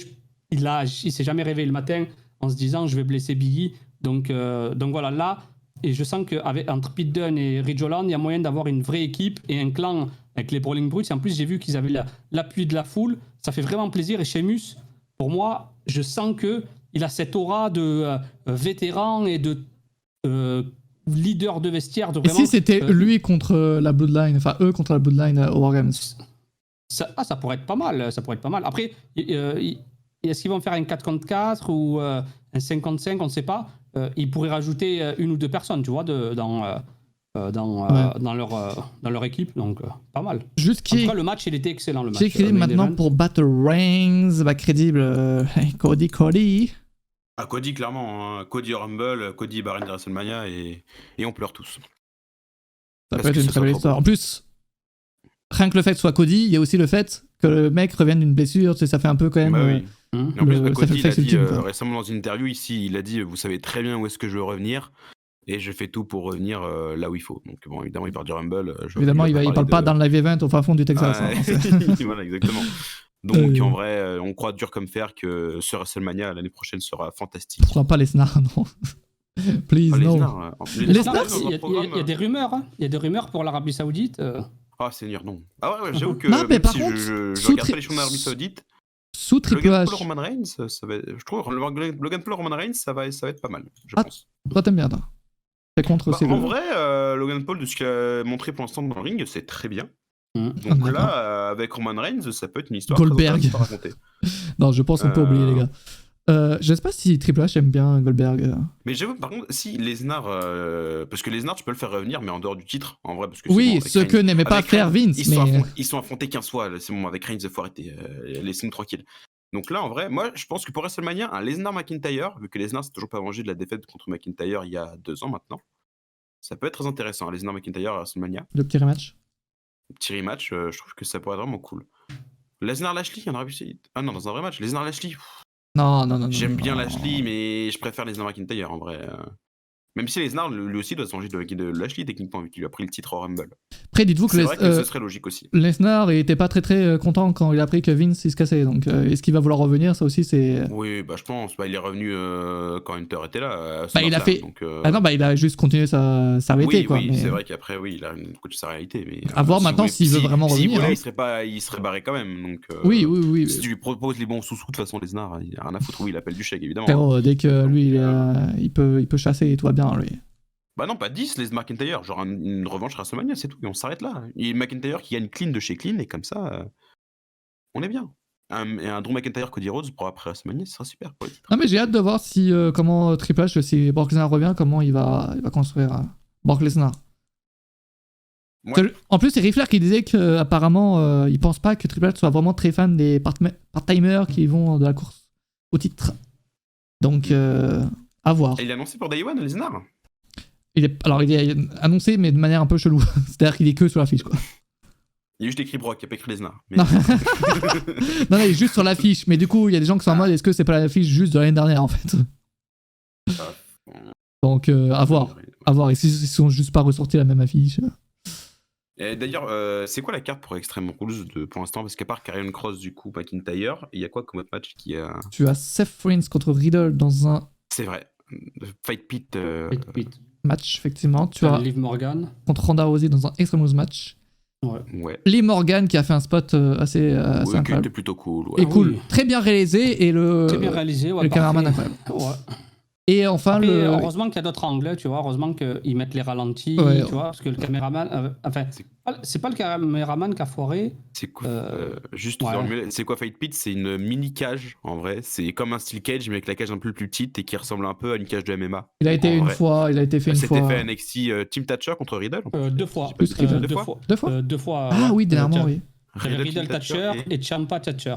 Speaker 2: il s'est jamais réveillé le matin en se disant je vais blesser Biggie, donc voilà, là. Et je sens qu'entre Pete Dunne et Ridge Holland, il y a moyen d'avoir une vraie équipe et un clan avec les Brawling Brutes. Et en plus, j'ai vu qu'ils avaient l'appui de la foule. Ça fait vraiment plaisir. Et Sheamus, pour moi, je sens qu'il a cette aura de vétéran et de leader de vestiaire. De vraiment,
Speaker 1: et si c'était lui contre la Bloodline, enfin eux contre la Bloodline au War Games,
Speaker 2: ça pourrait être pas mal. Ça pourrait être pas mal. Après, est-ce qu'ils vont faire un 4 contre 4 ou un 5 contre 5, on ne sait pas. Ils pourraient rajouter une ou deux personnes, tu vois, dans leur équipe, donc pas mal. En tout cas, le match, il était excellent, le match.
Speaker 1: Qui est crédible maintenant pour Battle Reigns, crédible Cody.
Speaker 3: Ah, Cody, clairement, hein. Cody Rumble, Cody Barren de WrestleMania, et on pleure tous.
Speaker 1: Ça peut être une très belle histoire. En plus, rien que le fait que ce soit Cody, il y a aussi le fait que le mec revienne d'une blessure, tu sais, ça fait un peu quand même...
Speaker 3: oui. Et en plus, Cody, il a dit récemment dans une interview ici, il a dit vous savez très bien où est-ce que je veux revenir, et je fais tout pour revenir là où il faut. Donc bon, évidemment, il parle du Rumble.
Speaker 1: Évidemment, il parle pas dans le live event au fin fond du Texas.
Speaker 3: Voilà, exactement. Donc en vrai, on croit dur comme fer que ce WrestleMania l'année prochaine sera fantastique.
Speaker 1: Pourquoi pas Lesnar, non. Please, non.
Speaker 2: Lesnar, il y a des rumeurs. Hein. Il y a des rumeurs pour l'Arabie Saoudite.
Speaker 3: Ah, Seigneur, non. Ah ouais, j'avoue que
Speaker 1: non, mais par
Speaker 3: si
Speaker 1: contre,
Speaker 3: je regarde pas les shows d'Arabie Saoudite.
Speaker 1: Sous Triple H.
Speaker 3: Roman Reigns, je trouve Logan Paul Roman Reigns, ça va être pas mal, je pense.
Speaker 1: Toi, t'aimes bien, toi. T'es contre aussi.
Speaker 3: En vrai, Logan Paul, de ce qu'il a montré pour l'instant dans le ring, c'est très bien. Donc là, avec Roman Reigns, ça peut être une histoire
Speaker 1: Goldberg.
Speaker 3: à raconter.
Speaker 1: Non, je pense qu'on peut oublier, les gars. Je sais pas si Triple H aime bien Goldberg.
Speaker 3: Mais j'avoue, par contre, si Lesnar, parce que Lesnar, tu peux le faire revenir, mais en dehors du titre, en vrai, parce que
Speaker 1: oui, ce que n'aimait pas faire Vince.
Speaker 3: Ils sont affrontés 15 fois, c'est bon, avec Reigns, il faut arrêter, laissez-nous tranquille. Donc là, en vrai, moi, je pense que pour WrestleMania, un Lesnar-McIntyre, vu que Lesnar s'est toujours pas vengé de la défaite contre McIntyre il y a 2 ans maintenant, ça peut être très intéressant, un Lesnar-McIntyre à WrestleMania.
Speaker 1: Le petit rematch.
Speaker 3: Petit rematch, je trouve que ça pourrait être vraiment cool. Lesnar-Lashley, il y en aurait pu. Ah non, dans un vrai match, Lesnar-Lashley.
Speaker 1: Non.
Speaker 3: J'aime bien Lashley, mais je préfère Lesnar McIntyre en vrai. Même si Lesnar, lui aussi, doit changer de Lashley techniquement, vu qu'il lui a pris le titre au Rumble.
Speaker 1: Après, dites-vous que,
Speaker 3: c'est vrai que ce serait logique aussi.
Speaker 1: Lesnar était pas très content quand il a appris que Vince il se cassait. Donc, est-ce qu'il va vouloir revenir? Ça aussi, c'est.
Speaker 3: Oui, je pense. Il est revenu quand Hunter était là.
Speaker 1: Il a fait. Donc, il a juste continué sa vérité.
Speaker 3: Oui,
Speaker 1: mais...
Speaker 3: c'est vrai qu'après, il a coach sa réalité. Mais
Speaker 1: à voir maintenant s'il veut vraiment revenir.
Speaker 3: Il serait barré quand même. Donc,
Speaker 1: oui.
Speaker 3: Si tu lui proposes les bons sous-sous, de toute façon, Lesnar, il a rien à foutre. Oui, il appelle du chèque, évidemment.
Speaker 1: Frérot, dès que lui, il peut chasser et tout va bien, lui.
Speaker 3: Bah non, pas 10, les McIntyre, genre une revanche WrestleMania, c'est tout, et on s'arrête là. Il y a McIntyre qui gagne clean de chez clean, et comme ça, on est bien. Un Drew McIntyre, Cody Rhodes pour après WrestleMania, ce sera super pour le titre.
Speaker 1: Non mais j'ai hâte de voir si comment Triple H, si Brock Lesnar revient, comment il va construire Brock Lesnar. Ouais. En plus, c'est Ric Flair qui disait qu'apparemment, il pense pas que Triple H soit vraiment très fan des part-timers qui vont de la course au titre. Donc, à voir.
Speaker 3: Et il est annoncé pour Day One, Lesnar?
Speaker 1: Il est annoncé, mais de manière un peu chelou. C'est-à-dire qu'il est que sur l'affiche, quoi.
Speaker 3: Il y a juste écrit Brock, il n'y a pas écrit Lesnar. Mais...
Speaker 1: non, il est juste sur l'affiche. Mais du coup, il y a des gens qui sont en mode, est-ce que c'est pas l'affiche juste de l'année dernière, en fait? Donc, à voir. À voir. Et s'ils sont juste pas ressortis la même affiche.
Speaker 3: Et d'ailleurs, c'est quoi la carte pour Extreme Rules pour l'instant? Parce qu'à part Karrion Kross, du coup, McIntyre, il y a quoi comme autre match qui a...
Speaker 1: Tu as Seth Rollins contre Riddle dans un...
Speaker 3: C'est vrai. Fight Pit.
Speaker 1: match, effectivement. Tu as
Speaker 2: Liv Morgan.
Speaker 1: contre Ronda Rousey dans un Extreme Rules match.
Speaker 3: Ouais.
Speaker 1: Liv Morgan qui a fait un spot assez
Speaker 3: Qui
Speaker 1: incroyable.
Speaker 3: était plutôt cool. Ouais.
Speaker 1: Et cool. Très bien réalisé. Et
Speaker 2: Très bien réalisé,
Speaker 1: le cameraman incroyable.
Speaker 2: Ouais.
Speaker 1: Et enfin,
Speaker 2: Après, heureusement qu'il y a d'autres angles, tu vois. Heureusement qu'ils mettent les ralentis, tu vois. Parce que le caméraman. C'est pas le caméraman qui a foiré.
Speaker 3: C'est quoi c'est quoi Fight Pit? C'est une mini cage en vrai. C'est comme un steel cage, mais avec la cage un peu plus petite et qui ressemble un peu à une cage de MMA.
Speaker 1: Il a été fait une fois.
Speaker 3: C'était fait NXT Team Thatcher contre Riddle.
Speaker 2: 2 fois. Deux fois.
Speaker 1: Ah oui, dernièrement, oui.
Speaker 2: Riddle Thatcher et Ciampa Thatcher.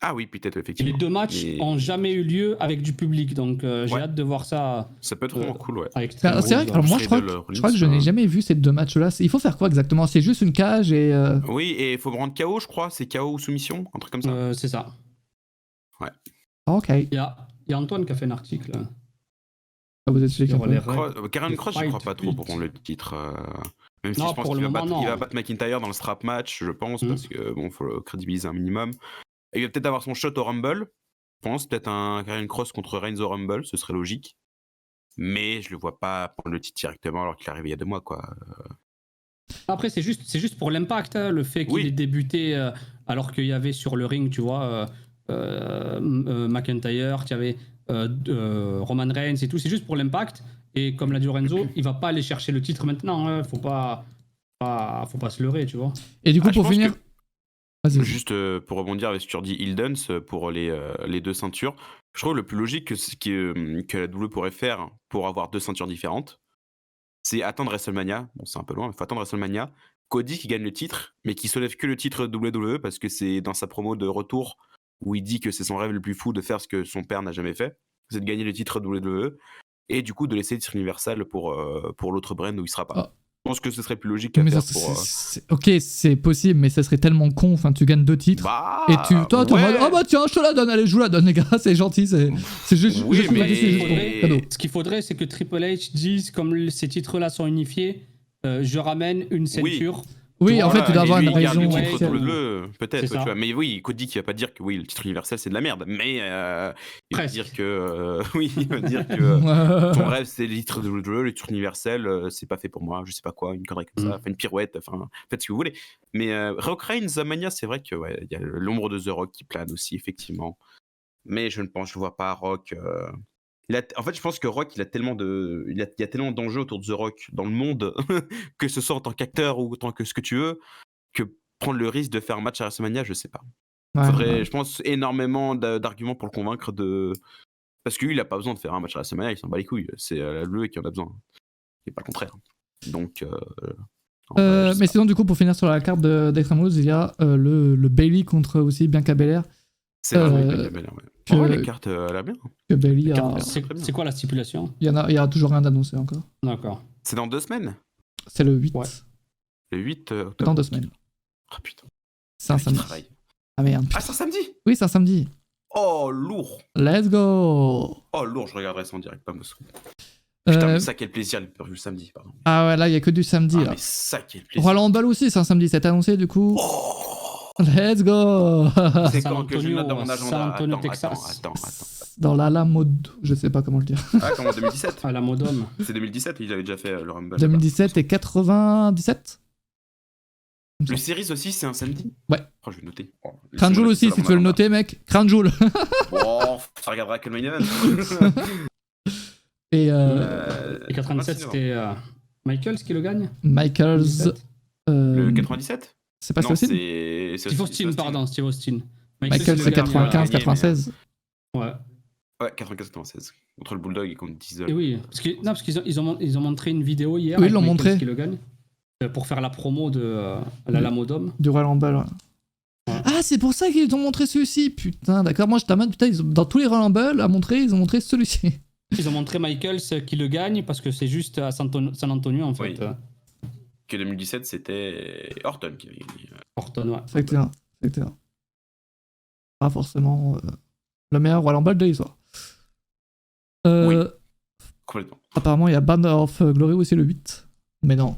Speaker 3: Ah oui, peut-être, effectivement.
Speaker 2: Les 2 matchs n'ont jamais eu lieu avec du public, donc j'ai hâte de voir ça.
Speaker 3: Ça peut être vraiment cool, ouais.
Speaker 1: C'est vrai que moi, je crois que je n'ai jamais vu ces 2 matchs-là. Il faut faire quoi exactement? C'est juste une cage et...
Speaker 3: Oui, et il faut me rendre KO, je crois. C'est KO ou soumission, un truc comme ça.
Speaker 2: C'est ça.
Speaker 3: Ouais.
Speaker 1: Ok.
Speaker 2: Il y a Antoine qui a fait un article.
Speaker 1: Ah, vous expliquez un peu.
Speaker 3: Karen Cross, je crois pas trop pour prendre le titre. Même si je pense qu'il va battre McIntyre dans le strap match, je pense, parce que bon, faut le crédibiliser un minimum. Il va peut-être avoir son shot au Rumble. Je pense peut-être un Karrion Kross contre Reigns au Rumble, ce serait logique. Mais je le vois pas prendre le titre directement alors qu'il est arrivé il y a 2 mois, quoi.
Speaker 2: Après, c'est juste pour l'impact, hein, le fait qu'il ait débuté alors qu'il y avait sur le ring, tu vois, McIntyre, tu avais Roman Reigns et tout. C'est juste pour l'impact. Et comme l'a dit Lorenzo, il va pas aller chercher le titre maintenant. Hein. Faut pas se leurrer, tu vois.
Speaker 1: Et du coup, pour finir.
Speaker 3: Juste pour rebondir avec ce que tu dis, Hildens pour les 2 ceintures, je trouve le plus logique que la WWE pourrait faire pour avoir 2 ceintures différentes, c'est attendre WrestleMania. Bon, c'est un peu loin, mais il faut attendre WrestleMania. Cody qui gagne le titre, mais qui soulève que le titre WWE parce que c'est dans sa promo de retour où il dit que c'est son rêve le plus fou de faire ce que son père n'a jamais fait, c'est de gagner le titre WWE et du coup de laisser le titre Universal pour l'autre brand où il sera pas. Je pense que ce serait plus logique à faire pour...
Speaker 1: Ok, c'est possible, mais ça serait tellement con. Enfin, tu gagnes 2 titres. Et toi, t'es en mode, oh bah tiens, je te la donne, allez, je vous la donne, les gars, c'est gentil, c'est juste.
Speaker 3: Oui,
Speaker 1: mais...
Speaker 2: Ce qu'il faudrait, c'est que Triple H dise, comme ces titres-là sont unifiés, je ramène une ceinture.
Speaker 1: Oui, en fait, tu dois avoir une raison.
Speaker 3: Peut-être, tu vois. Mais oui, Cody qui va pas dire que oui, le titre universel c'est de la merde, mais il va dire que il va dire que ton rêve c'est le titre WWE, le titre universel, c'est pas fait pour moi, je sais pas quoi, une connerie comme ça, une pirouette, enfin, faites ce que vous voulez. Mais Rock Reigns Mania, c'est vrai que il y a l'ombre de The Rock qui plane aussi effectivement. Mais je vois pas Rock. En fait, je pense que Rock, il y a tellement d'enjeux autour de The Rock dans le monde, que ce soit en tant qu'acteur ou en tant que ce que tu veux, que prendre le risque de faire un match à WrestleMania, je sais pas. Faudrait, je pense, énormément d'arguments pour le convaincre de... Parce que lui, il a pas besoin de faire un match à WrestleMania, il s'en bat les couilles. C'est la WWE qui en a besoin. Et pas le contraire. Donc...
Speaker 1: mais sinon, du coup, pour finir sur la carte d'Extreme Rules, il y a le Bayley contre aussi Bianca Belair.
Speaker 3: C'est vrai, Bianca Belair, ouais. Les cartes, elle a bien.
Speaker 1: Que Bayley
Speaker 2: c'est quoi la stipulation?
Speaker 1: Il y a toujours rien d'annoncé encore.
Speaker 2: D'accord.
Speaker 3: C'est dans 2 semaines?
Speaker 1: C'est le 8.
Speaker 3: Ouais. Le 8 octobre.
Speaker 1: Dans 2 semaines.
Speaker 3: Oh putain.
Speaker 1: C'est un samedi. Ah merde.
Speaker 3: Ah, c'est un samedi?
Speaker 1: Oui, c'est un samedi.
Speaker 3: Oh, lourd.
Speaker 1: Let's go.
Speaker 3: Oh, lourd, je regarderai ça en direct, pas Moscou. Putain, mais ça, quel plaisir, le samedi, pardon.
Speaker 1: Ah ouais, là, il y a que du samedi.
Speaker 3: Ah,
Speaker 1: là.
Speaker 3: mais ça, quel plaisir.
Speaker 1: Roland Ball aussi, c'est un samedi, c'est annoncé du coup.
Speaker 3: Oh.
Speaker 1: Let's go.
Speaker 3: C'est quand que je note dans mon agenda? Attends.
Speaker 1: Dans l'Alamode, je sais pas comment le dire.
Speaker 3: Ah, comment, 2017?
Speaker 2: À la Modome.
Speaker 3: C'est 2017, il avait déjà fait le Rumble.
Speaker 1: 2017 et 97.
Speaker 3: Le Series aussi, c'est un samedi?
Speaker 1: Ouais.
Speaker 3: Oh, je vais noter. Oh,
Speaker 1: Crown Jewel aussi, si tu veux le noter, mec. Crown Jewel.
Speaker 3: Bon, ça regardera que le main event.
Speaker 1: Et
Speaker 2: 97, c'était Michaels qui le gagne?
Speaker 1: Michaels.
Speaker 3: Le 97?
Speaker 1: C'est pas Steve Austin?
Speaker 2: Steve Austin, pardon, Steve Austin.
Speaker 1: Michaels, c'est 95-96.
Speaker 2: Ouais.
Speaker 3: Ouais, 95-96. Contre le Bulldog et contre Diesel.
Speaker 2: Et oui, parce qu'ils ont montré une vidéo hier.
Speaker 1: Oui, ils l'ont montré.
Speaker 2: Qui le gagne, pour faire la promo de la Lamodome.
Speaker 1: Du Royal Rumble, ouais. Ah, c'est pour ça qu'ils ont montré celui-ci. Putain, d'accord. Moi, je t'amène. Putain, dans tous les Royal Rumble ils ont montré celui-ci.
Speaker 2: Ils ont montré Michaels qui le gagne parce que c'est juste à San Antonio, en fait.
Speaker 3: Oui. Que 2017, c'était Orton qui avait gagné.
Speaker 2: Orton, ouais.
Speaker 1: Effectivement. Pas forcément le meilleur Royal Rumble de l'histoire.
Speaker 3: Oui. Complètement.
Speaker 1: Apparemment, il y a Band of Glory aussi le 8. Mais non.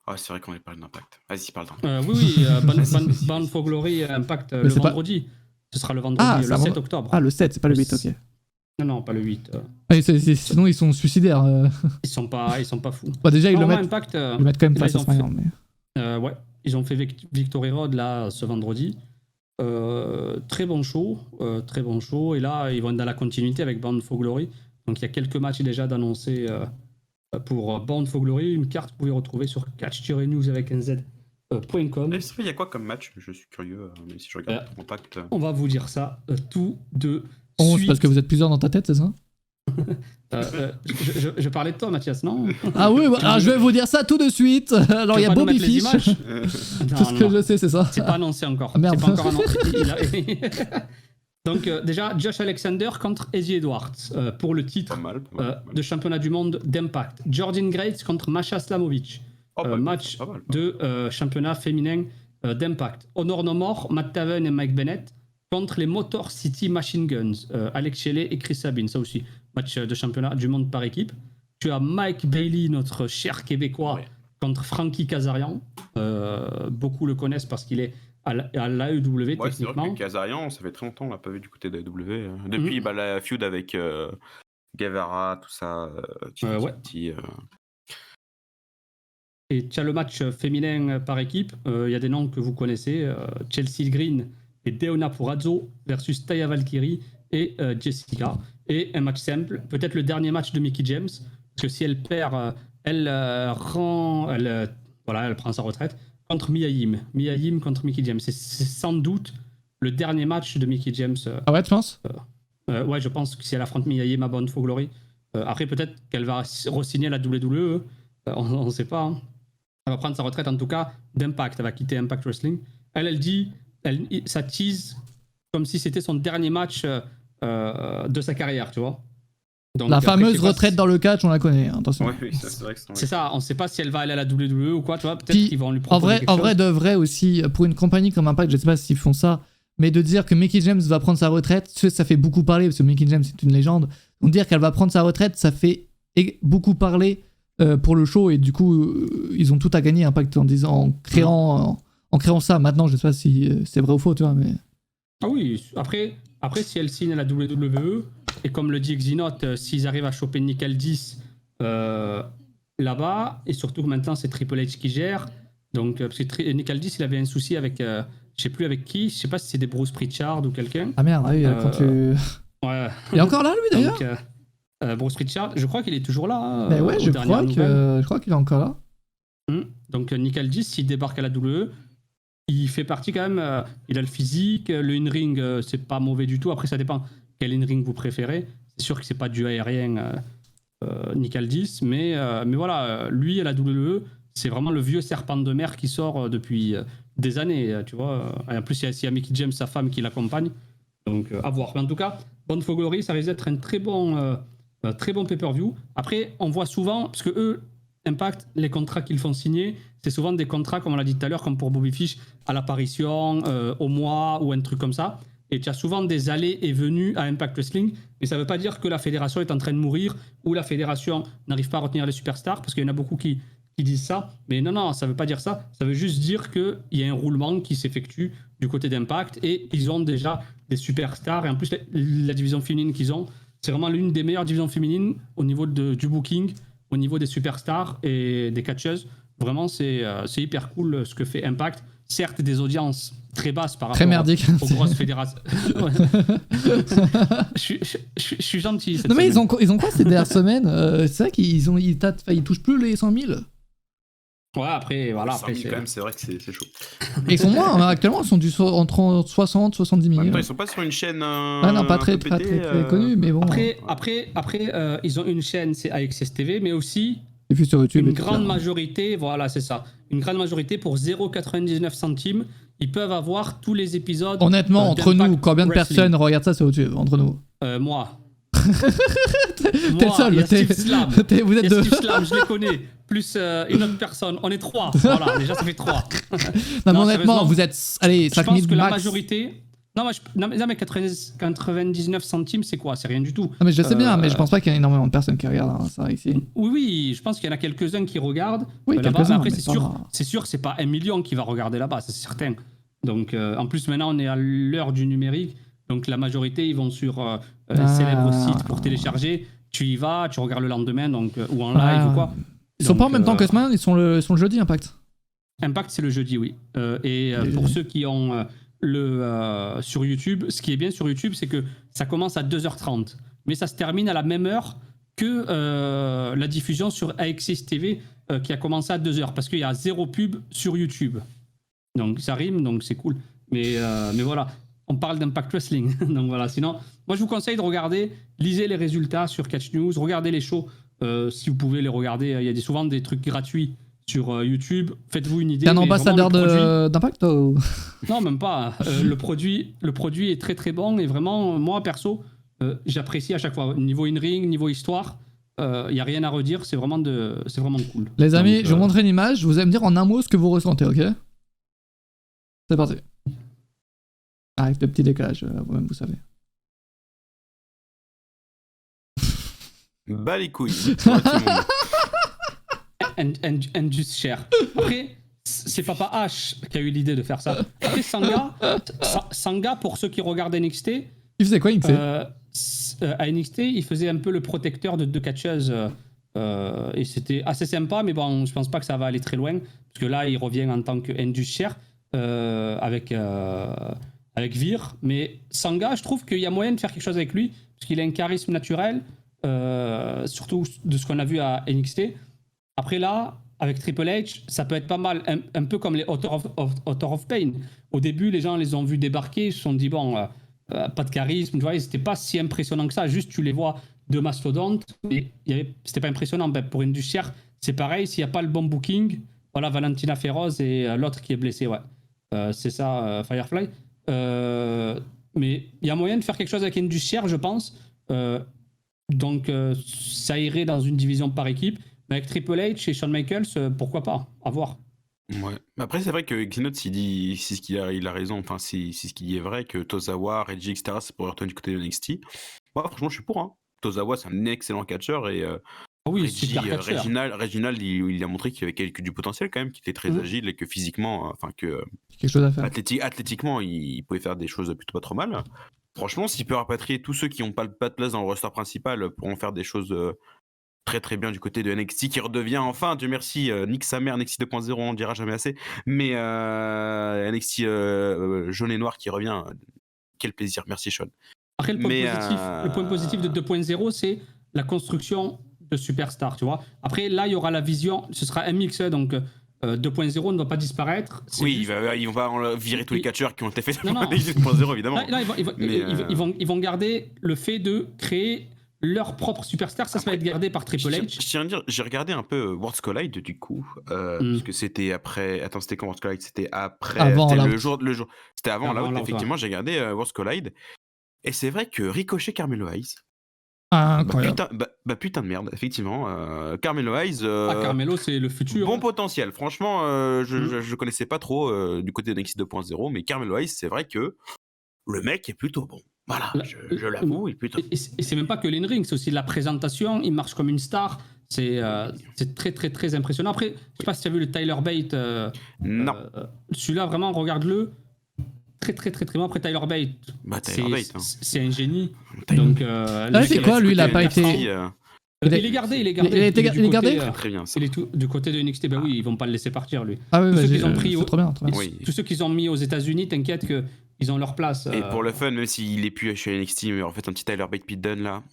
Speaker 3: Ah, c'est vrai qu'on est parlé d'Impact. Vas-y, parle d'un.
Speaker 2: Oui, Band for Glory Impact le vendredi. Ce sera le vendredi, le 7 octobre.
Speaker 1: Ah, le 7, c'est pas le 8, ok.
Speaker 2: Non, pas le 8.
Speaker 1: Sinon, ils sont suicidaires.
Speaker 2: Ils sont pas fous.
Speaker 1: Bah, déjà, ils le mettent quand même face à SmackDown.
Speaker 2: Ouais, ils ont fait Victory Road là ce vendredi. Très bon show. Et là, ils vont être dans la continuité avec Bound for Glory. Donc, il y a quelques matchs déjà d'annoncer pour Bound for Glory. Une carte que vous pouvez retrouver sur catch-news avec un z.com.
Speaker 3: Il y a quoi comme match? Je suis curieux, même si je regarde Impact.
Speaker 2: On va vous dire ça tout de
Speaker 1: 11
Speaker 2: suite.
Speaker 1: parce que vous êtes plusieurs dans ta tête, c'est ça?
Speaker 2: Je parlais de toi, Mathias, non?
Speaker 1: Ah oui, je vais vous dire ça tout de suite. Alors, il y a Bobby Fish. Tout ce que je sais, c'est ça.
Speaker 2: C'est pas annoncé encore.
Speaker 1: Ah, merde.
Speaker 2: C'est pas encore annoncé. Donc, déjà, Josh Alexander contre Izzy Edwards pour le titre de championnat du monde d'Impact. Jordan Grace contre Masha Slamovic. Match de championnat féminin d'Impact. Honor No More, Matt Taven et Mike Bennett contre les Motor City Machine Guns, Alex Shelley et Chris Sabin. Ça aussi, match de championnat du monde par équipe. Tu as Mike Bailey, notre cher Québécois, contre Frankie Kazarian. Beaucoup le connaissent parce qu'il est à l'AEW techniquement.
Speaker 3: C'est vrai que Kazarian, ça fait très longtemps, on l'a pas vu du côté de l'AEW. Depuis la feud avec Guevara, tout ça.
Speaker 2: Et tu as le match féminin par équipe. Il y a des noms que vous connaissez. Chelsea Green et Deonna Purrazzo versus Taya Valkyrie et Jessica. Et un match simple, peut-être le dernier match de Mickie James, parce que si elle perd, elle prend sa retraite, contre Mia Yim. Mia Yim contre Mickie James. C'est sans doute le dernier match de Mickie James.
Speaker 1: Ah ouais, tu penses?
Speaker 2: Ouais, je pense que si elle affronte Mia Yim à Bound for Glory, après peut-être qu'elle va re-signer la WWE, on ne sait pas. Hein. Elle va prendre sa retraite en tout cas d'Impact, elle va quitter Impact Wrestling. Elle dit, ça tease comme si c'était son dernier match de sa carrière, tu vois. Donc,
Speaker 1: la fameuse retraite dans le catch, on la connaît, hein, attention.
Speaker 3: Oui, c'est vrai que
Speaker 2: c'est ça, on ne sait pas si elle va aller à la WWE ou quoi, tu vois. Peut-être qu'ils vont lui proposer quelque chose.
Speaker 1: En vrai de vrai aussi, pour une compagnie comme Impact, je ne sais pas s'ils font ça, mais de dire que Mickie James va prendre sa retraite, ça fait beaucoup parler, parce que Mickie James est une légende. Donc dire qu'elle va prendre sa retraite, ça fait beaucoup parler pour le show, et du coup, ils ont tout à gagner, Impact, en créant ça. Maintenant, je ne sais pas si c'est vrai ou faux, tu vois, mais...
Speaker 2: Ah oui, après si elle signe à la WWE, et comme le dit Xenote, s'ils arrivent à choper Nick Aldis là-bas, et surtout que maintenant c'est Triple H qui gère, donc parce que Nick Aldis il avait un souci avec, je sais plus avec qui, je sais pas si c'est des Bruce Pritchard ou quelqu'un.
Speaker 1: Ah merde, oui,
Speaker 2: ouais.
Speaker 1: Il est encore là lui d'ailleurs.
Speaker 2: Donc, Bruce Pritchard, je crois qu'il est toujours là.
Speaker 1: Mais ouais, je crois qu'il est encore là.
Speaker 2: Donc Nick Aldis, s'il débarque à la WWE, il fait partie quand même, il a le physique, le in-ring, c'est pas mauvais du tout. Après, ça dépend quel in-ring vous préférez. C'est sûr que c'est pas du aérien, Nick Aldis, mais voilà, lui à la WWE, c'est vraiment le vieux serpent de mer qui sort depuis des années, tu vois. Et en plus, il y a Mickie James, sa femme, qui l'accompagne. Donc, à voir. Mais en tout cas, Bound for Glory, ça risque d'être un très bon pay-per-view. Après, on voit souvent, parce que eux, Impact, les contrats qu'ils font signer, c'est souvent des contrats, comme on l'a dit tout à l'heure, comme pour Bobby Fish, à l'apparition, au mois ou un truc comme ça. Et tu as souvent des allées et venues à Impact Wrestling, mais ça ne veut pas dire que la fédération est en train de mourir ou la fédération n'arrive pas à retenir les superstars, parce qu'il y en a beaucoup qui disent ça. Mais non, ça ne veut pas dire ça. Ça veut juste dire qu'il y a un roulement qui s'effectue du côté d'Impact et ils ont déjà des superstars. Et en plus, la division féminine qu'ils ont, c'est vraiment l'une des meilleures divisions féminines au niveau du booking, au niveau des superstars et des catcheuses. Vraiment, c'est hyper cool ce que fait Impact. Certes, des audiences très basses par rapport aux grosses fédérations. je suis gentil.
Speaker 1: Non, mais ils ont quoi ces dernières semaines? C'est vrai qu'ils touchent plus les 100 000.
Speaker 2: Ouais, après, voilà.
Speaker 3: 100 000 quand même, c'est vrai que c'est chaud.
Speaker 1: Et ils sont moins, hein, actuellement, ils sont entre 60 70 000.
Speaker 3: Ils sont pas sur une chaîne.
Speaker 1: Non, pas très connue, mais bon.
Speaker 2: Après, ils ont une chaîne, c'est AXS TV, mais aussi.
Speaker 1: Et puis sur YouTube,
Speaker 2: une grande majorité, voilà, c'est ça. Une grande majorité pour 0,99 centimes, ils peuvent avoir tous les épisodes.
Speaker 1: Honnêtement, entre nous, combien de personnes regardent ça sur YouTube? Entre nous.
Speaker 2: Moi.
Speaker 1: T'es le seul.
Speaker 2: Il y a Steve Slam.
Speaker 1: Vous êtes deux.
Speaker 2: Steve Slam, je les connais. Plus une autre personne. On est 3. Voilà, déjà ça fait 3.
Speaker 1: Non, mais honnêtement, vous êtes. Allez, 5 000 max.
Speaker 2: Je pense que la majorité. Non, mais 99 centimes, c'est quoi? C'est rien du tout.
Speaker 1: Non, mais je sais bien, mais je pense pas qu'il y a énormément de personnes qui regardent ça ici.
Speaker 2: Oui, je pense qu'il y en a quelques-uns qui regardent.
Speaker 1: Oui, quelques-uns.
Speaker 2: Après, c'est sûr que c'est pas 1 million qui va regarder là-bas, c'est certain. Donc, en plus, maintenant, on est à l'heure du numérique. Donc la majorité, ils vont sur un célèbre site pour télécharger. Tu y vas, tu regardes le lendemain, donc, ou en live ou quoi.
Speaker 1: Ils sont pas en même temps que SmackDown, ils sont le jeudi, Impact.
Speaker 2: Impact, c'est le jeudi, oui. Pour ceux qui ont sur YouTube, ce qui est bien sur YouTube, c'est que ça commence à 2h30. Mais ça se termine à la même heure que la diffusion sur AXS TV qui a commencé à 2h. Parce qu'il y a 0 pub sur YouTube. Donc ça rime, donc c'est cool. Mais voilà, on parle d'Impact Wrestling. Donc voilà, sinon, moi je vous conseille de regarder, lisez les résultats sur Catch News, regardez les shows si vous pouvez les regarder. Il y a souvent des trucs gratuits sur YouTube. Faites-vous une idée.
Speaker 1: T'es un ambassadeur d'Impact ou...
Speaker 2: Non, même pas. Le produit est très très bon et vraiment, moi perso, j'apprécie à chaque fois. Niveau in-ring, niveau histoire, il n'y a rien à redire, c'est vraiment cool.
Speaker 1: Les amis, je vais vous montrer une image, vous allez me dire en un mot ce que vous ressentez, ok? C'est parti. Avec le petit décalage, vous-même vous savez.
Speaker 3: Bah les couilles.
Speaker 2: And just share. Après, c'est Papa H qui a eu l'idée de faire ça. Après, Sanga, pour ceux qui regardent NXT...
Speaker 1: Il faisait quoi, NXT?
Speaker 2: À NXT, il faisait un peu le protecteur de deux catcheuses. Et c'était assez sympa, mais bon, je pense pas que ça va aller très loin. Parce que là, il revient en tant que Just share avec Veer. Mais Sanga, je trouve qu'il y a moyen de faire quelque chose avec lui. Parce qu'il a un charisme naturel. Surtout de ce qu'on a vu à NXT. Après là, avec Triple H, ça peut être pas mal, un peu comme les Author of Pain. Au début, les gens les ont vus débarquer, ils se sont dit, bon, pas de charisme, tu vois, c'était pas si impressionnant que ça, juste tu les vois de mastodontes, mais c'était pas impressionnant. Ben, pour une Share, c'est pareil, s'il n'y a pas le bon booking, voilà, Valentina Feroz et l'autre qui est blessé, ouais. C'est ça, Firefly. Mais il y a moyen de faire quelque chose avec Indus Share, je pense. Donc, ça irait dans une division par équipe. Mais avec Triple H et Shawn Michaels, pourquoi pas? À voir.
Speaker 3: Ouais. Après, c'est vrai que Xenox, il a raison. Enfin, c'est ce qui est vrai que Tozawa, Reggie, etc., c'est pour retourner du côté de NXT. Moi, franchement, je suis pour. Hein. Tozawa, c'est un excellent catcheur et
Speaker 2: oui,
Speaker 3: Reggie, Reginald, il a montré qu'il avait du potentiel quand même, qu'il était très agile et que physiquement,
Speaker 1: quelque chose à faire.
Speaker 3: Athlétiquement, il pouvait faire des choses plutôt pas trop mal. Franchement, s'il peut rapatrier tous ceux qui n'ont pas de place dans le roster principal pour en faire des choses très très bien du côté de NXT qui redevient enfin, Dieu merci, nique sa mère, NXT 2.0, on ne dira jamais assez, mais NXT jaune et noir qui revient, quel plaisir, merci Sean.
Speaker 2: Après, le point positif de 2.0, c'est la construction de superstars, tu vois. Après, là, il y aura la vision, ce sera un mix, donc 2.0 ne va pas disparaître.
Speaker 3: Oui, ils vont virer tous les catcheurs qui ont été faits dans NXT 2.0, évidemment.
Speaker 2: Là, ils vont garder le fait de créer leur propre superstar, ça va être gardé par Triple H.
Speaker 3: Je tiens à dire, j'ai regardé un peu Worlds Collide du coup, parce que c'était après. Attends, c'était quand Worlds Collide? C'était après. C'était le jour. C'était avant là. Effectivement, j'ai regardé Worlds Collide, et c'est vrai que Ricochet, Carmelo Hayes. Putain de merde, effectivement. Carmelo Hayes.
Speaker 2: Carmelo, c'est le futur.
Speaker 3: Bon potentiel. Franchement, je connaissais pas trop du côté de NXT 2.0, mais Carmelo Hayes, c'est vrai que le mec est plutôt bon. Voilà, je l'avoue, il est plutôt.
Speaker 2: Et c'est même pas que l'in-ring, c'est aussi la présentation. Il marche comme une star. C'est très très très impressionnant. Après, je sais pas si tu as vu le Tyler Bate.
Speaker 3: Non.
Speaker 2: Celui-là, vraiment, regarde-le. Très très très très bon. Après Tyler Bate, c'est un génie. Donc,
Speaker 1: c'est quoi lui? Il a pas été.
Speaker 2: Il est gardé. Il
Speaker 1: est gardé.
Speaker 3: Très bien.
Speaker 2: Il est du côté de NXT. Ben oui, ils vont pas le laisser partir lui.
Speaker 1: Ah oui,
Speaker 2: tous ceux qu'ils ont mis aux États-Unis, t'inquiète que ils ont leur place.
Speaker 3: Et pour le fun, même s'il est plus chez NXT, mais en fait un petit Tyler Bate Pete Dunne là,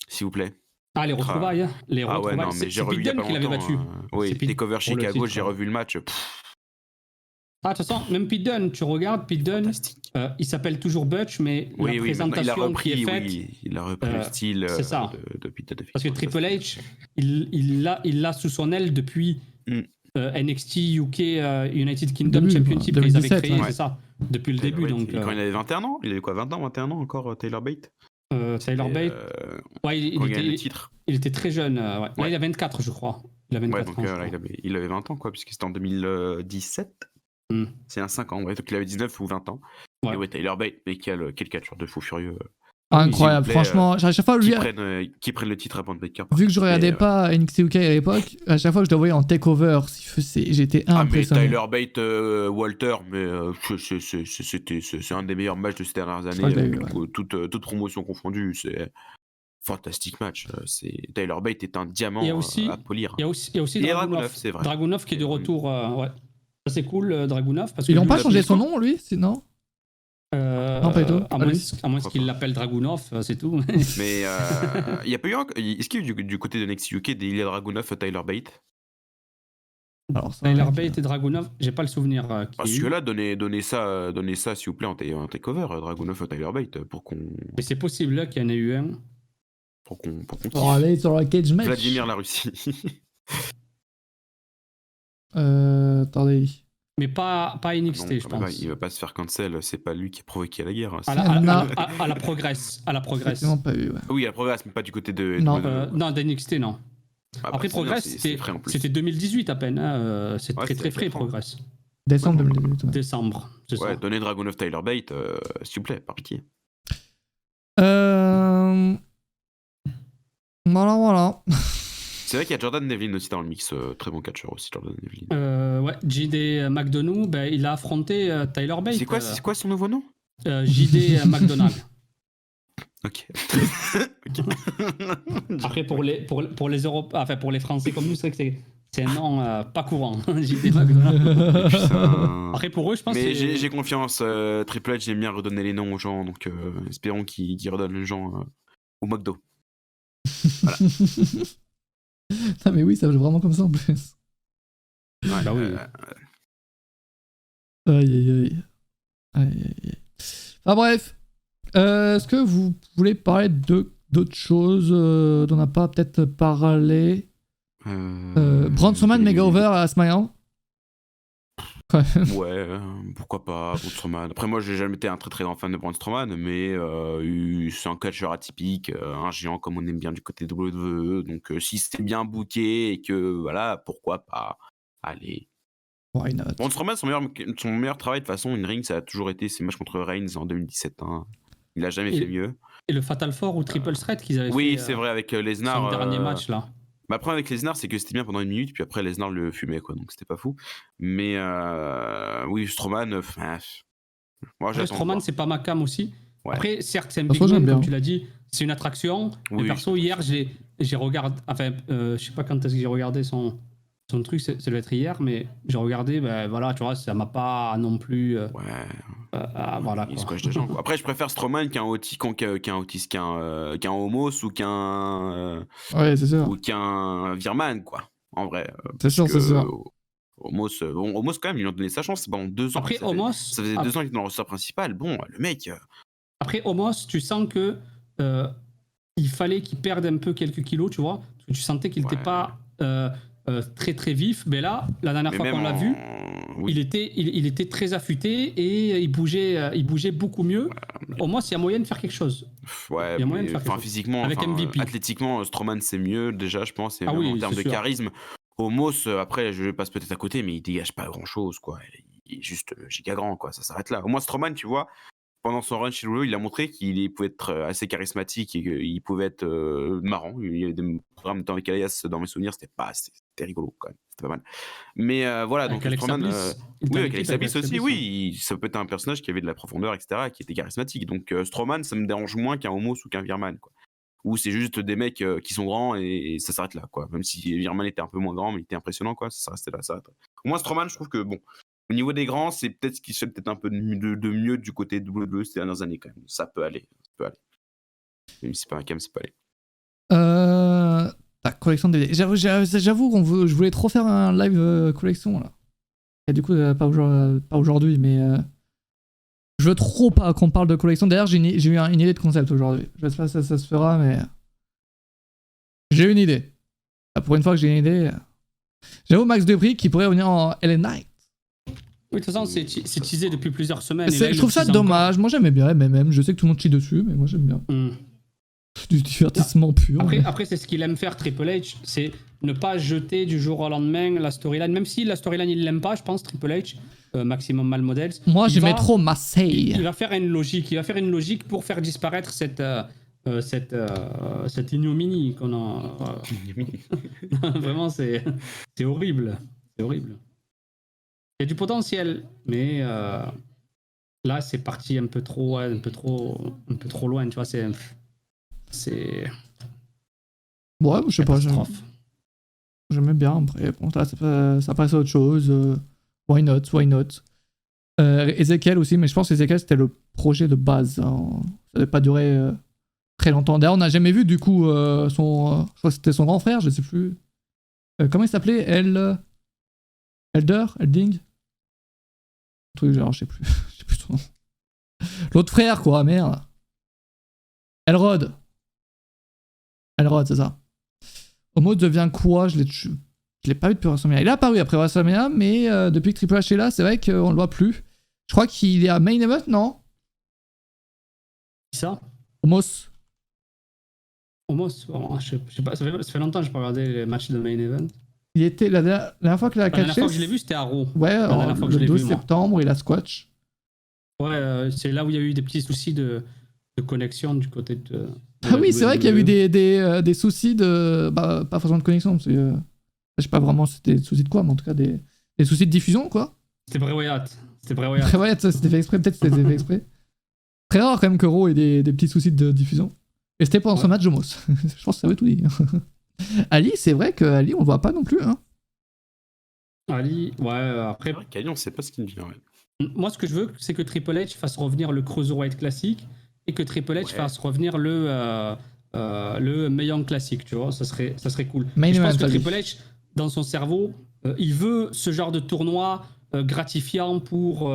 Speaker 3: s'il vous plaît.
Speaker 2: Ah, les retrouvailles.
Speaker 3: Ouais, non, mais j'ai revu Pete Dunne qui l'avait battu. Oui, Takeover Chicago, j'ai revu le match.
Speaker 2: De toute façon, même Pete Dunne, tu regardes, Pete Dunne, il s'appelle toujours Butch, mais la présentation qui est faite...
Speaker 3: il a repris le style de Pete Dunne.
Speaker 2: Parce que Triple H, il l'a sous son aile depuis NXT UK United Kingdom Championship qu'ils avaient créé, c'est ça, depuis le début. Donc,
Speaker 3: quand il avait 21 ans, il avait quoi, 20 ans encore, Tyler Bate
Speaker 2: Tyler Bate, il était très jeune. Là, il a 24, je crois. Il a 24 ans.
Speaker 3: Il avait 20 ans, quoi, puisque c'était en 2017. C'est un 5 ans, donc il avait 19 ou 20 ans. Et Tyler Bate, mais quel catcheur de fou furieux.
Speaker 1: Incroyable, franchement, à chaque fois,
Speaker 3: qui prennent le titre à Brand Breakker.
Speaker 1: Vu que je regardais pas NXT UK à l'époque, à chaque fois que je le voyais en takeover, j'étais impressionné.
Speaker 3: Tyler Bate, Walter, mais c'est un des meilleurs matchs de ces dernières années, toute promotion confondue, c'est fantastique match. Tyler Bate est un diamant à polir.
Speaker 2: Il y a aussi
Speaker 3: Dragunov, c'est vrai.
Speaker 2: Dragunov qui est de retour, ouais. Ça c'est cool, Dragunov.
Speaker 1: Ils n'ont pas changé son nom, lui, non? Non, pas du tout.
Speaker 2: À moins qu'il l'appelle Dragunov, c'est tout.
Speaker 3: Mais il y a pas eu est-ce qu'il y a eu du côté de NXT UK des Ilya Dragunov, Tyler Bate?
Speaker 2: Alors, Tyler Bate et Dragunov, j'ai pas le souvenir.
Speaker 3: Parce que là, donnez ça s'il vous plaît en takeover, Dragunov, Tyler Bate, pour qu'on.
Speaker 2: Mais c'est possible là qu'il y en ait eu un.
Speaker 3: Pour qu'on.
Speaker 1: Pour aller sur la cage match.
Speaker 3: Vladimir la Russie.
Speaker 1: Attendez.
Speaker 2: Mais pas NXT, je pense.
Speaker 3: Il va pas se faire cancel, c'est pas lui qui a provoqué la guerre.
Speaker 2: À la Progress. À la Progress.
Speaker 1: Pas eu, ouais.
Speaker 3: Oui, à la Progress, mais pas du côté de.
Speaker 2: Non, d'NXT, non. Après, Progress, c'était 2018 à peine. Hein. C'est très frais, Progress.
Speaker 1: Décembre 2018. Ouais.
Speaker 2: Décembre, c'est ça.
Speaker 3: Ouais, donnez Dragunov Tyler Bate, s'il vous plaît, par pitié.
Speaker 1: Voilà.
Speaker 3: C'est vrai qu'il y a Jordan Devlin aussi dans le mix, très bon catcheur aussi, Jordan Devlin.
Speaker 2: Ouais, JD McDonough, il a affronté Tyler Bate.
Speaker 3: C'est quoi son nouveau nom?
Speaker 2: JD McDonald.
Speaker 3: Ok.
Speaker 2: Après, pour les Européens, enfin pour les Français comme nous, c'est vrai que c'est un nom pas courant, JD McDonald. Après, pour eux, je pense.
Speaker 3: Mais j'ai confiance. Triple H, j'aime bien redonner les noms aux gens, donc espérons qu'ils redonnent les gens au McDo. Voilà.
Speaker 1: Ah mais oui, ça marche vraiment comme ça en plus.
Speaker 3: Ouais, bah oui.
Speaker 1: Aïe. Enfin bref. Est-ce que vous voulez parler d'autres choses dont on n'a pas peut-être parlé? Braun Strowman méga over à SmackDown?
Speaker 3: Ouais, pourquoi pas, Braun Strowman. Après, moi, j'ai jamais été un très très grand fan de Braun Strowman, mais c'est un catcheur atypique, un géant comme on aime bien du côté de WWE. Donc, si c'était bien booké et que voilà, pourquoi pas. Allez.
Speaker 1: Why not?
Speaker 3: Braun Strowman, son meilleur travail de façon, une ring, ça a toujours été ses matchs contre Reigns en 2017. Hein. Il a jamais fait mieux.
Speaker 2: Et le Fatal 4 ou Triple Threat qu'ils avaient fait.
Speaker 3: Oui, c'est vrai, avec Lesnar.
Speaker 2: Son dernier match là.
Speaker 3: Mais après, avec Lesnar, c'est que c'était bien pendant une minute, puis après, Lesnar le fumait, quoi, donc c'était pas fou. Mais oui, Strowman, moi j'attends.
Speaker 2: Strowman, c'est pas ma cam aussi. Ouais. Après, certes, c'est un big
Speaker 1: man,
Speaker 2: comme tu l'as dit, c'est une attraction.
Speaker 3: Oui,
Speaker 2: mais perso, hier, j'ai regardé. Enfin, je sais pas quand est-ce que j'ai regardé son truc, ça doit être hier, mais j'ai regardé, voilà, tu vois, ça m'a pas non plus. Voilà.
Speaker 3: Il squash des gens, quoi. Après, je préfère Strowman qu'un Homos ou qu'un.
Speaker 1: Ouais, c'est sûr.
Speaker 3: Ou qu'un Virman, quoi. En vrai.
Speaker 1: C'est sûr.
Speaker 3: Homos, quand même, ils lui ont donné sa chance pendant 2 ans.
Speaker 2: Après,
Speaker 3: ça faisait 2 ans qu'il était dans le roster principal. Bon, le mec.
Speaker 2: Après, Homos, tu sens que il fallait qu'il perde un peu quelques kilos, tu vois. Parce que tu sentais qu'il n'était pas très très vif. Mais là, la dernière fois qu'on l'a vu, il était très affûté et il bougeait beaucoup mieux. Homos, il y a moyen de faire quelque chose.
Speaker 3: Ouais, physiquement,
Speaker 2: avec MVP.
Speaker 3: Athlétiquement, Strowman, c'est mieux, déjà, je pense. Et en termes de charisme. Homos, après, je passe peut-être à côté, mais il dégage pas grand-chose, quoi. Il est juste giga grand, quoi. Ça s'arrête là. Au moins, Strowman, tu vois, pendant son run chez WWE, il a montré qu'il pouvait être assez charismatique et qu'il pouvait être marrant. Il y avait des programmes avec Elias dans mes souvenirs, c'était rigolo, quand même. C'était pas mal. Mais voilà, donc Strowman... oui, avec Alexa Bliss aussi, oui. Ça peut être un personnage qui avait de la profondeur, etc., qui était charismatique. Donc Strowman, ça me dérange moins qu'un Homos ou qu'un Virman, quoi. Où c'est juste des mecs qui sont grands et ça s'arrête là, quoi. Même si Virman était un peu moins grand, mais il était impressionnant, quoi. Ça restait là, ça s'arrête. Au moins, Strowman, je trouve que, bon, au niveau des grands, c'est peut-être ce qui se fait peut-être un peu de mieux du côté de WWE ces dernières années, quand même. Ça peut aller. Même si c'est pas un cam, ça peut aller.
Speaker 1: La collection de DVD. J'avoue, je voulais trop faire un live collection, là. Et du coup, pas aujourd'hui, mais... Je veux trop pas qu'on parle de collection. D'ailleurs, j'ai eu une idée de concept aujourd'hui. Je sais pas si ça se fera, mais... J'ai une idée. Pour une fois que j'ai une idée... J'avoue Max Dupri qui pourrait revenir en LA Knight.
Speaker 2: Oui, de toute façon, c'est teasé depuis plusieurs semaines.
Speaker 1: Je trouve ça dommage. Moi, j'aimais bien MMM. Je sais que tout le monde chie dessus, mais moi, j'aime bien. Du divertissement pur.
Speaker 2: Après, c'est ce qu'il aime faire, Triple H. C'est ne pas jeter du jour au lendemain la storyline, même si la storyline il l'aime pas, je pense, Triple H, Maximum Mal Models.
Speaker 1: Moi j'aimais trop Marseille.
Speaker 2: Il va faire une logique pour faire disparaître cette ignominie qu'on a. Vraiment, c'est horrible. C'est horrible. Il y a du potentiel, mais là, c'est parti un peu trop loin, tu vois. C'est.
Speaker 1: Ouais, je sais pas. J'aimais bien. Après, bon, là, ça passe à autre chose. Why not? Ezekiel aussi, mais je pense que Ezekiel c'était le projet de base. Hein. Ça n'avait pas duré très longtemps. D'ailleurs, on n'a jamais vu du coup je crois que c'était son grand frère, je sais plus. Comment il s'appelait? Elding? Un truc genre, je sais plus son nom. L'autre frère, quoi, merde. Elrod, c'est ça. Omos devient quoi? Je l'ai pas vu depuis WrestleMania. Il est apparu après WrestleMania, mais depuis que Triple H est là, c'est vrai qu'on le voit plus. Je crois qu'il est à Main Event, non?
Speaker 2: Qui ça?
Speaker 1: Omos,
Speaker 2: je sais pas, ça fait longtemps que je n'ai pas regardé les matchs de Main Event.
Speaker 1: il était la dernière fois qu'il a catché.
Speaker 2: La dernière fois que je l'ai vu, c'était à Raw.
Speaker 1: Ouais, le 12 septembre, il a Squatch.
Speaker 2: Ouais, c'est là où il y a eu des petits soucis de connexion du côté de.
Speaker 1: Ah oui, c'est vrai qu'il y a eu des soucis de. Bah, pas forcément de connexion, je sais pas vraiment c'était des soucis de quoi, mais en tout cas des soucis de diffusion, quoi.
Speaker 2: C'était Bray Wyatt.
Speaker 1: Bray Wyatt, ça c'était fait exprès, peut-être c'était fait exprès. Très rare quand même que Raw ait des petits soucis de diffusion. Et c'était pendant ce match de Omos. Je pense que ça veut tout dire. Ali, c'est vrai qu'Ali, on le voit pas non plus. Hein.
Speaker 2: Ali, ouais, après.
Speaker 3: C'est vrai qu'Ali, on sait pas ce qu'il vient. Ouais.
Speaker 2: Moi, ce que je veux, c'est que Triple H fasse revenir le Cruiserweight classique et que Triple H fasse revenir le Mae Young classique, tu vois. Ça serait cool. Je pense que Triple H, dans son cerveau, il veut ce genre de tournoi gratifiant pour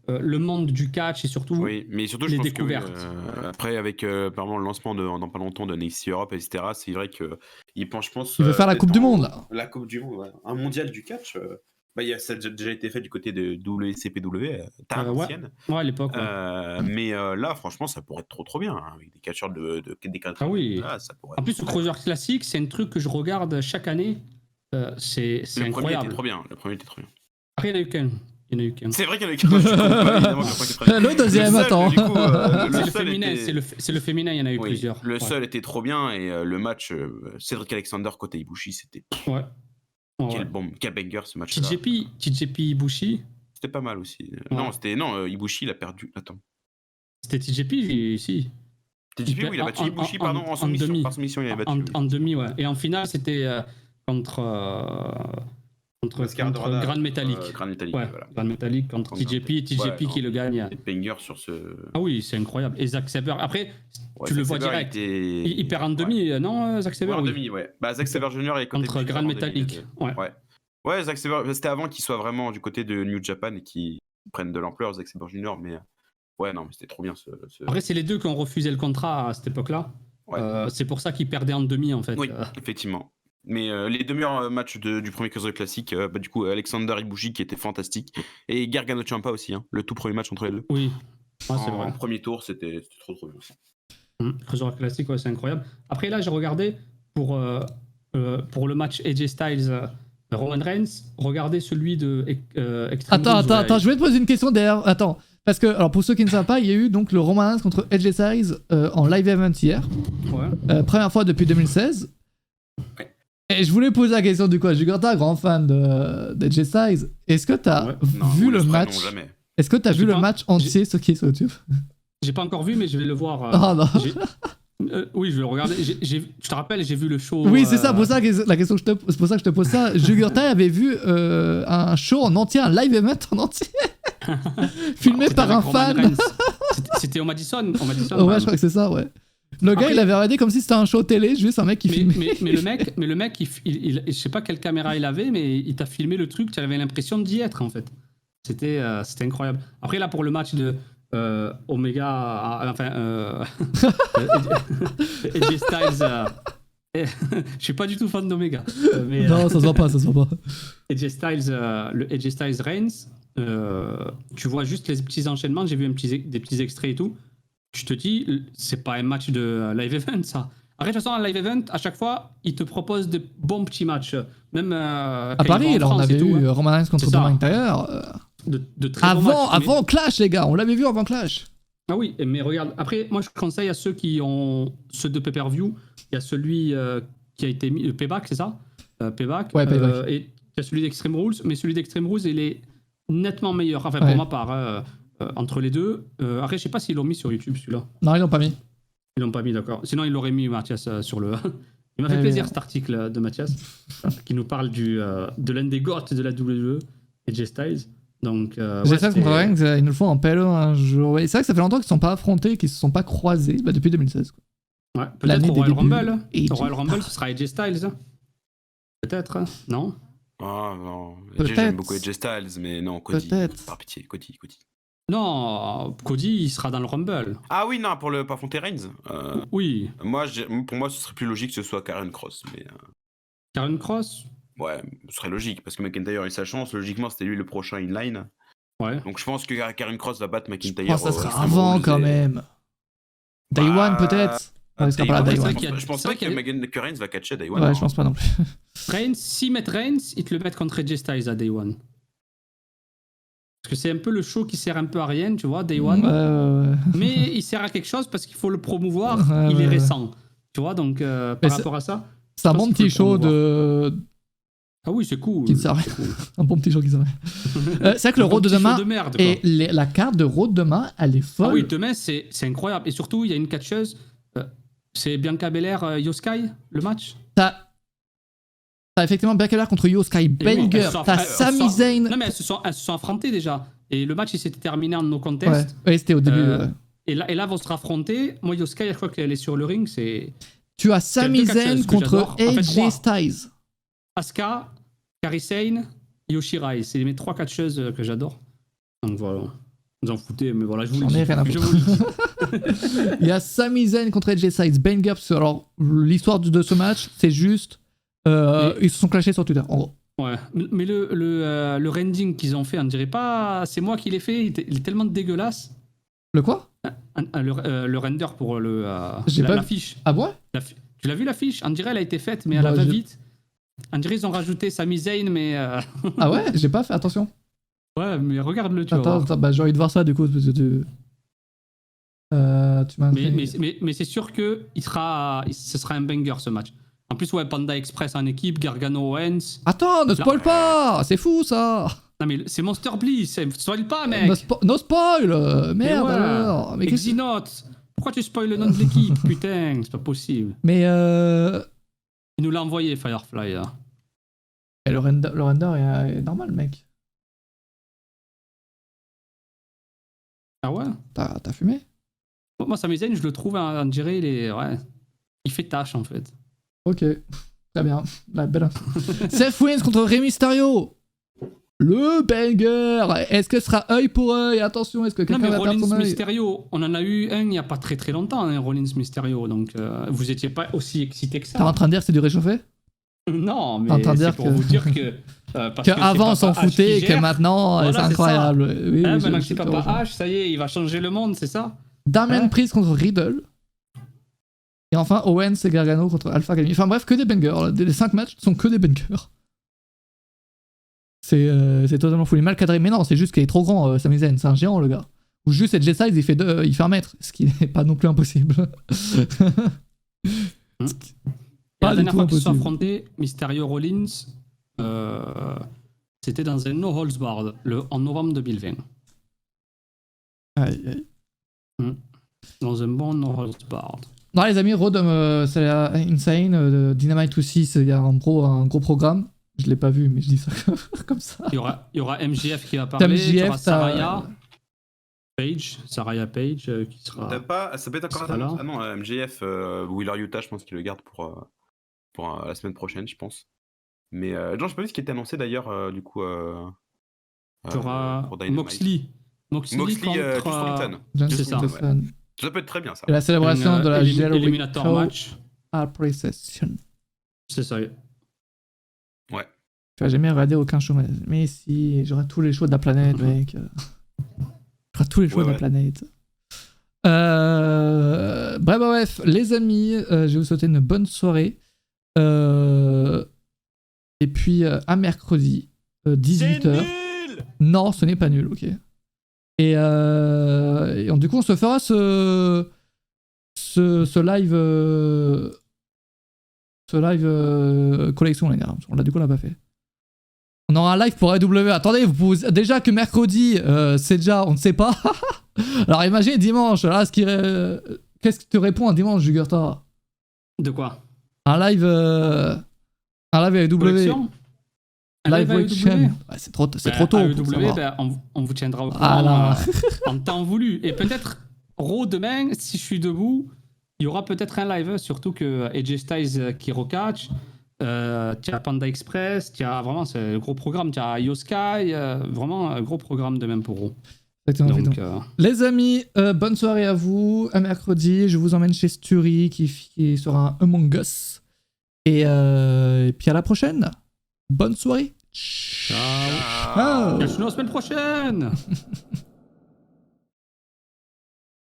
Speaker 2: le monde du catch et surtout,
Speaker 3: mais surtout
Speaker 2: les
Speaker 3: je pense
Speaker 2: découvertes.
Speaker 3: Que, après, avec apparemment le lancement dans pas longtemps de NXT Europe, etc., c'est vrai qu'il pense, je pense.
Speaker 1: Il veut faire la Coupe du Monde, là.
Speaker 3: La Coupe du Monde, ouais. Un mondial du catch. Ça a déjà été fait du côté de WCPW, tard ancienne.
Speaker 2: Ouais, à l'époque. Ouais.
Speaker 3: Mais là, franchement, ça pourrait être trop bien. Hein, avec des catcheurs des catcheurs.
Speaker 2: Ah oui.
Speaker 3: Là, ça pourrait
Speaker 2: en plus, le Cruiser classique, c'est un truc que je regarde chaque année. C'est incroyable.
Speaker 3: Le premier était trop bien.
Speaker 2: Après, il y en a eu qu'un.
Speaker 3: C'est vrai qu'il y en a eu qu'un.
Speaker 1: Le deuxième, attends.
Speaker 2: C'est le féminin, il y en a eu plusieurs.
Speaker 3: Le seul était trop bien et le match Cedric Alexander côté Ibushi, c'était.
Speaker 2: Ouais.
Speaker 3: Quel banger ce match-là.
Speaker 2: TJP Ibushi.
Speaker 3: C'était pas mal aussi.
Speaker 2: Ouais.
Speaker 3: Non, Ibushi il a perdu. Attends.
Speaker 2: C'était TJP, si.
Speaker 3: TJP, oui, il a battu Ibushi, pardon, en soumission. Par soumission, il avait battu.
Speaker 2: En demi, ouais. Et en finale, c'était contre Grand Metallic. Grand Metallic contre TJP. TJP qui le gagne.
Speaker 3: Des bangers sur ce.
Speaker 2: Ah oui, c'est incroyable. Et Zack Sabre. Après, tu le vois direct. Il perd en demi, non, Zack Sabre?
Speaker 3: En demi, ouais. Bah, Zack Sabre Junior est
Speaker 2: contre Grand Metallic.
Speaker 3: Ouais, Zack Sabre, c'était avant qu'il soit vraiment du côté de New Japan et qu'il prenne de l'ampleur, Zack Sabre Junior, mais. Ouais, non, mais c'était trop bien ce.
Speaker 2: Après, c'est les deux qui ont refusé le contrat à cette époque-là. Ouais. C'est pour ça qu'ils perdaient en demi, en fait.
Speaker 3: Oui, effectivement. Mais les deux meilleurs matchs du premier Cruiserweight classique, du coup, Alexander Ibushi qui était fantastique, et Gargano Ciampa aussi, hein, le tout premier match entre les deux.
Speaker 2: Oui, c'est vrai.
Speaker 3: En premier tour, c'était trop bien.
Speaker 2: Cruiserweight classique, c'est incroyable. Après, là, j'ai regardé pour le match AJ Styles Roman Reigns, regardez celui de Extreme Rules.
Speaker 1: Attends, je voulais te poser une question d'ailleurs. Attends. Parce que, alors pour ceux qui ne savent pas, il y a eu donc le Roman Reigns contre AJ Styles en live event hier.
Speaker 2: Ouais.
Speaker 1: Première fois depuis 2016.
Speaker 3: Ouais.
Speaker 1: Et je voulais poser la question du coup à Jugurtha, grand fan d'AJ Styles. Est-ce que t'as vu le match? Est-ce que t'as vu le match entier ce qui est sur YouTube?
Speaker 2: J'ai pas encore vu, mais je vais le voir.
Speaker 1: Ah non.
Speaker 2: Oui, je vais le regarder. Je te rappelle, j'ai vu le show.
Speaker 1: Oui, c'est ça, pour ça que la question c'est pour ça que je te pose ça. Jugurtha avait vu un show en entier, un live event en entier. Filmé par un fan.
Speaker 2: C'était au Madison.
Speaker 1: Ouais, je crois que c'est ça, ouais. Le gars, il avait regardé comme si c'était un show télé, juste un mec qui filmait.
Speaker 2: Mais le mec, je sais pas quelle caméra il avait, mais il t'a filmé le truc, tu avais l'impression d'y être en fait. C'était incroyable. Après, là, pour le match de Omega, AJ Styles. Je suis pas du tout fan d'Omega.
Speaker 1: Non, ça se voit pas.
Speaker 2: AJ Styles, le AJ Styles Reigns, tu vois juste les petits enchaînements, j'ai vu des petits extraits et tout. Tu te dis, c'est pas un match de live event, ça. Après, de toute façon, en live event, à chaque fois, ils te proposent de bons petits matchs. Même
Speaker 1: à Paris, là, on avait eu Roman Reigns contre Drew McIntyre.
Speaker 2: De très bons matchs.
Speaker 1: Avant Clash, les gars, on l'avait vu avant Clash.
Speaker 2: Ah oui, mais regarde, après, moi je conseille à ceux qui ont ceux de pay-per-view, il y a celui qui a été mis, le Payback, c'est ça Payback.
Speaker 1: Ouais, Payback.
Speaker 2: Et il y a celui d'Extreme Rules, mais celui d'Extreme Rules, il est nettement meilleur, enfin pour ma part, entre les deux. Après, je sais pas s'ils l'ont mis sur YouTube celui-là.
Speaker 1: Non, ils l'ont pas mis.
Speaker 2: Ils l'ont pas mis, d'accord. Sinon, ils l'auraient mis, Mathias, sur le... Il m'a fait plaisir cet article de Mathias, qui nous parle de l'un des goats de la WWE, AJ Styles. Donc,
Speaker 1: Styles contre Reigns, ils nous le font en PLE un jour. Et c'est vrai que ça fait longtemps qu'ils ne sont pas affrontés, qu'ils ne se sont pas croisés, depuis 2016. Quoi.
Speaker 2: Ouais, peut-être au Royal Rumble. Au Royal Rumble, ce sera AJ Styles. Peut-être, non?
Speaker 3: Ah non, j'aime beaucoup AJ Styles, mais non, Cody.
Speaker 1: Peut-être.
Speaker 3: Par pitié, Cody.
Speaker 2: Non, Cody, il sera dans le Rumble.
Speaker 3: Ah oui, non, pour affronter Reigns.
Speaker 2: Oui.
Speaker 3: Pour moi, ce serait plus logique que ce soit Karrion Kross. Mais,
Speaker 2: Karrion Kross?
Speaker 3: Ouais, ce serait logique, parce que McIntyre a eu sa chance. Logiquement, c'était lui le prochain inline.
Speaker 2: Ouais.
Speaker 3: Donc je pense que Karrion Kross va battre McIntyre.
Speaker 1: Je pense que ça sera avant quand même. Day One peut-être.
Speaker 3: Je pense pas que Reigns va catcher Day One.
Speaker 1: Ouais, je pense pas non plus.
Speaker 2: Reigns, s'ils mettent Reigns, ils te le mettent contre AJ Styles à Day One. Parce que c'est un peu le show qui sert un peu à rien, tu vois, Day One.
Speaker 1: Ouais.
Speaker 2: Mais il sert à quelque chose parce qu'il faut le promouvoir. Il est récent. Tu vois, donc par rapport à ça.
Speaker 1: C'est un bon petit show de.
Speaker 2: Ah oui, c'est cool.
Speaker 1: Qui ne sert à rien. Un bon petit show qui sert à rien. C'est vrai que le Raw de demain. Et la carte de Raw de demain, elle est folle.
Speaker 2: Ah oui, demain, c'est incroyable. Et surtout, il y a une catcheuse. C'est Bianca Belair, Io Sky, le match.
Speaker 1: T'as effectivement Bianca Belair contre Io Sky, banger. T'as Sami Zayn.
Speaker 2: Non, mais elles se sont affrontées déjà. Et le match, il s'était terminé en no contest.
Speaker 1: Ouais, c'était au début.
Speaker 2: Et là, vont se raffronter. Moi, Io Sky, je crois qu'elle est sur le ring.
Speaker 1: Tu as Sami Zayn contre AJ Styles.
Speaker 2: Asuka, Kairi Sane, Io Shirai. C'est mes 3 catcheuses que j'adore. Donc voilà. Vous en foutez, mais voilà, je vous le dis.
Speaker 1: Il y a Sami Zayn contre AJ Styles, banger. Alors, l'histoire de ce match, c'est juste. Ils se sont clashés sur Twitter, en gros.
Speaker 2: Ouais, mais le rending qu'ils ont fait, on dirait pas. C'est moi qui l'ai fait, il est tellement dégueulasse.
Speaker 1: Le quoi?
Speaker 2: Le render pour l'affiche.
Speaker 1: Ah ouais?
Speaker 2: Tu l'as vu l'affiche? On dirait elle a été faite, mais elle va vite. On dirait ils ont rajouté Sami Zayn, mais.
Speaker 1: Ah ouais? J'ai pas fait attention.
Speaker 2: Ouais, mais regarde-le, tu
Speaker 1: vois. Attends, j'ai envie de voir ça du coup, parce que tu m'as
Speaker 2: mais c'est sûr que ce sera un banger ce match. En plus, ouais, Panda Express en équipe, Gargano Owens.
Speaker 1: Attends, ne spoil pas! C'est fou ça!
Speaker 2: Non, mais c'est Monster Bliss, spoil pas, mec!
Speaker 1: No spoil! Merde
Speaker 2: voilà.
Speaker 1: alors! Mais
Speaker 2: Exinote! Pourquoi tu spoil le nom de l'équipe? Putain, c'est pas possible.
Speaker 1: Mais
Speaker 2: il nous l'a envoyé, Firefly, là.
Speaker 1: Et le render est normal, mec.
Speaker 2: Ah ouais?
Speaker 1: T'as fumé?
Speaker 2: Moi, Sami Zayn, je le trouve, on dirait, il fait tâche, en fait.
Speaker 1: Ok, très bien. La belle. Seth Wins contre Rey Mysterio. Le banger. Est-ce que ce sera œil pour œil? Attention, est-ce que quelqu'un va perdre son œil?
Speaker 2: Mysterio, on en a eu un il n'y a pas très très longtemps, Rollins Mysterio, donc vous étiez pas aussi excité que ça.
Speaker 1: T'es en train de dire que c'est du réchauffé?
Speaker 2: Non, mais c'est pour vous dire que...
Speaker 1: Qu'avant on s'en foutait et que maintenant c'est incroyable.
Speaker 2: Oui, maintenant que c'est Papa H, ça y est, il va changer le monde, c'est ça?
Speaker 1: Damien Priest contre Riddle. Et enfin Owens et Gargano contre Alpha Academy. Enfin bref, que des bangers. Les 5 matchs sont que des bangers. C'est totalement fou. Il est mal cadré. Mais non, c'est juste qu'il est trop grand, Sami Zayn. C'est un géant, le gars. Ou juste AJ Styles, il fait 1 mètre. Ce qui n'est pas non plus impossible.
Speaker 2: La dernière fois qu'ils se sont affrontés, Mysterio Rollins, c'était dans un No Holds Barred en novembre 2020.
Speaker 1: Aïe.
Speaker 2: Dans un bon No Holds Barred.
Speaker 1: Non, les amis, Road, c'est Insane. Dynamite aussi, il y a un gros programme. Je l'ai pas vu, mais je dis ça comme ça.
Speaker 2: Il y aura MJF qui va parler.
Speaker 1: MJF,
Speaker 2: il y aura Saraya Page qui sera.
Speaker 3: Ça peut être encore là. Ah non, MJF, Wheeler Utah, je pense qu'il le garde pour la semaine prochaine, je pense. Mais non, je sais pas vu ce qui était annoncé d'ailleurs, du coup.
Speaker 2: Il y aura Moxley contre
Speaker 3: Clinton.
Speaker 2: C'est ça.
Speaker 3: Ouais. Ça peut être très bien ça.
Speaker 1: Et la célébration de la
Speaker 2: Eliminator match.
Speaker 1: Appreciation.
Speaker 2: C'est ça.
Speaker 3: Ouais.
Speaker 1: Tu vas jamais regarder aucun show, mais si, j'aurai tous les shows de la planète, mec. J'aurai tous les shows de la planète. Bref, les amis, je vais vous souhaiter une bonne soirée. Et puis à mercredi, 18h. Non, ce n'est pas nul, ok. Et du coup, on se fera ce live. Ce live collection, les gars. On l'a du coup, on l'a pas fait. On aura un live pour AEW. Attendez, déjà que mercredi, c'est déjà, on ne sait pas. Alors imaginez dimanche. Là, qu'est-ce que tu réponds un dimanche, Jugurta?
Speaker 2: De quoi?
Speaker 1: Un live AEW.
Speaker 2: Collection?
Speaker 1: Live Weekend. Ouais, c'est trop tôt.
Speaker 2: AEW, on vous tiendra au courant en temps voulu. Et peut-être, Raw demain, si je suis debout, il y aura peut-être un live. Surtout que AJ Styles qui recatch. Tu as Panda Express. Vraiment, c'est un gros programme. Tu as Yoskai. Vraiment un gros programme demain pour Raw.
Speaker 1: Exactement. Donc, les amis, bonne soirée à vous. À mercredi, je vous emmène chez Sturi qui sera un Among Us. Et puis à la prochaine. Bonne soirée.
Speaker 2: Ciao. Ciao. La semaine prochaine.